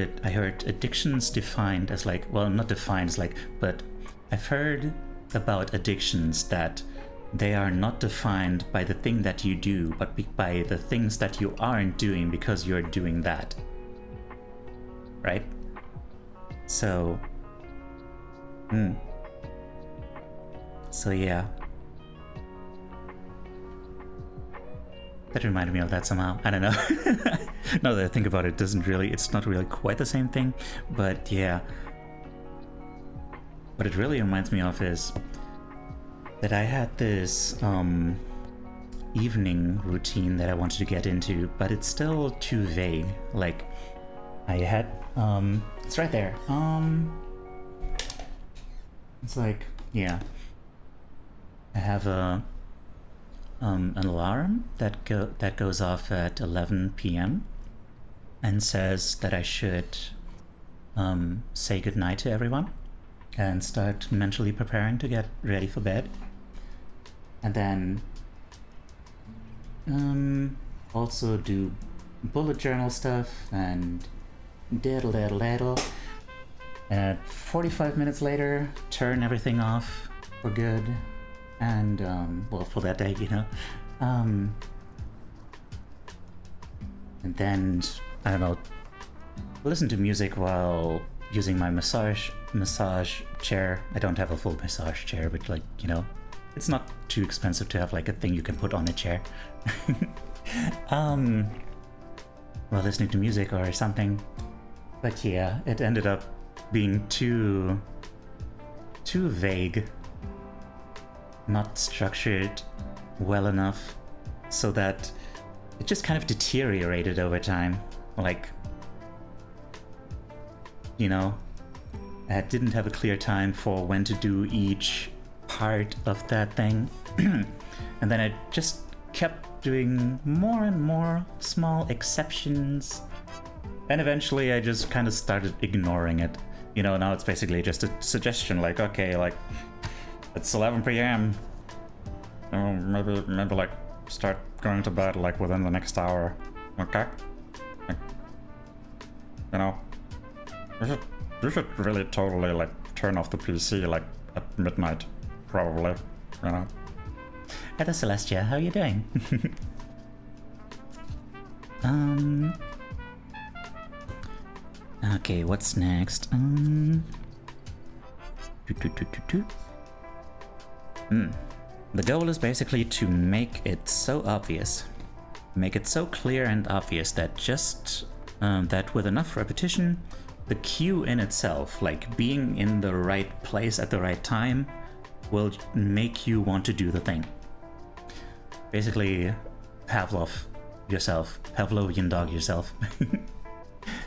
addictions defined as like, well, not defined as like, but I've heard about addictions that they are not defined by the thing that you do, but by the things that you aren't doing because you're doing that. Right? So, so yeah. That reminded me of that somehow. I don't know. Now that I think about it, it's not really quite the same thing, but yeah. What it really reminds me of is that I had this evening routine that I wanted to get into, but it's still too vague. Like, I had, it's right there. It's like, yeah. I have an alarm that goes off at 11 p.m. and says that I should say goodnight to everyone and start mentally preparing to get ready for bed. And then also do bullet journal stuff and diddle. And 45 minutes later, turn everything off for good. And, well, for that day, you know. And then, I don't know, listen to music while using my massage chair. I don't have a full massage chair, but like, you know, it's not too expensive to have like a thing you can put on a chair. While listening to music or something. But yeah, it ended up being too vague. Not structured well enough, so that it just kind of deteriorated over time. Like, you know, I didn't have a clear time for when to do each part of that thing. And then I just kept doing more and more small exceptions. And eventually I just kind of started ignoring it. You know, now it's basically just a suggestion, like, okay, like, it's 11 p.m. Maybe like start going to bed like within the next hour. Okay? Like, you know, you should really totally like turn off the PC like at midnight, probably. You know. Hello Celestia, how are you doing? Okay, what's next? The goal is basically to make it so obvious, make it so clear and obvious that just that with enough repetition, the cue in itself, like being in the right place at the right time, will make you want to do the thing. Basically, Pavlovian dog yourself.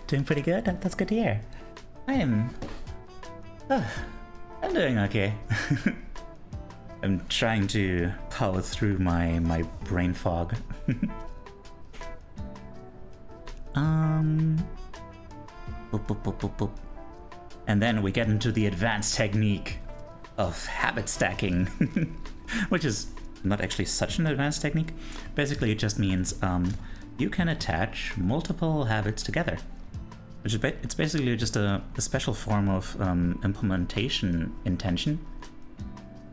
Doing pretty good? That's good to hear. I'm doing okay. I'm trying to power through my brain fog. Boop, boop, boop, boop, boop. And then we get into the advanced technique of habit stacking, which is not actually such an advanced technique. Basically, it just means you can attach multiple habits together, which is it's basically just a special form of implementation intention,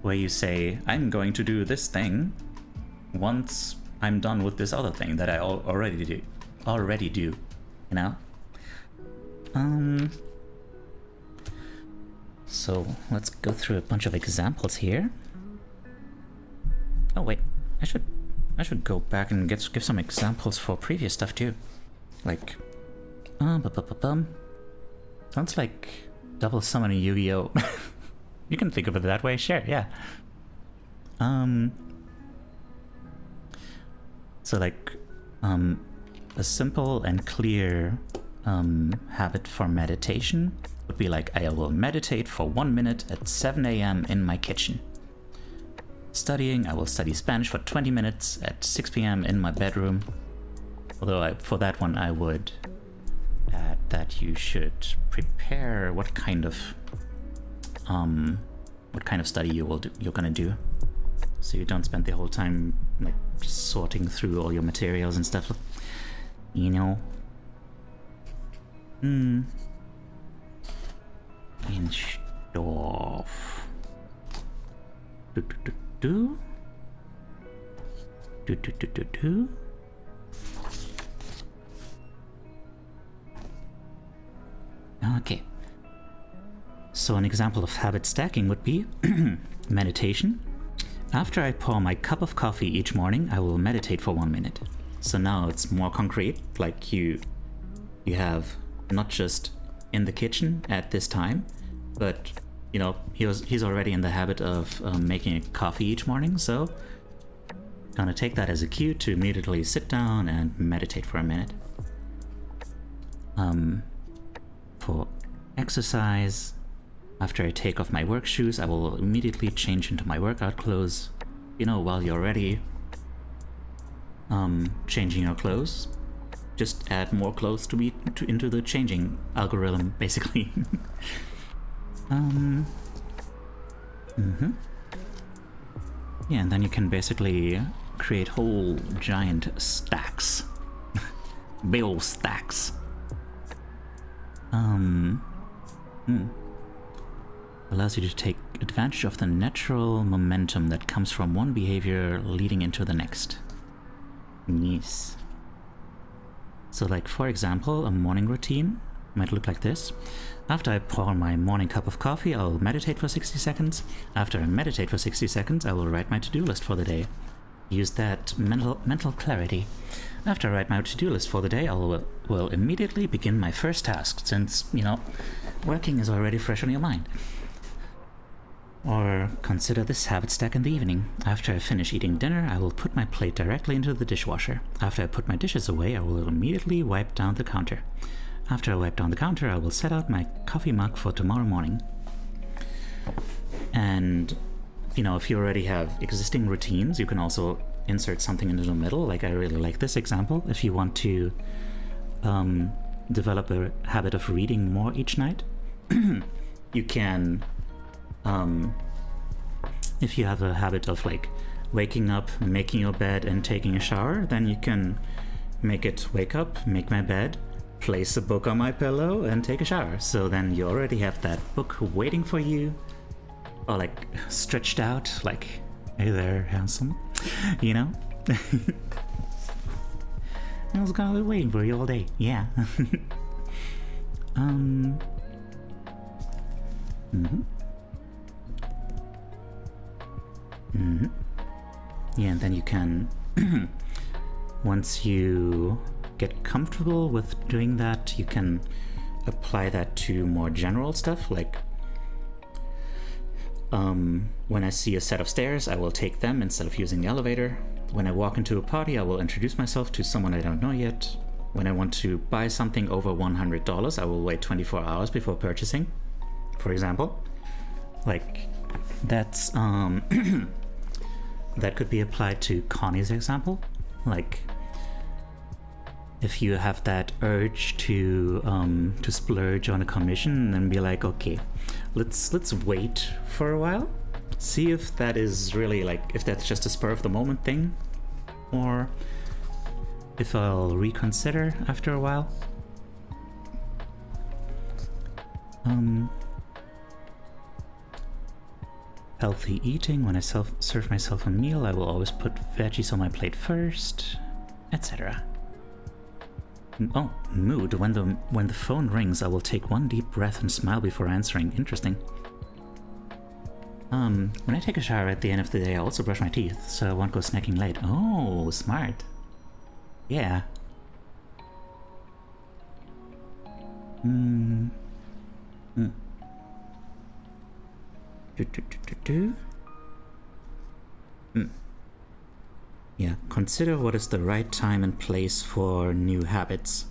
where you say, I'm going to do this thing once I'm done with this other thing that I already do, you know? So let's go through a bunch of examples here. Oh wait, I should go back and give some examples for previous stuff too. Like, sounds like double summoning Yu-Gi-Oh! You can think of it that way, sure, yeah. So like, a simple and clear habit for meditation would be like, I will meditate for 1 minute at 7 AM in my kitchen. Studying, I will study Spanish for 20 minutes at 6 PM in my bedroom. Although for that one I would add that you should prepare what kind of study you're gonna do, so you don't spend the whole time like sorting through all your materials and stuff, you know. And stuff. Okay. So an example of habit stacking would be meditation. After I pour my cup of coffee each morning, I will meditate for 1 minute. So now it's more concrete, like you have not just in the kitchen at this time, but you know, he's already in the habit of making a coffee each morning, so gonna take that as a cue to immediately sit down and meditate for a minute. For exercise, after I take off my work shoes, I will immediately change into my workout clothes. You know, while you're already changing your clothes, just add more clothes into the changing algorithm, basically. Yeah, and then you can basically create whole giant stacks. Big ol' stacks. Allows you to take advantage of the natural momentum that comes from one behavior leading into the next. Yes. So like, for example, a morning routine might look like this. After I pour my morning cup of coffee, I will meditate for 60 seconds. After I meditate for 60 seconds, I will write my to-do list for the day. Use that mental clarity. After I write my to-do list for the day, I will immediately begin my first task, since, you know, working is already fresh on your mind. Or consider this habit stack in the evening. After I finish eating dinner, I will put my plate directly into the dishwasher. After I put my dishes away, I will immediately wipe down the counter. After I wipe down the counter, I will set out my coffee mug for tomorrow morning. And, you know, if you already have existing routines, you can also insert something into the middle. Like, I really like this example. If you want to develop a habit of reading more each night, you can, if you have a habit of like waking up, making your bed and taking a shower, then you can make it wake up, make my bed, place a book on my pillow and take a shower. So then you already have that book waiting for you, or like stretched out, like, hey there, handsome, you know? I was gonna be waiting for you all day, yeah. Yeah, and then you can, once you get comfortable with doing that, you can apply that to more general stuff, like when I see a set of stairs, I will take them instead of using the elevator. When I walk into a party, I will introduce myself to someone I don't know yet. When I want to buy something over $100, I will wait 24 hours before purchasing, for example. Like, that's that could be applied to Connie's example. Like, if you have that urge to splurge on a commission, then be like, okay, let's wait for a while, see if that is really like, if that's just a spur of the moment thing, or if I'll reconsider after a while. Healthy eating. When I serve myself a meal, I will always put veggies on my plate first, etc. Oh, mood. When the phone rings, I will take one deep breath and smile before answering. Interesting. When I take a shower at the end of the day, I also brush my teeth, so I won't go snacking late. Oh, smart. Yeah. Yeah, consider what is the right time and place for new habits.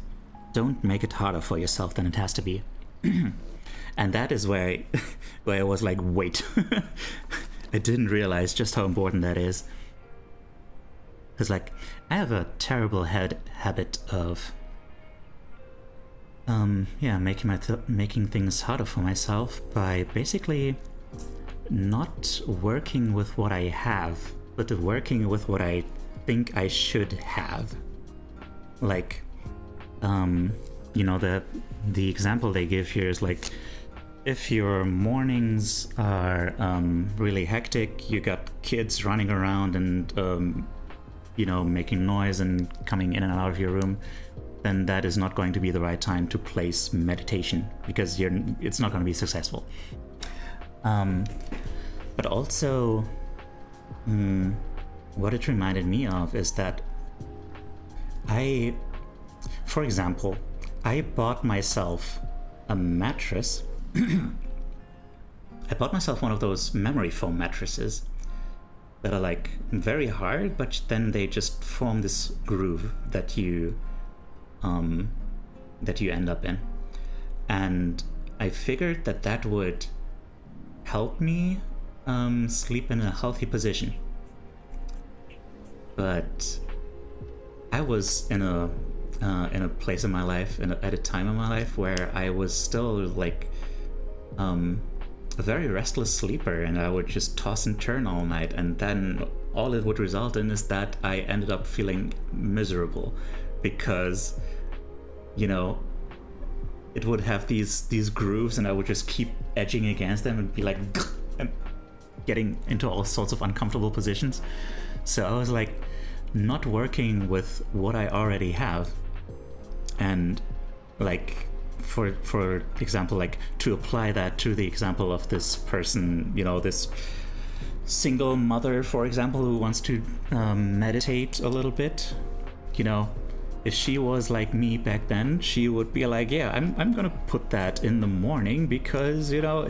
Don't make it harder for yourself than it has to be. And that is where I was like, wait. I didn't realize just how important that is. Because like, I have a terrible habit of yeah, making things harder for myself by basically not working with what I have, but working with what I think I should have. Like, you know, the example they give here is like, if your mornings are really hectic, you got kids running around and you know, making noise and coming in and out of your room, then that is not going to be the right time to place meditation, because it's not going to be successful. But also, what it reminded me of is that for example, I bought myself a mattress. I bought myself one of those memory foam mattresses that are like very hard, but then they just form this groove that you end up in. And I figured that would help me sleep in a healthy position. But I was in a place in my life, at a time in my life where I was still like a very restless sleeper, and I would just toss and turn all night, and then all it would result in is that I ended up feeling miserable, because, you know, it would have these grooves, and I would just keep edging against them and be like and getting into all sorts of uncomfortable positions. So I was like, not working with what I already have, and like, for example, like, to apply that to the example of this person, you know, this single mother, for example, who wants to meditate a little bit, you know, if she was like me back then, she would be like, yeah, I'm gonna put that in the morning, because, you know,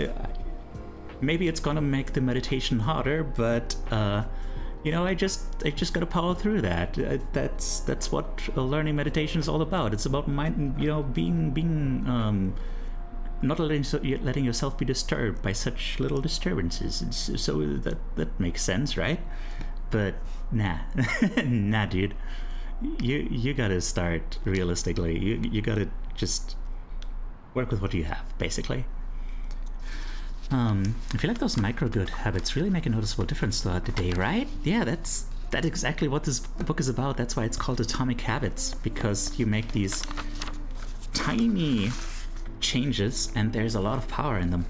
maybe it's gonna make the meditation harder, but you know, I just gotta power through that. That's what learning meditation is all about. It's about mind, you know, being not letting yourself be disturbed by such little disturbances. So that makes sense, right? But nah, nah, dude. You gotta start realistically. You gotta just work with what you have, basically. I feel like those micro good habits really make a noticeable difference throughout the day, right? Yeah, that's exactly what this book is about. That's why it's called Atomic Habits, because you make these tiny changes and there's a lot of power in them.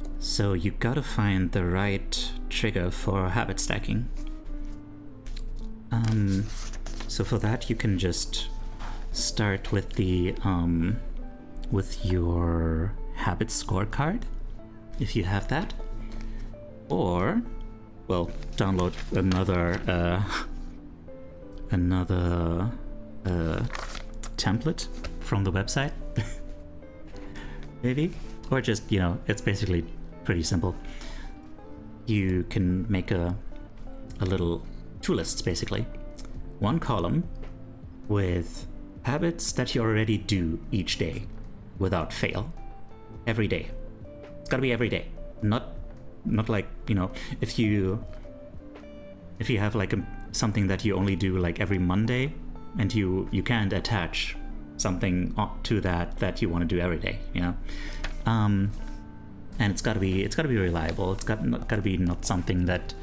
So you gotta find the right trigger for habit stacking. So for that, you can just start with the with your habit scorecard, if you have that, or, well, download another template from the website, maybe, or just, you know, it's basically pretty simple. You can make a little two lists, basically. One column with habits that you already do each day without fail. Every day. It's gotta be every day. Not Not like, you know, if you have like something that you only do like every Monday, and you can't attach something to that you want to do every day, you know. And it's got to be reliable. It's got to be not something that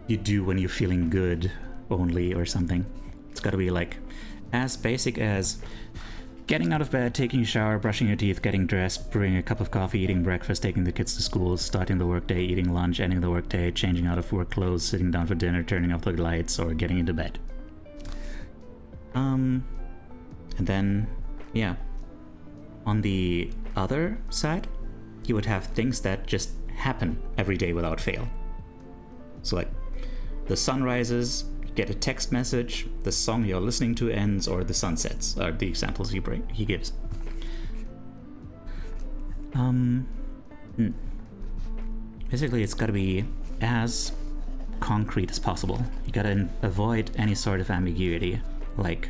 you do when you're feeling good only or something. It's got to be like as basic as getting out of bed, taking a shower, brushing your teeth, getting dressed, brewing a cup of coffee, eating breakfast, taking the kids to school, starting the workday, eating lunch, ending the workday, changing out of work clothes, sitting down for dinner, turning off the lights, or getting into bed. And then, yeah, on the other side, you would have things that just happen every day without fail. So like, the sun rises, you get a text message, the song you're listening to ends, or the sun sets, are the examples he gives. Basically, it's gotta be as concrete as possible. You gotta avoid any sort of ambiguity. Like,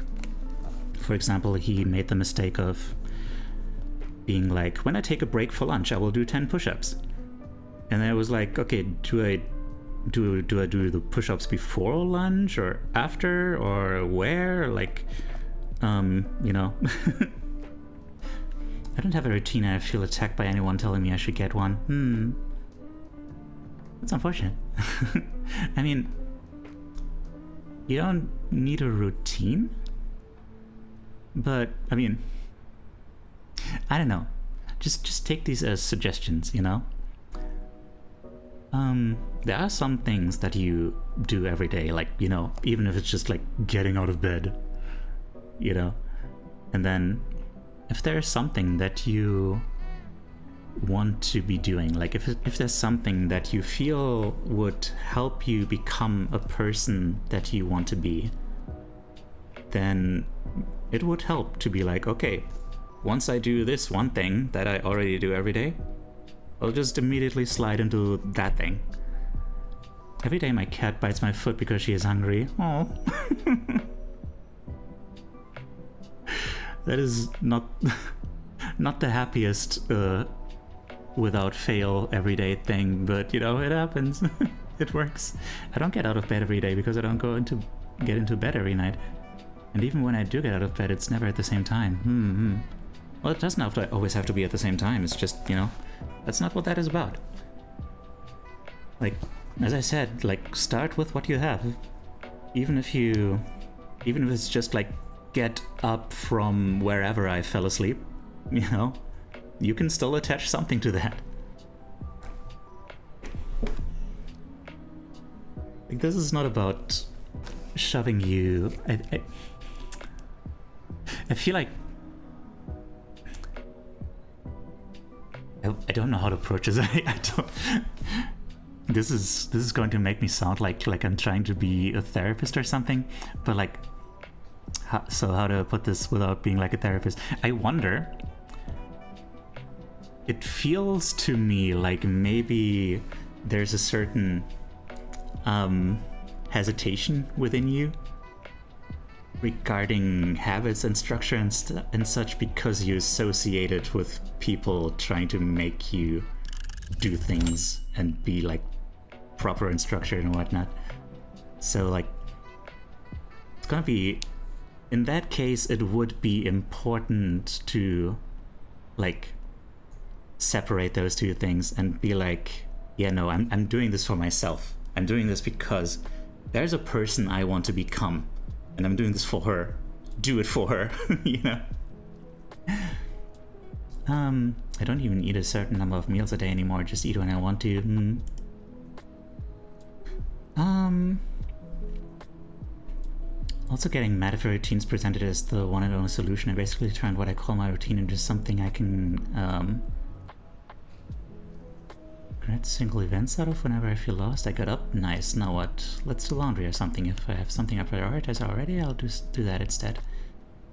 for example, he made the mistake of being like, when I take a break for lunch, I will do 10 push-ups. And then I was like, okay, do I do the push-ups before lunch or after or where? Like, you know. I don't have a routine and I feel attacked by anyone telling me I should get one. That's unfortunate. I mean, you don't need a routine, but I mean, I don't know. Just take these as suggestions, you know? There are some things that you do every day, like, you know, even if it's just like getting out of bed, you know? And then if there's something that you want to be doing, like if there's something that you feel would help you become a person that you want to be, then it would help to be like, okay, once I do this one thing that I already do every day, I'll just immediately slide into that thing. Every day my cat bites my foot because she is hungry. Oh. That is not the happiest without fail everyday thing, but you know, it happens. It works. I don't get out of bed every day because I don't get into bed every night. And even when I do get out of bed, it's never at the same time. Well, it doesn't always have to be at the same time. It's just, you know, that's not what that is about. Like, as I said, like, start with what you have. Even if it's just like, get up from wherever I fell asleep, you know, you can still attach something to that. Like, this is not about shoving you. I feel like I don't know how to approach this. I don't. This is going to make me sound like I'm trying to be a therapist or something, but like, so how to put this without being like a therapist? I wonder. It feels to me like maybe there's a certain hesitation within you regarding habits and structure and such, because you associate it with people trying to make you do things and be like proper and structured and whatnot. So like, it's gonna be, in that case, it would be important to like separate those two things and be like, yeah, no, I'm doing this for myself. I'm doing this because there's a person I want to become, and I'm doing this for her. Do it for her, you know? I don't even eat a certain number of meals a day anymore, just eat when I want to. Also getting mad if a routine's presented as the one and only solution. I basically turned what I call my routine into something I can create single events out of whenever I feel lost. I got up, nice, now what? Let's do laundry or something. If I have something I prioritize already, I'll just do that instead.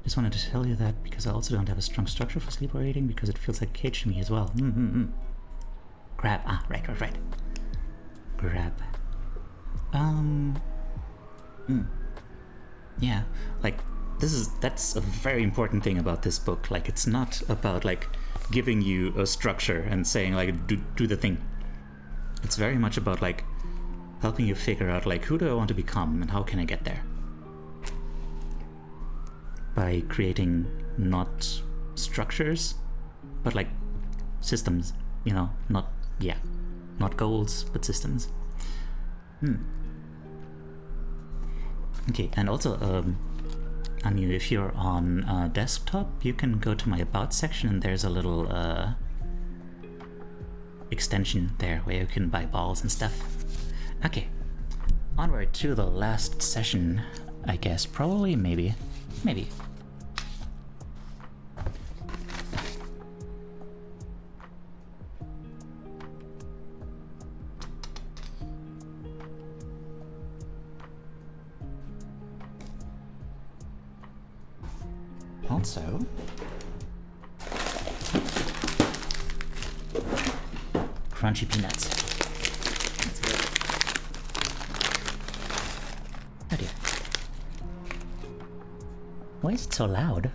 Just wanted to tell you that because I also don't have a strong structure for sleep or eating, because it feels like cage to me as well. Grab, right. Grab. Yeah, like, that's a very important thing about this book. Like, it's not about like giving you a structure and saying like do the thing. It's very much about like helping you figure out like who do I want to become and how can I get there. By creating not structures, but like systems, you know, not goals, but systems. Okay, and also, Anu, if you're on desktop, you can go to my About section and there's a little extension there where you can buy balls and stuff. Okay, onward to the last session, I guess. Probably, maybe. Also, crunchy peanuts. That's good. Oh dear. Why is it so loud?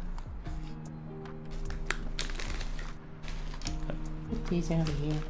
Put these over here.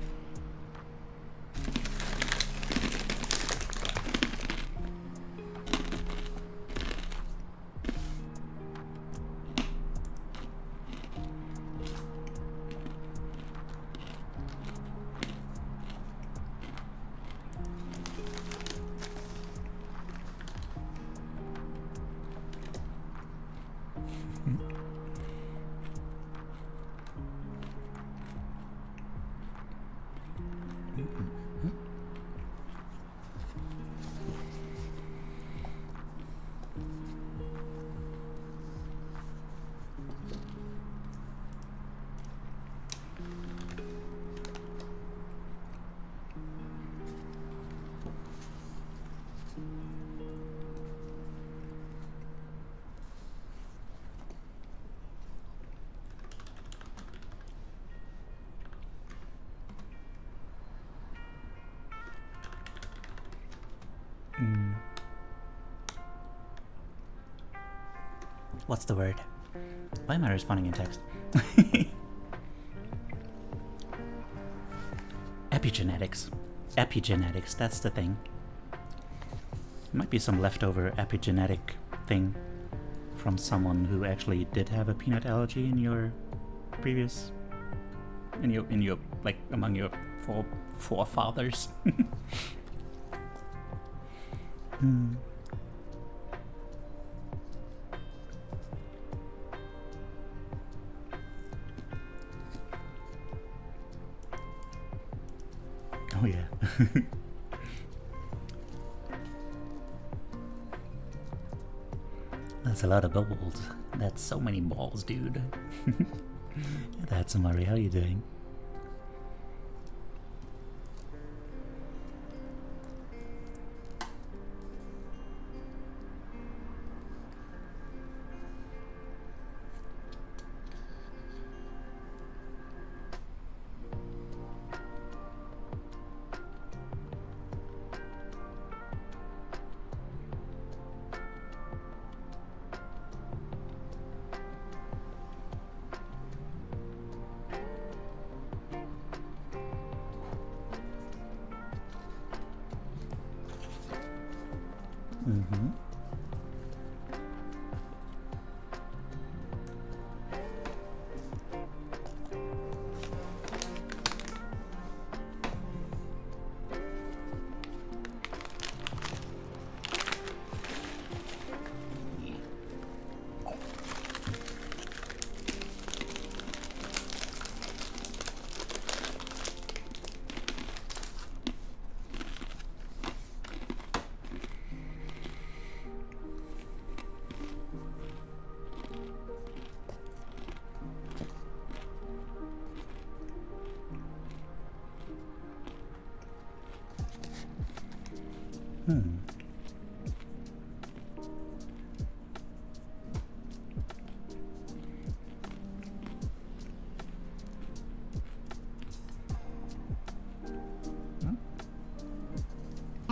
What's the word? Why am I responding in text? Epigenetics. Epigenetics, that's the thing. Might be some leftover epigenetic thing from someone who actually did have a peanut allergy in your previous... in your like, among your forefathers. Oh yeah. That's a lot of balls. That's so many balls, dude. That's Murray, how you doing?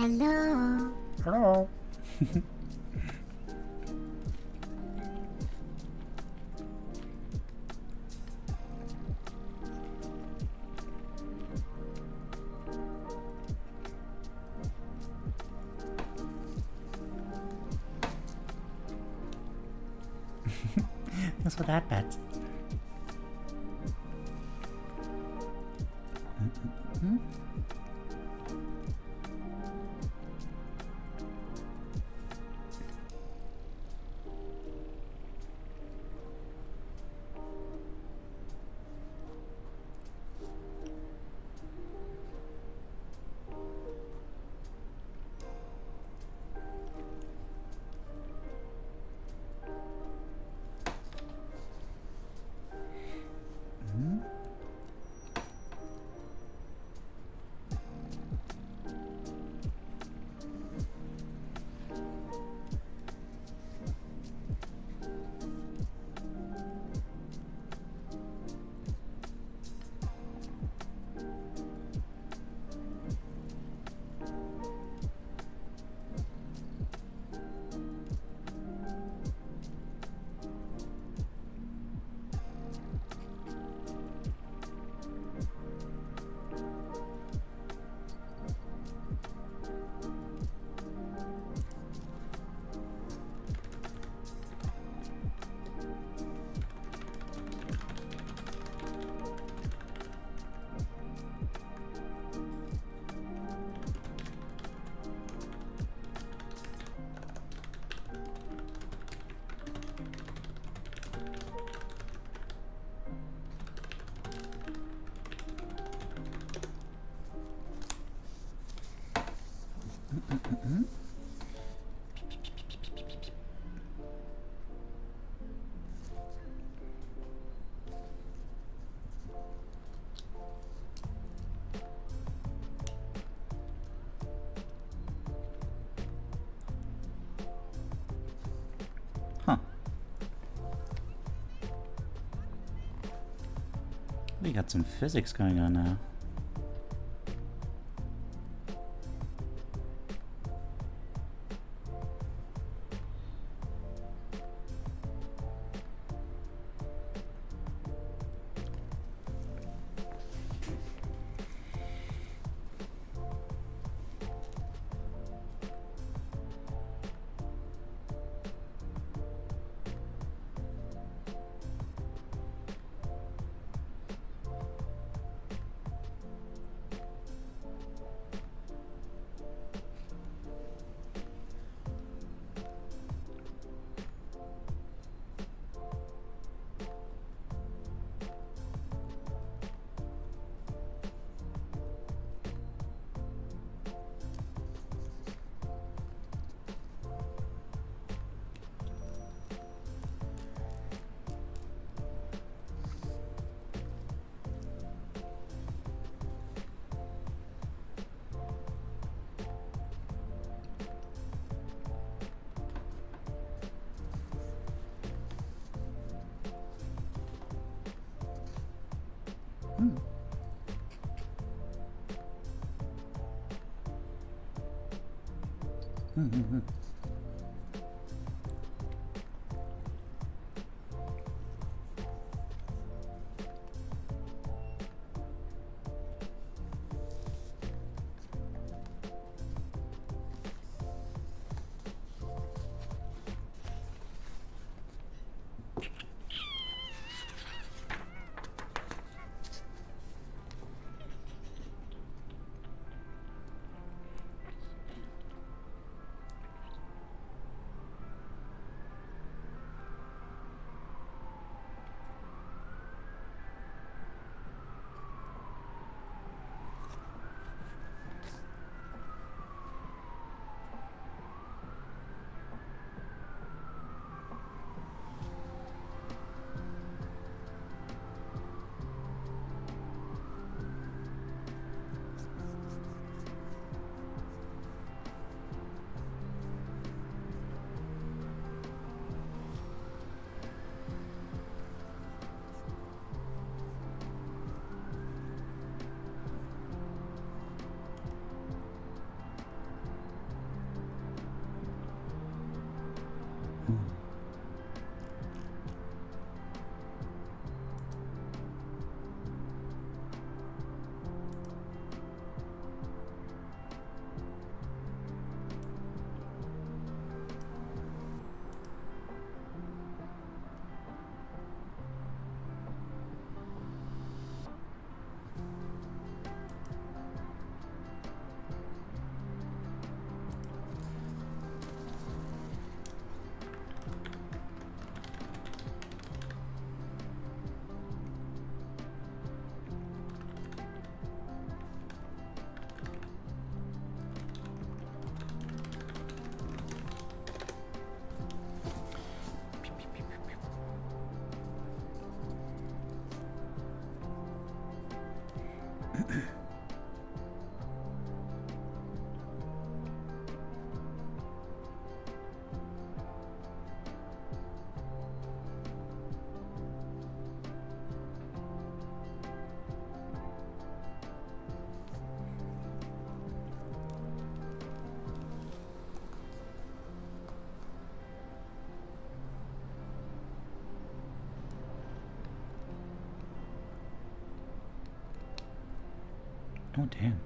Hello. Hello. What's with that bet? We got some physics going on now. Oh, damn.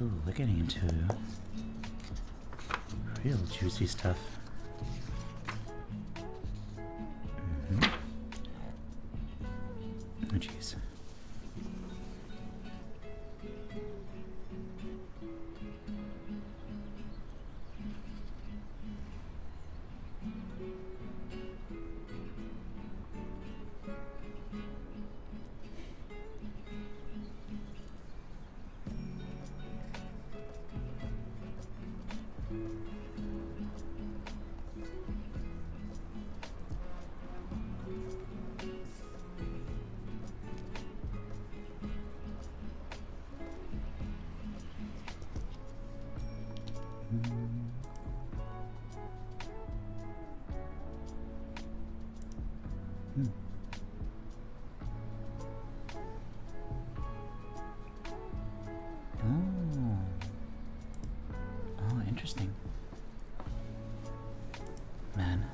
Ooh, we're getting into real juicy stuff. Oh, jeez. Oh, interesting. Man,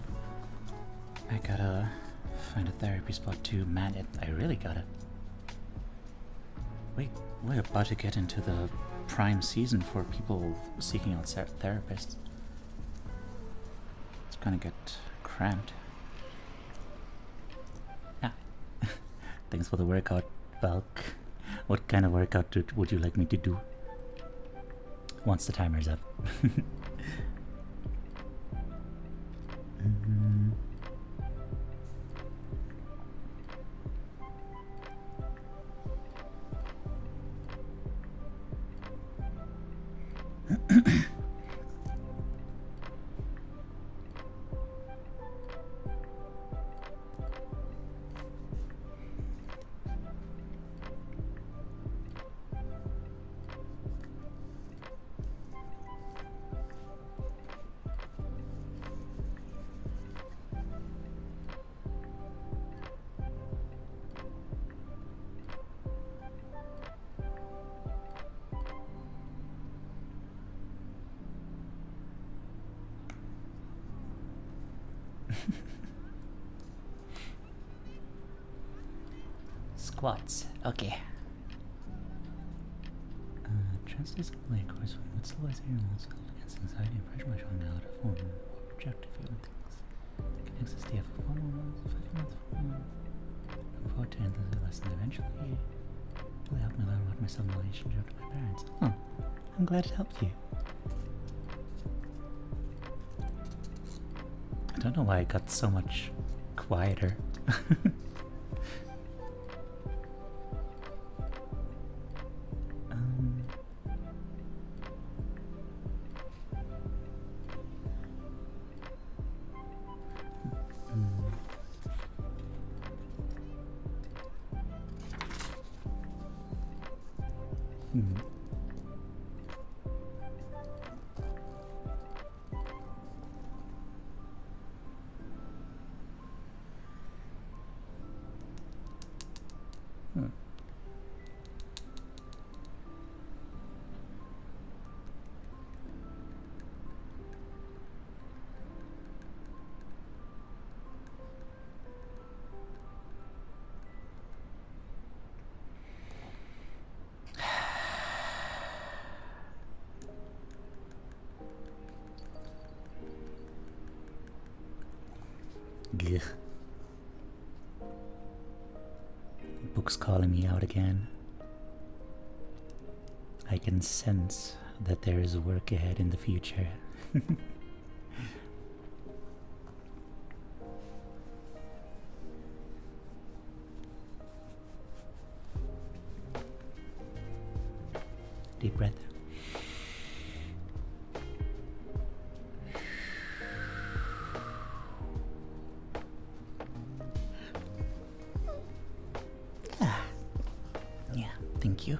I gotta find a therapy spot too. Man, I really gotta. Wait, we're about to get into the prime season for people seeking out therapists. It's gonna get cramped. Yeah. Thanks for the workout, Valk. What kind of workout would you like me to do? Once the timer's up. Squats. Okay. Translates simply, of course, when it's always here also against anxiety and pressure much on out of form or projective feeling things. Can access the for 4 more months, 5 months, 4 more. Looking forward to endless lessons eventually. Really helped me learn about myself in relationship to my parents. Huh. I'm glad it helped you. I don't know why it got so much quieter. Ugh. Book's calling me out again. I can sense that there is work ahead in the future. Deep breath. Yeah, thank you.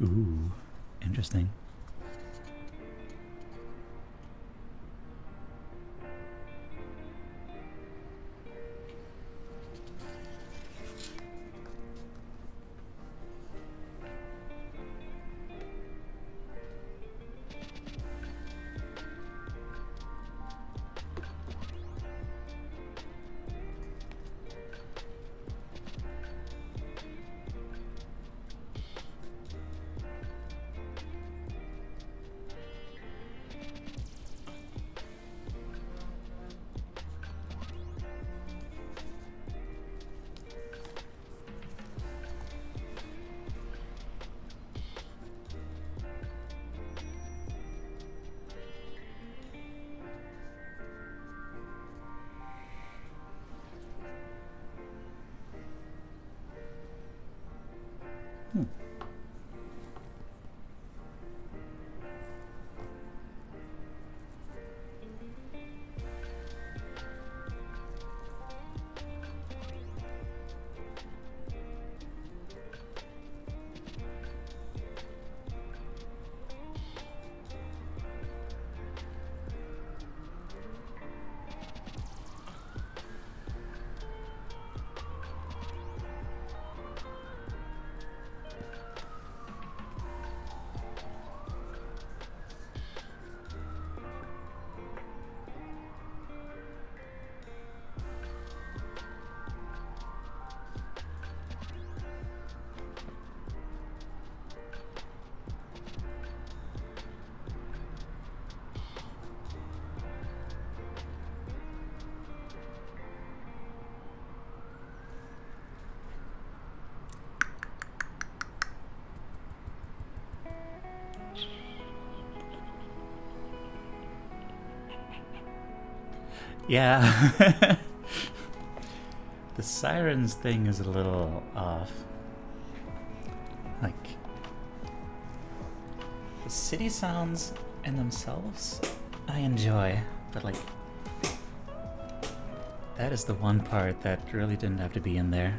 Ooh, interesting. Yeah. The sirens thing is a little off. Like, the city sounds in themselves I enjoy, but like, that is the one part that really didn't have to be in there.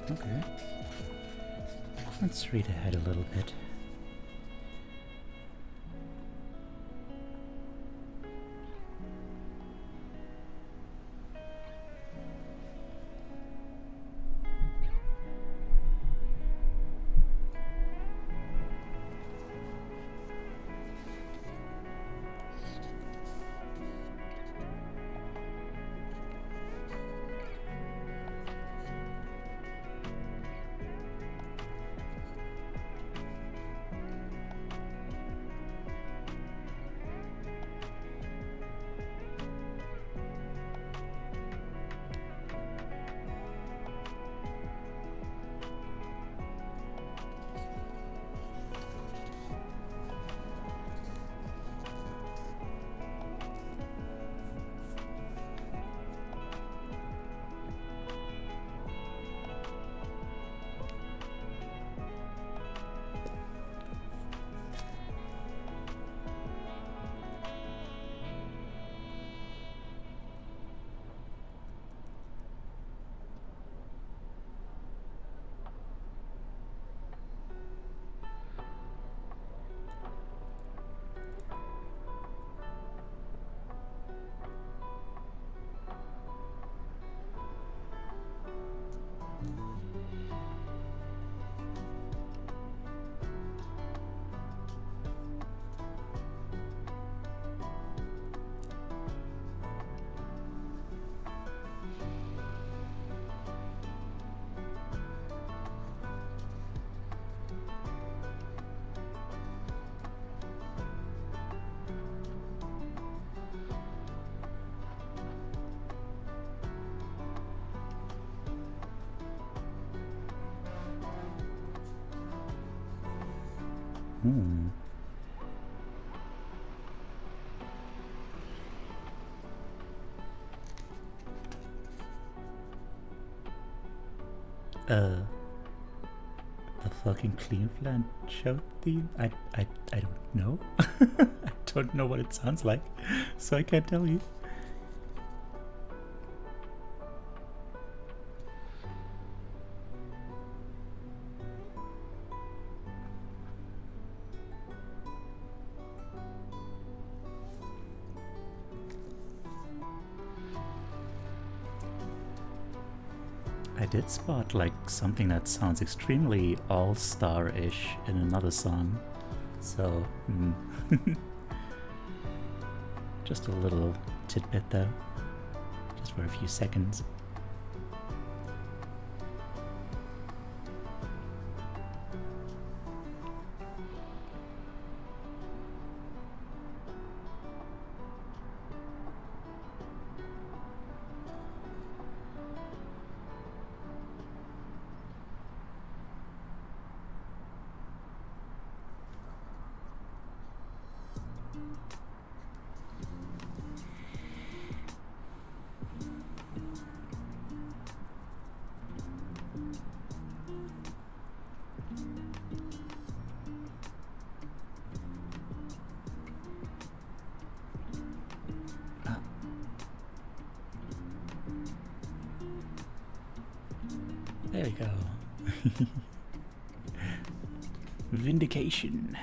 Okay. Let's read ahead a little bit. The fucking Cleveland show theme? I don't know. I don't know what it sounds like, so I can't tell you. I did spot like something that sounds extremely all-star-ish in another song, so just a little tidbit though, just for a few seconds. There we go. Vindication.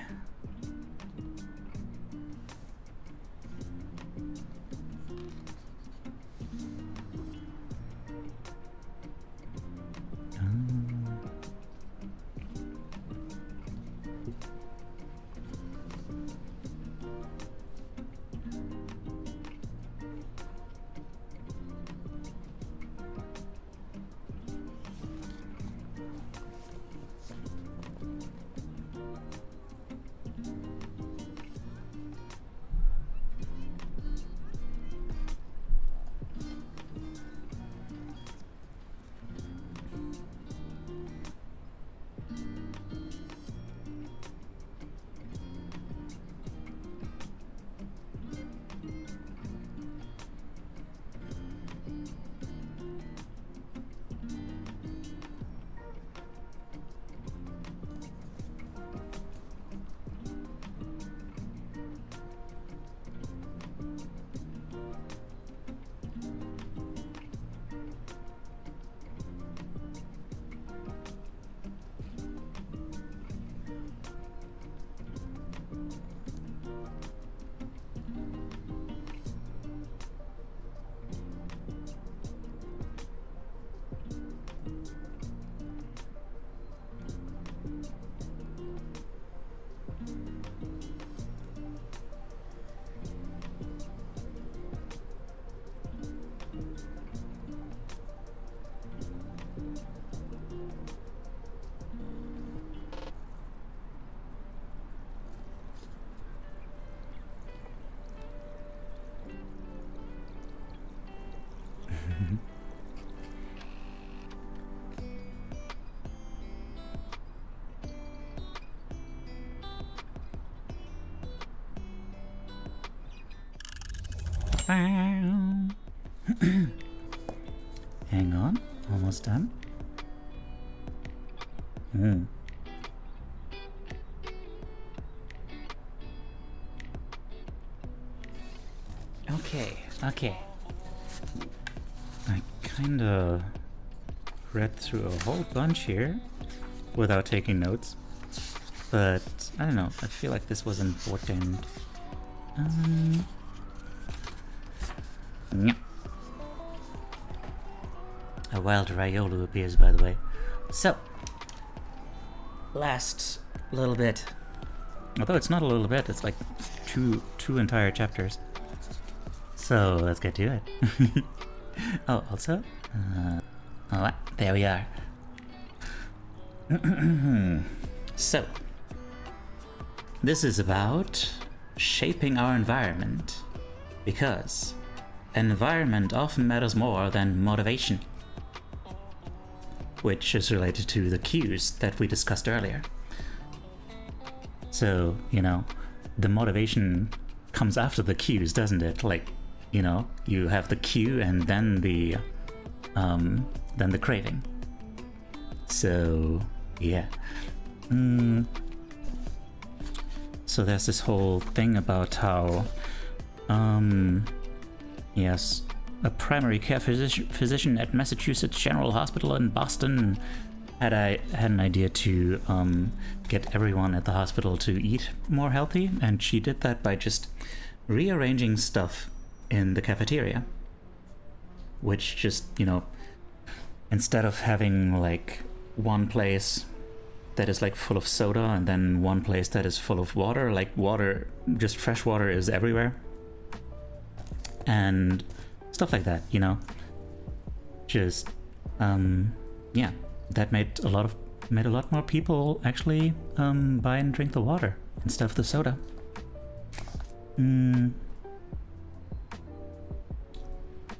Hang on, almost done. Okay. I kinda read through a whole bunch here without taking notes, but I don't know, I feel like this was important. Yeah. A wild Riolu appears, by the way. So, last little bit. Although it's not a little bit, it's like two entire chapters. So let's get to it. Oh, also, there we are. So, this is about shaping our environment, because environment often matters more than motivation, which is related to the cues that we discussed earlier. So, you know, the motivation comes after the cues, doesn't it? Like, you know, you have the cue and then the craving. So, yeah. So there's this whole thing about how, yes, a primary care physician at Massachusetts General Hospital in Boston had an idea to get everyone at the hospital to eat more healthy, and she did that by just rearranging stuff in the cafeteria, which just, you know, instead of having like one place that is like full of soda and then one place that is full of water, like water, just fresh water is everywhere, and stuff like that, you know. Just yeah, that made a lot more people actually buy and drink the water instead of the soda.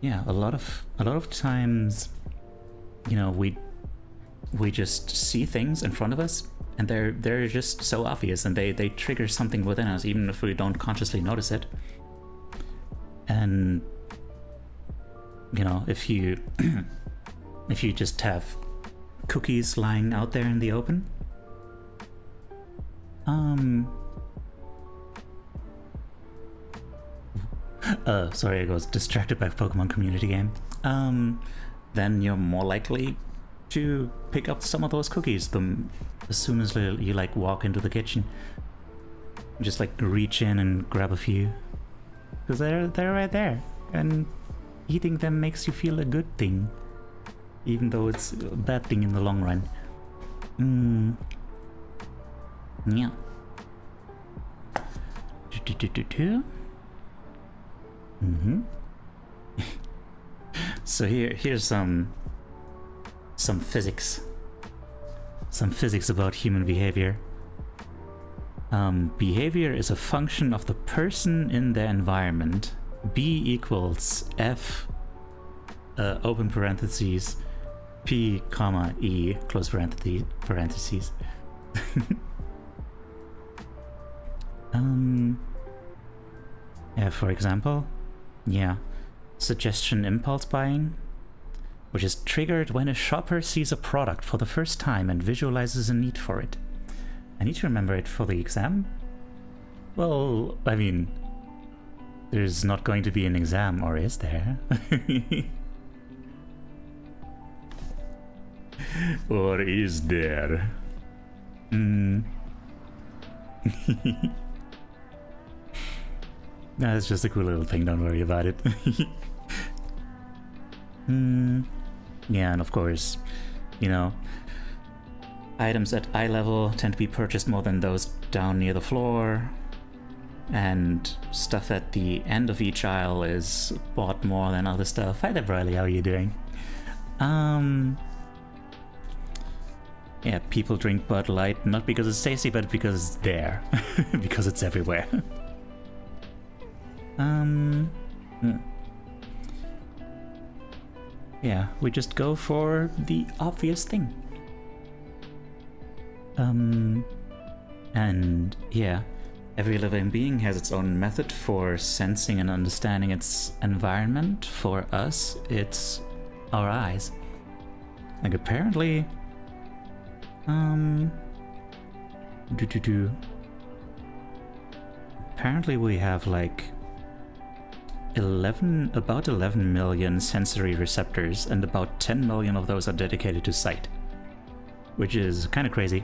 Yeah, a lot of times, you know, we just see things in front of us and they're just so obvious, and they trigger something within us even if we don't consciously notice it. And you know, if you if you just have cookies lying out there in the open, sorry, I was distracted by Pokemon community game. Then you're more likely to pick up some of those cookies as soon as you like walk into the kitchen. Just like reach in and grab a few, because they're right there, and eating them makes you feel a good thing, even though it's a bad thing in the long run. Yeah. So here's some physics. Some physics about human behavior. Behavior is a function of the person in their environment. B equals F, open parentheses, P, comma, E, close parentheses. Yeah, for example, yeah, suggestion impulse buying, which is triggered when a shopper sees a product for the first time and visualizes a need for it. I need to remember it for the exam? Well, I mean, there's not going to be an exam, or is there? Or is there? That's just a cool little thing, don't worry about it. Yeah, and of course, you know, items at eye level tend to be purchased more than those down near the floor, and stuff at the end of each aisle is bought more than other stuff. Hi there, Briley, how are you doing? Yeah, people drink Bud Light not because it's tasty, but because it's there. Because it's everywhere. Yeah, we just go for the obvious thing. And yeah, Every living being has its own method for sensing and understanding its environment. For us, it's our eyes. Like apparently, apparently we have like about 11 million sensory receptors, and about 10 million of those are dedicated to sight, which is kind of crazy.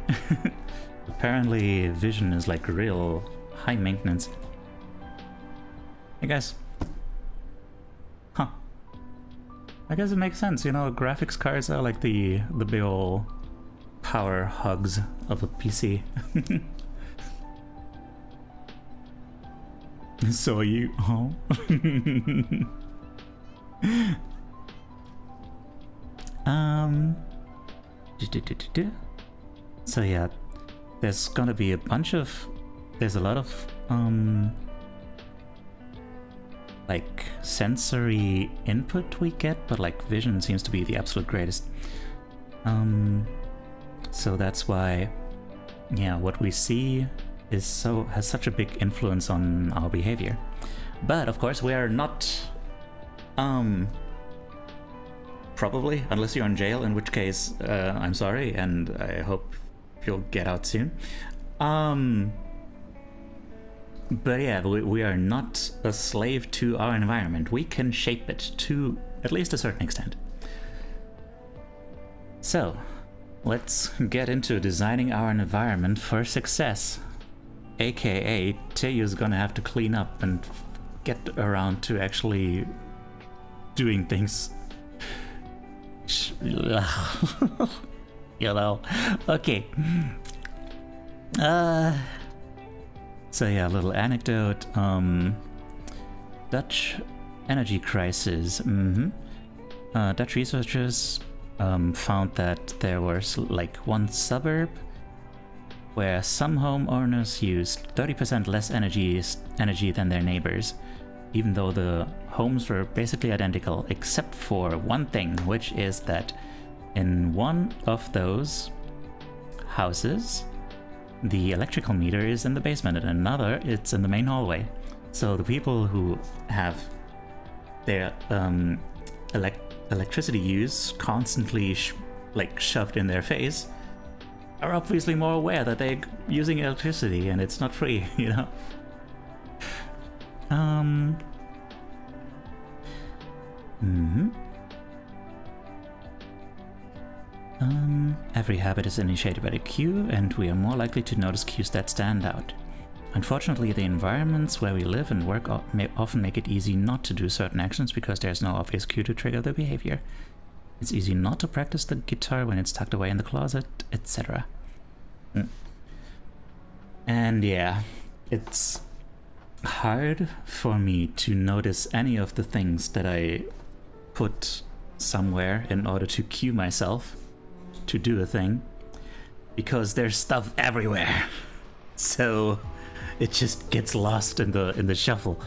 Apparently vision is like real high maintenance. I guess. Huh. I guess it makes sense, you know, graphics cards are like the big ol' power hugs of a PC. So you, huh? So yeah, there's gonna be there's a lot of like sensory input we get, but like vision seems to be the absolute greatest. So that's why, yeah, what we see has such a big influence on our behavior. But of course we are not probably, unless you're in jail, in which case I'm sorry and I hope you'll get out soon. But yeah, we are not a slave to our environment. We can shape it to at least a certain extent. So let's get into designing our environment for success. AKA, Teiyu's gonna have to clean up and get around to actually doing things. You know, okay. So yeah, a little anecdote. Dutch energy crisis. Dutch researchers found that there was like one suburb where some homeowners used 30% less energy than their neighbors, even though the homes were basically identical, except for one thing, which is that in one of those houses, the electrical meter is in the basement, and another, it's in the main hallway. So the people who have their electricity use constantly shoved in their face are obviously more aware that they're using electricity and it's not free, you know? Every habit is initiated by the cue, and we are more likely to notice cues that stand out. Unfortunately, the environments where we live and work often make it easy not to do certain actions because there's no obvious cue to trigger the behavior. It's easy not to practice the guitar when it's tucked away in the closet, etc. And yeah, it's hard for me to notice any of the things that I put somewhere in order to cue myself to do a thing, because there's stuff everywhere. So it just gets lost in the shuffle.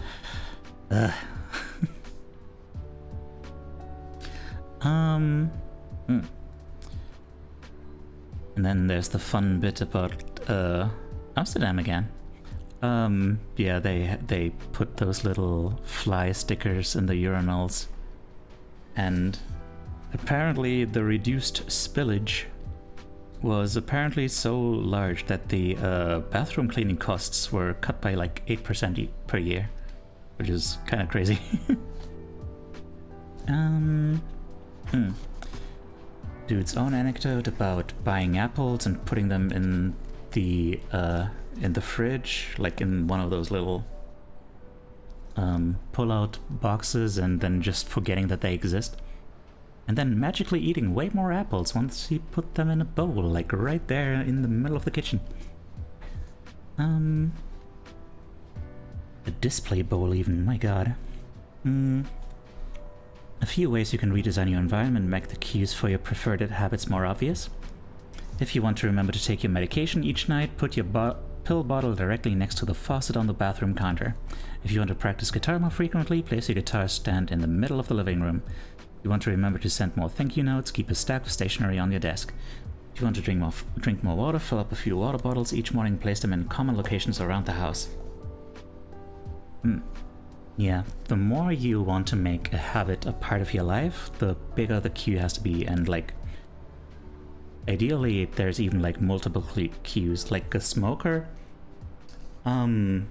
And then there's the fun bit about Amsterdam again. Yeah, they put those little fly stickers in the urinals, and apparently the reduced spillage was apparently so large that the bathroom cleaning costs were cut by like 8% per year, which is kind of crazy. Dude's own anecdote about buying apples and putting them in the fridge, like in one of those little pull-out boxes, and then just forgetting that they exist, and then magically eating way more apples once he put them in a bowl, like right there in the middle of the kitchen. A display bowl even, my god. A few ways you can redesign your environment and make the cues for your preferred habits more obvious. If you want to remember to take your medication each night, put your pill bottle directly next to the faucet on the bathroom counter. If you want to practice guitar more frequently, place your guitar stand in the middle of the living room. If you want to remember to send more thank you notes, keep a stack of stationery on your desk. Do you want to drink more water? Fill up a few water bottles each morning, place them in common locations around the house. Yeah, the more you want to make a habit a part of your life, the bigger the queue has to be, and like ideally there's even like multiple queues. Like a smoker often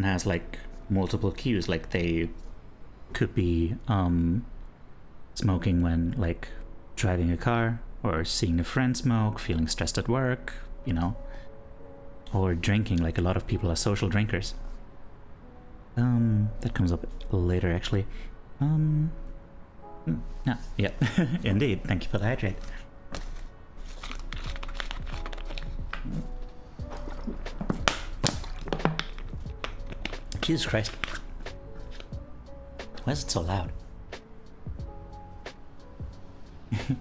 has like multiple queues, like they could be smoking when like driving a car, or seeing a friend smoke, feeling stressed at work, you know, or drinking. Like a lot of people are social drinkers. That comes up later actually. Yeah, indeed, thank you for the hydrate. Jesus Christ. Why is it so loud?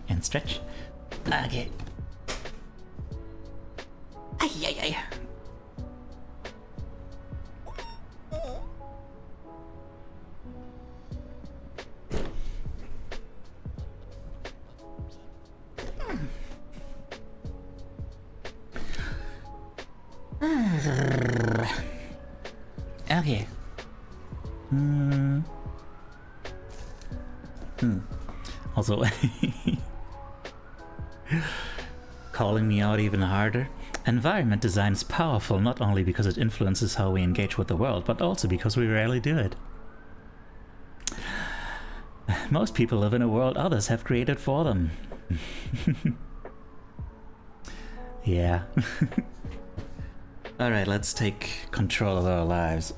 And stretch. Okay. Ay, ay, ay. Okay. Also, calling me out even harder. Environment design is powerful not only because it influences how we engage with the world, but also because we rarely do it. Most people live in a world others have created for them. Yeah. Alright, let's take control of our lives.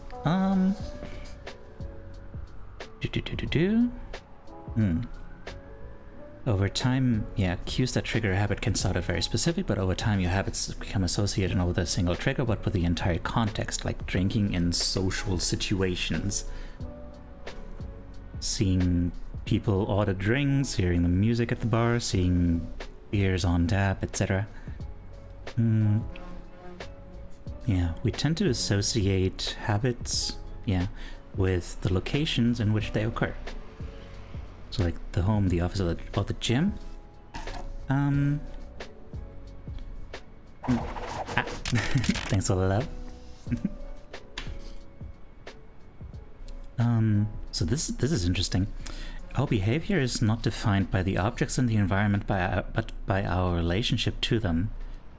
Over time, yeah, cues that trigger a habit can start out very specific, but over time your habits become associated not with a single trigger, but with the entire context, like drinking in social situations. Seeing people order drinks, hearing the music at the bar, seeing beers on tap, etc. Yeah, we tend to associate habits, yeah, with the locations in which they occur. So like the home, the office, or the gym. Thanks for the love. So this is interesting. Our behavior is not defined by the objects in the environment, but by our relationship to them.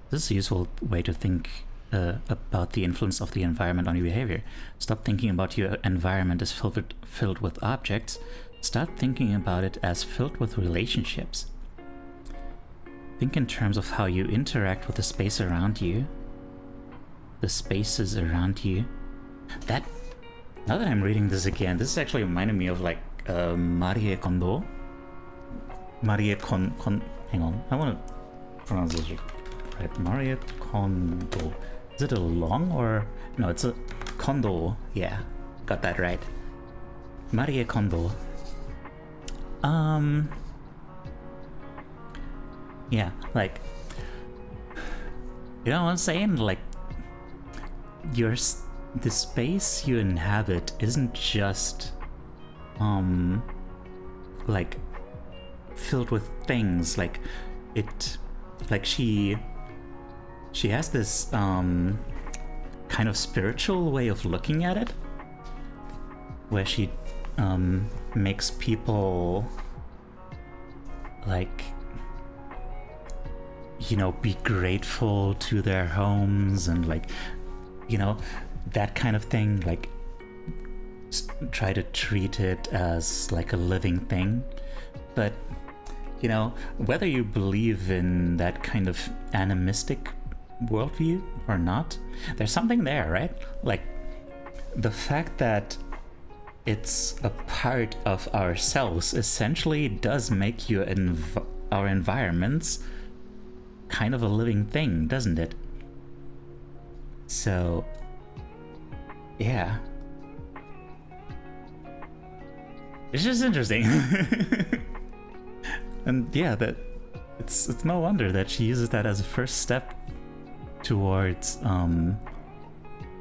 This is a useful way to think about the influence of the environment on your behavior. Stop thinking about your environment as filled with objects. Start thinking about it as filled with relationships. Think in terms of how you interact with the space around you, the spaces around you. Now that I'm reading this again, this is actually reminding me of like Marie Kondo. Hang on, I want to pronounce this right. Marie Kondo. Is it a long or no? It's a Kondo. Yeah, got that right. Marie Kondo. Yeah, like, you know what I'm saying? Like, the space you inhabit isn't just, like, filled with things. Like, she has this, kind of spiritual way of looking at it, where she, makes people, like, you know, be grateful to their homes and, like, you know, that kind of thing. Like, try to treat it as like a living thing. But, you know, whether you believe in that kind of animistic worldview or not, there's something there, right? Like, the fact that it's a part of ourselves essentially does make our environments kind of a living thing, doesn't it? So, yeah. It's just interesting. And yeah, that it's no wonder that she uses that as a first step towards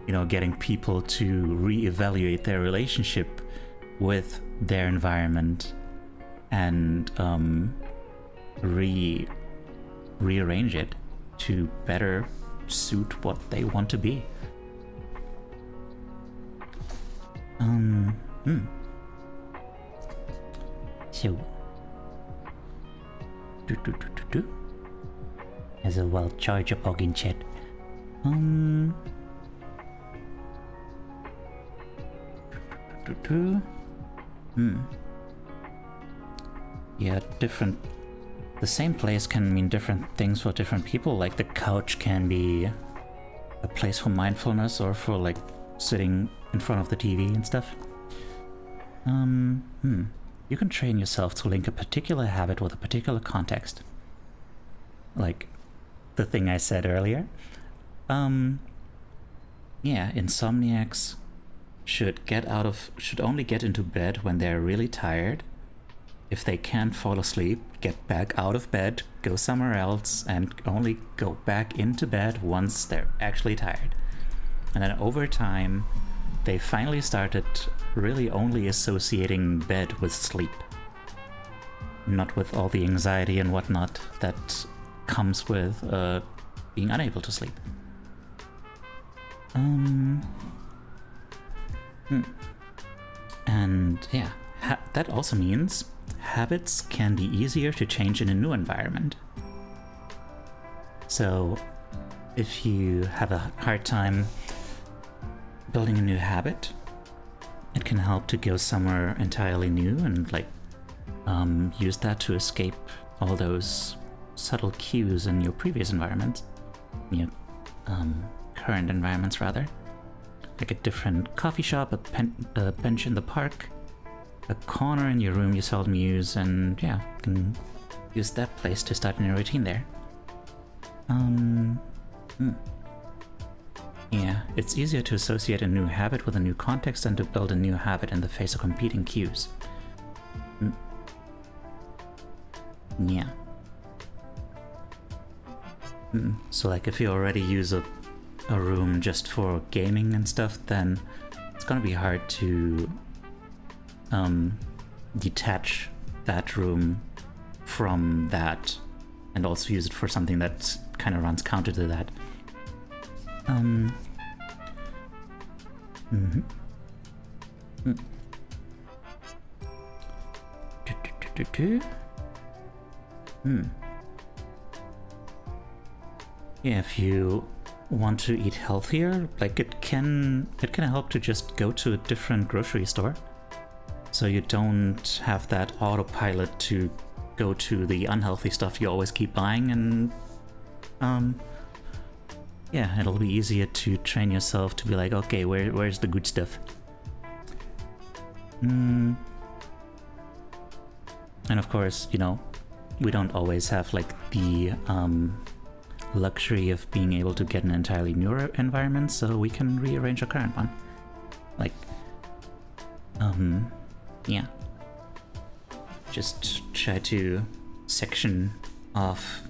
you know, getting people to reevaluate their relationship with their environment and rearrange it to better suit what they want to be. So as a well charge up in chat. Yeah, different. The same place can mean different things for different people. Like the couch can be a place for mindfulness or for like sitting in front of the TV and stuff. You can train yourself to link a particular habit with a particular context. Like the thing I said earlier. Yeah, insomniacs should only get into bed when they're really tired. If they can't fall asleep, get back out of bed, go somewhere else, and only go back into bed once they're actually tired. And then over time, they finally started really only associating bed with sleep. Not with all the anxiety and whatnot that comes with being unable to sleep. And yeah, that also means habits can be easier to change in a new environment. So if you have a hard time building a new habit, it can help to go somewhere entirely new and like use that to escape all those subtle cues in your previous environments, your current environments rather. Like a different coffee shop, a bench in the park, a corner in your room you seldom use, and yeah, you can use that place to start a new routine there. Yeah, it's easier to associate a new habit with a new context than to build a new habit in the face of competing cues. Yeah. So like if you already use a room just for gaming and stuff, then it's gonna be hard to detach that room from that and also use it for something that kind of runs counter to that. Yeah, if you want to eat healthier, like it can help to just go to a different grocery store, so you don't have that autopilot to go to the unhealthy stuff you always keep buying, and yeah, it'll be easier to train yourself to be like, okay, where's the good stuff? And of course, you know, we don't always have like the luxury of being able to get an entirely new environment, so we can rearrange our current one. Like, yeah. Just try to section off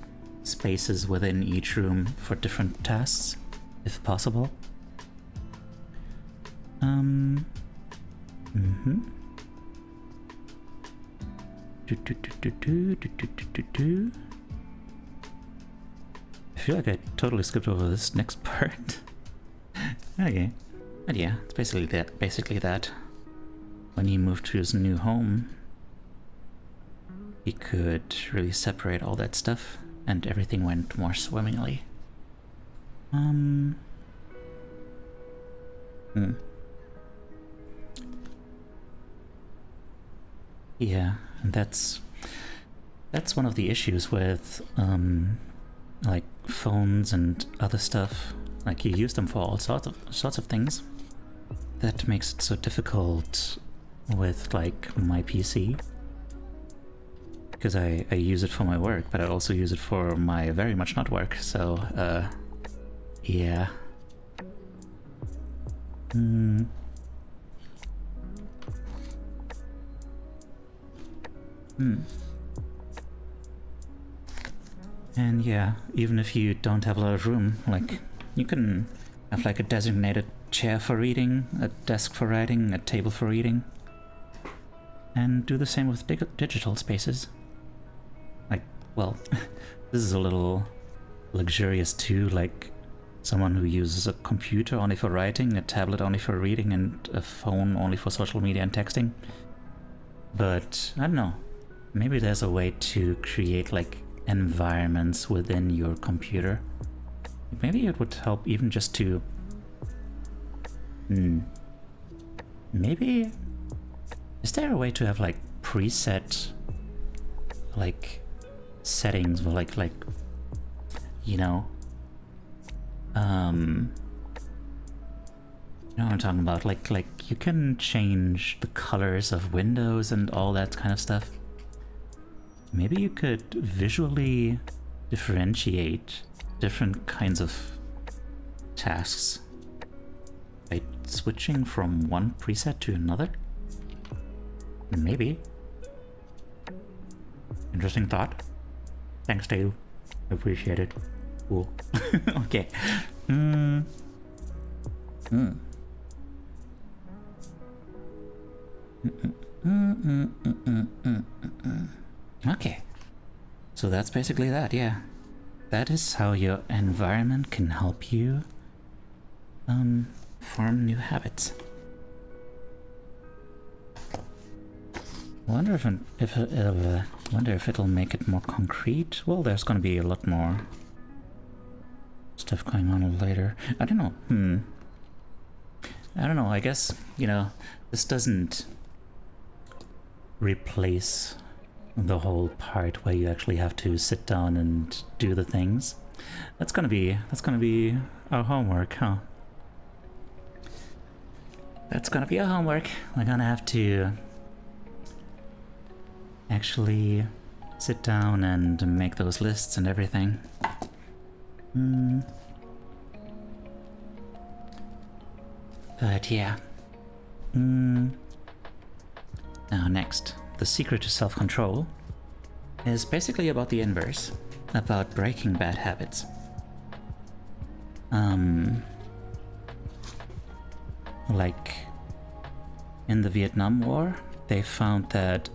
spaces within each room for different tasks, if possible. I feel like I totally skipped over this next part. Okay, but yeah, it's basically that. When he moved to his new home, he could really separate all that stuff, and everything went more swimmingly. Yeah, and that's one of the issues with like phones and other stuff. Like you use them for all sorts of things. That makes it so difficult with like my PC, because I use it for my work, but I also use it for my very much not work. So yeah. And yeah, even if you don't have a lot of room, like you can have like a designated chair for reading, a desk for writing, a table for reading, and do the same with digital spaces. Like, well, this is a little luxurious too, like someone who uses a computer only for writing, a tablet only for reading, and a phone only for social media and texting. But I don't know, maybe there's a way to create like environments within your computer. Maybe it would help even just to maybe is there a way to have like preset like settings, like you know you know what I'm talking about, like you can change the colors of windows and all that kind of stuff. Maybe you could visually differentiate different kinds of tasks by switching from one preset to another? Maybe. Interesting thought. Thanks, Teiyu. Appreciate it. Cool. Okay. Okay. So that's basically that, yeah. That is how your environment can help you form new habits. Wonder if it'll make it more concrete. Well, there's gonna be a lot more stuff going on later. I don't know. I don't know. I guess, you know, this doesn't replace the whole part where you actually have to sit down and do the things. That's gonna be our homework, huh? That's gonna be our homework. We're gonna have to actually sit down and make those lists and everything. But yeah. Now next, the secret to self-control is basically about the inverse, about breaking bad habits. Like in the Vietnam War, they found that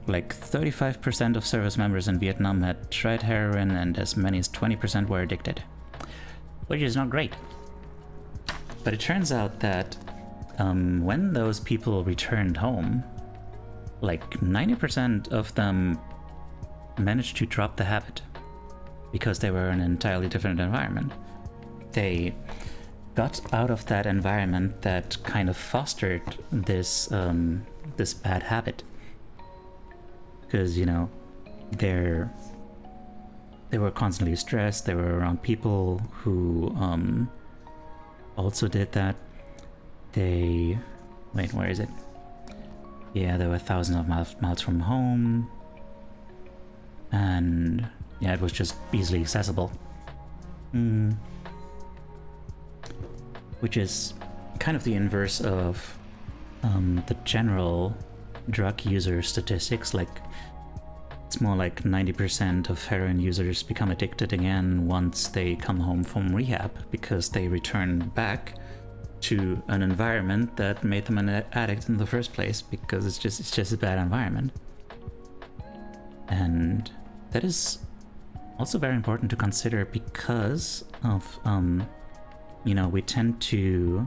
like 35% of service members in Vietnam had tried heroin and as many as 20% were addicted, which is not great. But it turns out that when those people returned home, like 90% of them managed to drop the habit because they were in an entirely different environment. They got out of that environment that kind of fostered this this bad habit, because, you know, they were constantly stressed. They were around people who also did that. Wait, where is it? Yeah, there were thousands of miles from home, and yeah, it was just easily accessible. Which is kind of the inverse of the general drug user statistics. Like, it's more like 90% of heroin users become addicted again once they come home from rehab, because they return back to an environment that made them an addict in the first place, because it's just a bad environment. And that is also very important to consider because of you know, we tend to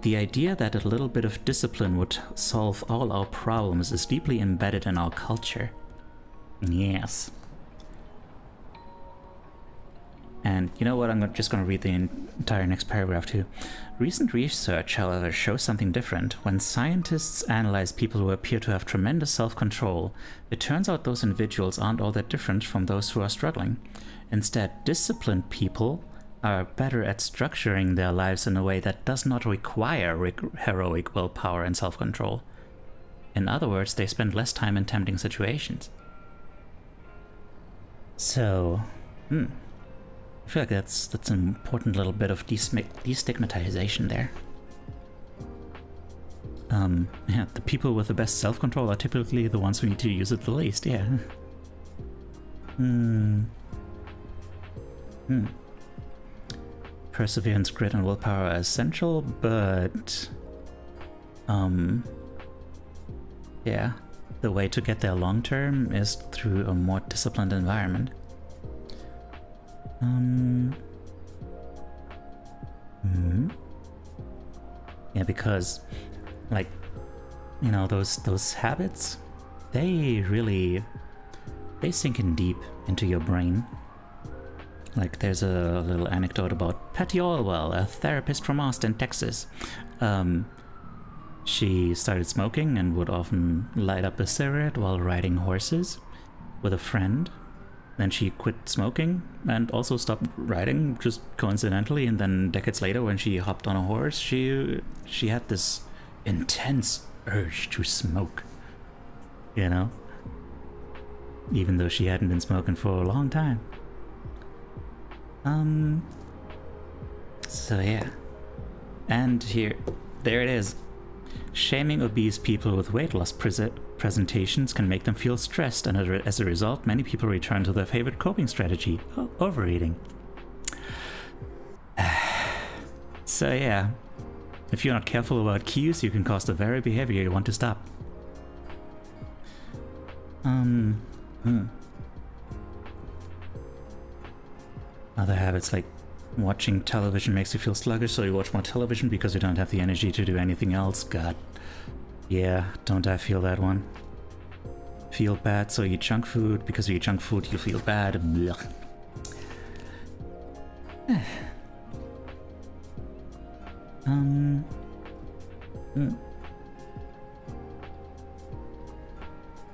the idea that a little bit of discipline would solve all our problems is deeply embedded in our culture. Yes. And you know what, I'm just going to read the entire next paragraph too. Recent research, however, shows something different. When scientists analyze people who appear to have tremendous self-control, it turns out those individuals aren't all that different from those who are struggling. Instead, disciplined people are better at structuring their lives in a way that does not require heroic willpower and self-control. In other words, they spend less time in tempting situations. So, I feel like that's an important little bit of destigmatization there. Yeah, the people with the best self-control are typically the ones who need to use it the least, yeah. Perseverance, grit, and willpower are essential, but yeah, the way to get there long term is through a more disciplined environment. Yeah, because, like, you know, those habits, they sink in deep into your brain. Like, there's a little anecdote about Patty Orwell, a therapist from Austin, Texas. She started smoking and would often light up a cigarette while riding horses with a friend. Then she quit smoking and also stopped riding, just coincidentally. And then decades later, when she hopped on a horse, she had this intense urge to smoke, you know? Even though she hadn't been smoking for a long time. So yeah. And there it is. Shaming obese people with weight loss presentations can make them feel stressed, and as a result, many people return to their favorite coping strategy, overeating. So yeah, if you're not careful about cues, you can cause the very behavior you want to stop. Other habits like watching television makes you feel sluggish, so you watch more television because you don't have the energy to do anything else. God. Yeah, don't I feel that one? Feel bad, so you eat junk food. Because you eat junk food, you feel bad. Blech.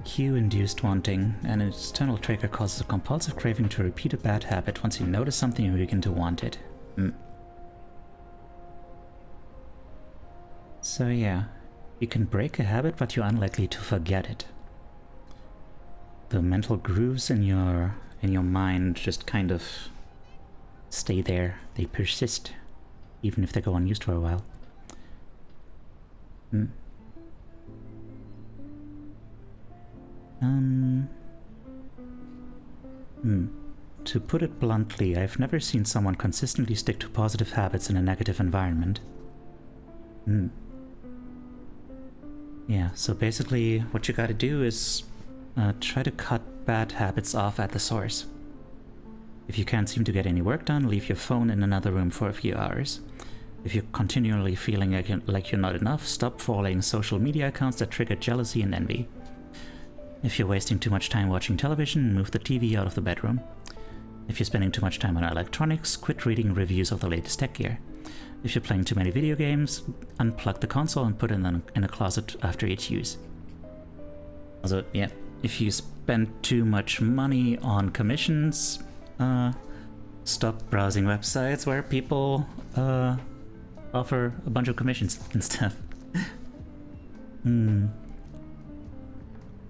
Cue-induced wanting. An external trigger causes a compulsive craving to repeat a bad habit. Once you notice something, you begin to want it. So yeah, you can break a habit, but you're unlikely to forget it. The mental grooves in your mind just kind of stay there. They persist, even if they go unused for a while. To put it bluntly, I've never seen someone consistently stick to positive habits in a negative environment. Yeah, so basically what you gotta do is try to cut bad habits off at the source. If you can't seem to get any work done, leave your phone in another room for a few hours. If you're continually feeling like you're not enough, stop following social media accounts that trigger jealousy and envy. If you're wasting too much time watching television, move the TV out of the bedroom. If you're spending too much time on electronics, quit reading reviews of the latest tech gear. If you're playing too many video games, unplug the console and put it in a closet after each use. Also, yeah, if you spend too much money on commissions, stop browsing websites where people offer a bunch of commissions and stuff.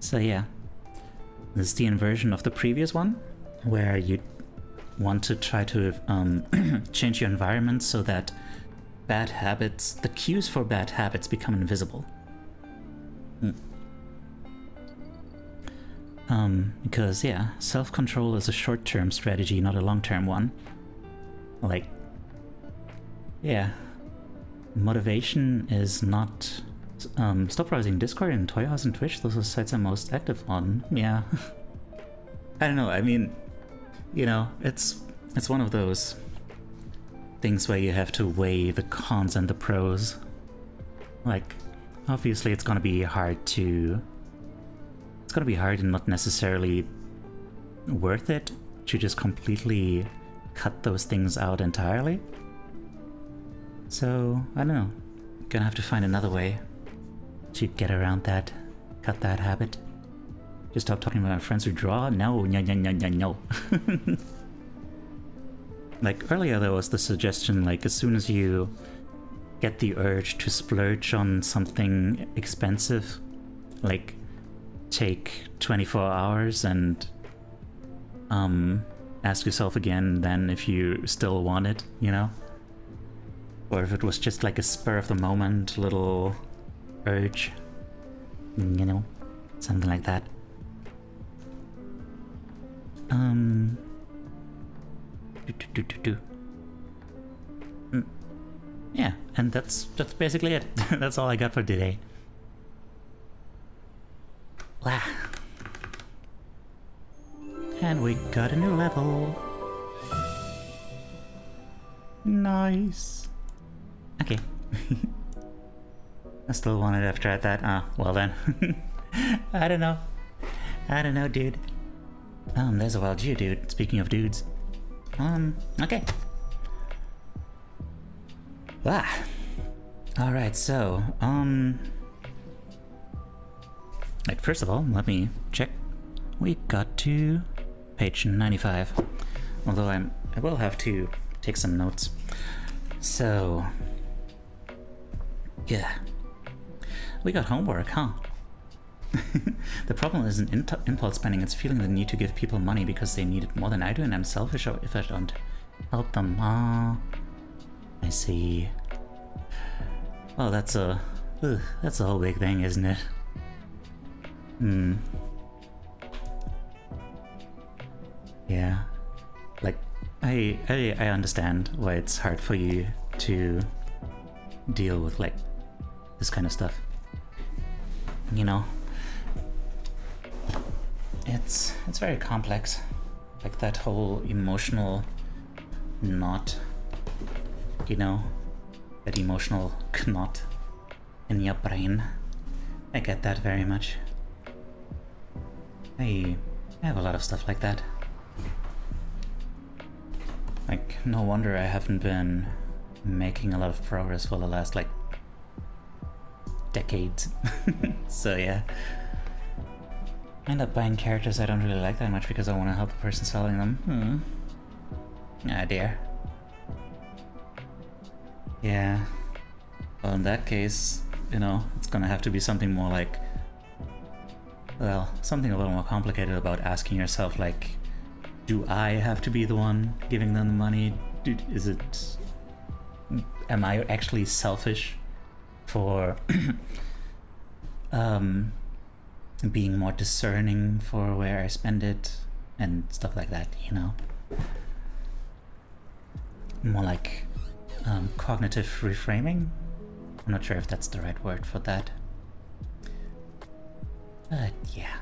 So yeah, this is the inversion of the previous one, where you want to try to change your environment so that bad habits, the cues for bad habits, become invisible. Because yeah, self-control is a short-term strategy, not a long-term one. Like, yeah, motivation is not... stop browsing Discord and Toy House and Twitch, those are sites I'm most active on. Yeah. I don't know, I mean, you know, it's one of those things where you have to weigh the cons and the pros. Like, obviously it's gonna be hard to... It's gonna be hard and not necessarily worth it to just completely cut those things out entirely. So, I don't know. Gonna have to find another way to get around that, cut that habit. Just stop talking about my friends who draw? No, no. Like, earlier there was the suggestion, like, as soon as you get the urge to splurge on something expensive, like, take 24 hours and ask yourself again then if you still want it, you know? Or if it was just like a spur of the moment little urge, you know, something like that. Yeah, and that's basically it. That's all I got for today. Wow. And we got a new level. Nice. Okay. I still wanted to have tried that. Ah, well then. I don't know. I don't know, dude. There's a wild Jew, dude. Speaking of dudes. Okay. Ah. Alright, so, Right, first of all, let me check. We got to page 95. Although I will have to take some notes. So, yeah. We got homework, huh? The problem isn't impulse spending, it's feeling the need to give people money because they need it more than I do and I'm selfish if I don't help them. Ah, I see. Well, that's a whole big thing, isn't it? Yeah. Like, I understand why it's hard for you to deal with, like, this kind of stuff. You know? It's very complex. Like that whole emotional knot, you know? That emotional knot in your brain. I get that very much. I have a lot of stuff like that. Like, no wonder I haven't been making a lot of progress for the last, like, decades. So yeah. I end up buying characters I don't really like that much because I want to help the person selling them. Ah dear. Yeah. Well, in that case, you know, it's gonna have to be something more like... Well, something a little more complicated about asking yourself, like, do I have to be the one giving them the money? Is it... Am I actually selfish for being more discerning for where I spend it and stuff like that, you know? More like cognitive reframing? I'm not sure if that's the right word for that. But yeah.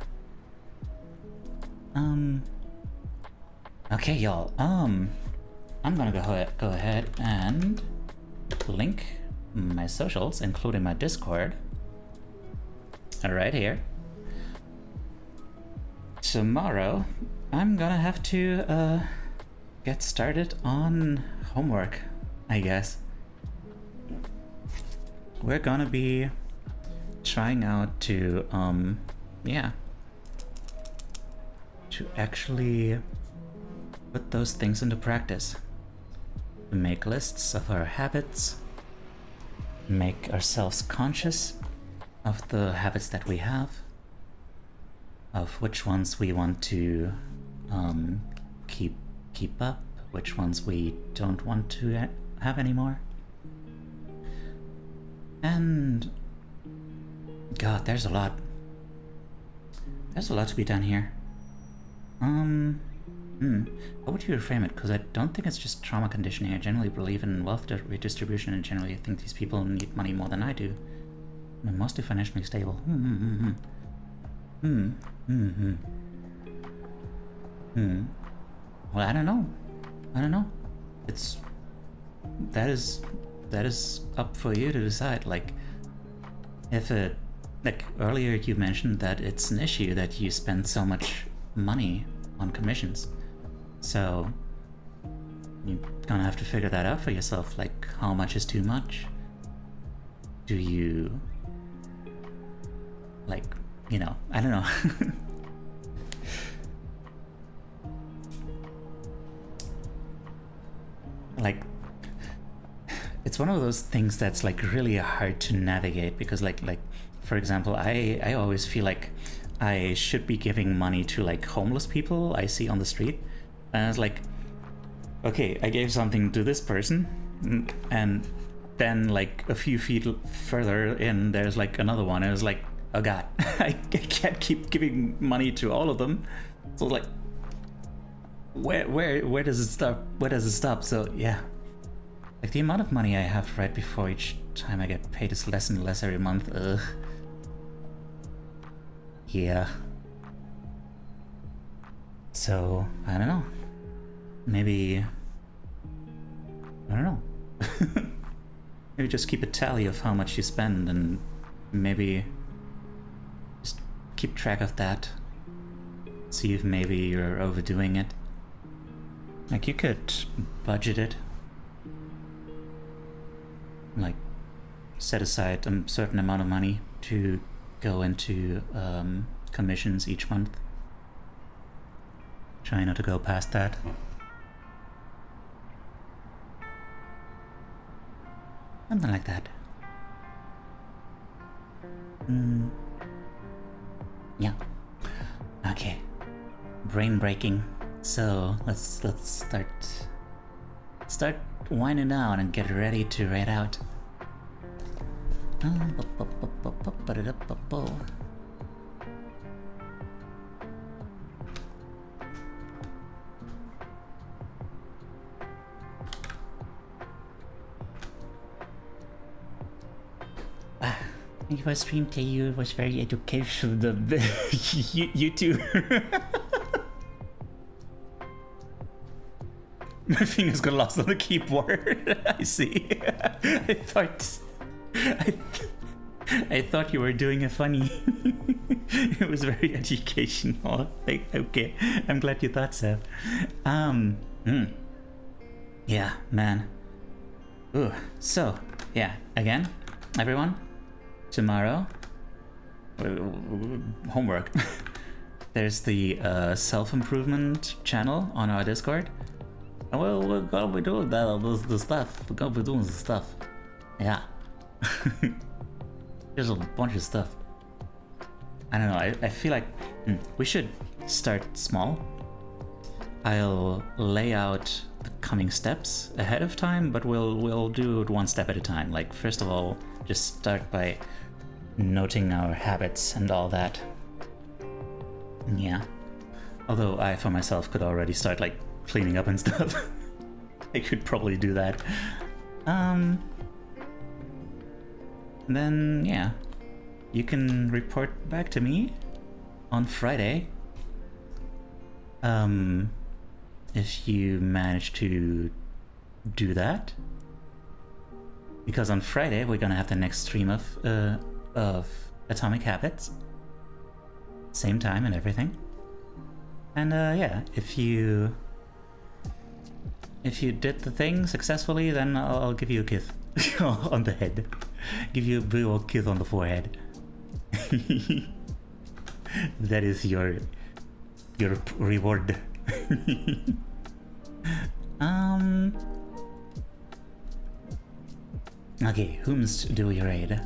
Okay, y'all. I'm gonna go ahead and link my socials, including my Discord, right here. Tomorrow, I'm gonna have to get started on homework, I guess. We're gonna be trying out to, yeah, to actually put those things into practice. Make lists of our habits, make ourselves conscious of the habits that we have, of which ones we want to keep up, which ones we don't want to have anymore. And God, there's a lot. There's a lot to be done here. How would you reframe it? Because I don't think it's just trauma conditioning. I generally believe in wealth redistribution and generally think these people need money more than I do. I'm mostly financially stable. Well, I don't know. I don't know. It's... That is up for you to decide. Like, if it... Like, earlier you mentioned that it's an issue that you spend so much money on commissions. So, you're gonna have to figure that out for yourself. Like, how much is too much? Do you... Like, you know, I don't know. Like, it's one of those things that's like really hard to navigate because like for example, I always feel like I should be giving money to like homeless people I see on the street, and I was like, okay, I gave something to this person, and then like a few feet further in there's like another one, and I was like, oh god, I can't keep giving money to all of them. So like, where does it stop? Where does it stop? So yeah, like the amount of money I have right before each time I get paid is less and less every month. Ugh. Yeah. So, I don't know. Maybe... I don't know. Maybe just keep a tally of how much you spend and maybe just keep track of that. See if maybe you're overdoing it. Like, you could budget it. Like, set aside a certain amount of money to go into commissions each month. Try not to go past that. Something like that. Yeah. Okay. Brain breaking. So let's start winding down and get ready to write out. Thank you for stream, Teiyu. It was very educational. You too. My fingers got lost on the keyboard. I see. I thought you were doing it funny. It was very educational. Okay, I'm glad you thought so. Yeah, man. Ooh. So, yeah. Again, everyone. Tomorrow, homework. There's the self-improvement channel on our Discord. And we're gonna be doing the stuff. We're gonna be doing the stuff. Yeah. There's a bunch of stuff. I don't know, I feel like we should start small. I'll lay out the coming steps ahead of time, but we'll do it one step at a time. Like, first of all, just start by noting our habits and all that. Yeah. Although I, for myself, could already start, like, cleaning up and stuff. I could probably do that. Then, yeah. You can report back to me on Friday. If you manage to do that. Because on Friday we're gonna have the next stream of Atomic Habits. Same time and everything. And yeah, if you did the thing successfully, then I'll give you a kiss on the head. Give you a big old kiss on the forehead. That is your reward. Okay, whom's do we raid?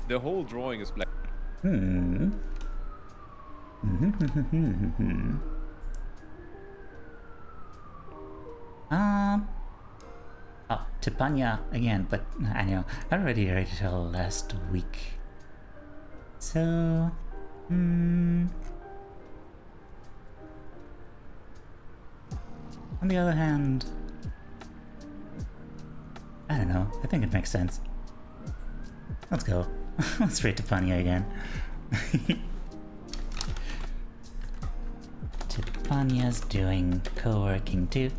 The whole drawing is black. Oh, Tepanya again, but I know I already read it all last week. So, on the other hand, I don't know. I think it makes sense. Let's go. Let's trade Tepanya again. Tepanya's doing co-working too.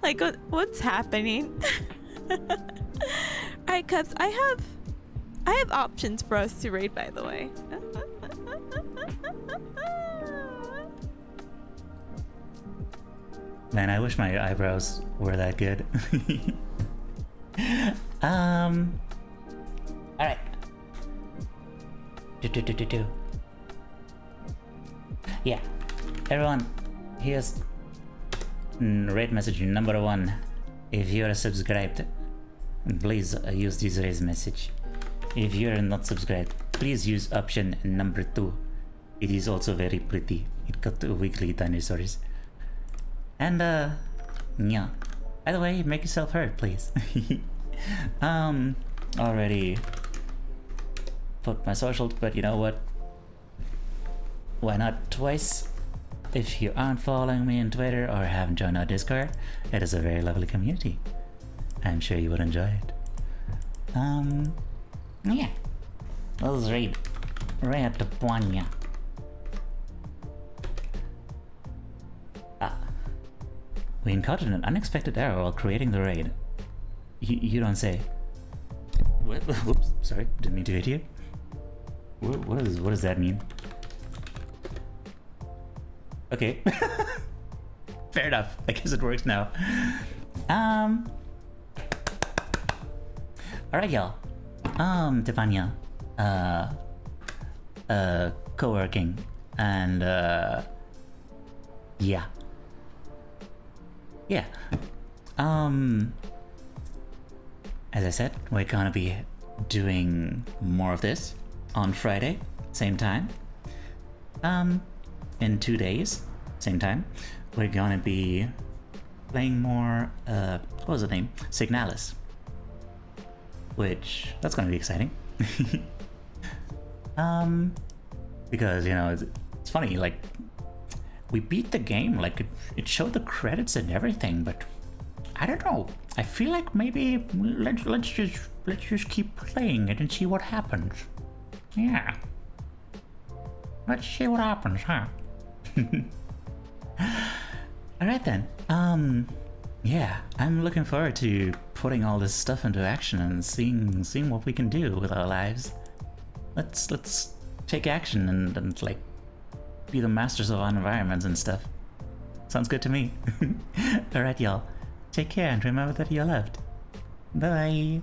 Like, what's happening? Alright, Cubs, I have options for us to raid, by the way. Man, I wish my eyebrows were that good. Alright. Yeah. Everyone, here's raid message number 1. If you are subscribed, please use this raid message. If you are not subscribed, please use option number 2. It is also very pretty. It got weekly dinosaurs. And yeah. By the way, make yourself heard, please. Already put my socials, but you know what? Why not twice? If you aren't following me on Twitter or haven't joined our Discord, it is a very lovely community. I'm sure you would enjoy it. Yeah. Let's read. Right to Ponya. We encountered an unexpected error while creating the raid. You don't say. What? Whoops, sorry, didn't mean to hit you. What does that mean? Okay. Fair enough. I guess it works now. Alright, y'all. Tepanya. Co-working. And, yeah. Yeah. As I said, we're gonna be doing more of this on Friday, same time. In 2 days, same time, we're gonna be playing more, what was the name? Signalis. Which, that's gonna be exciting. Because, you know, it's funny, like, we beat the game, like, it showed the credits and everything, but I don't know. I feel like maybe let's just keep playing it and see what happens. Yeah. Let's see what happens, huh? Alright then. Yeah, I'm looking forward to putting all this stuff into action and seeing what we can do with our lives. Let's take action and like be the masters of our environments and stuff. Sounds good to me. Alright, y'all. Take care and remember that you're loved. Bye.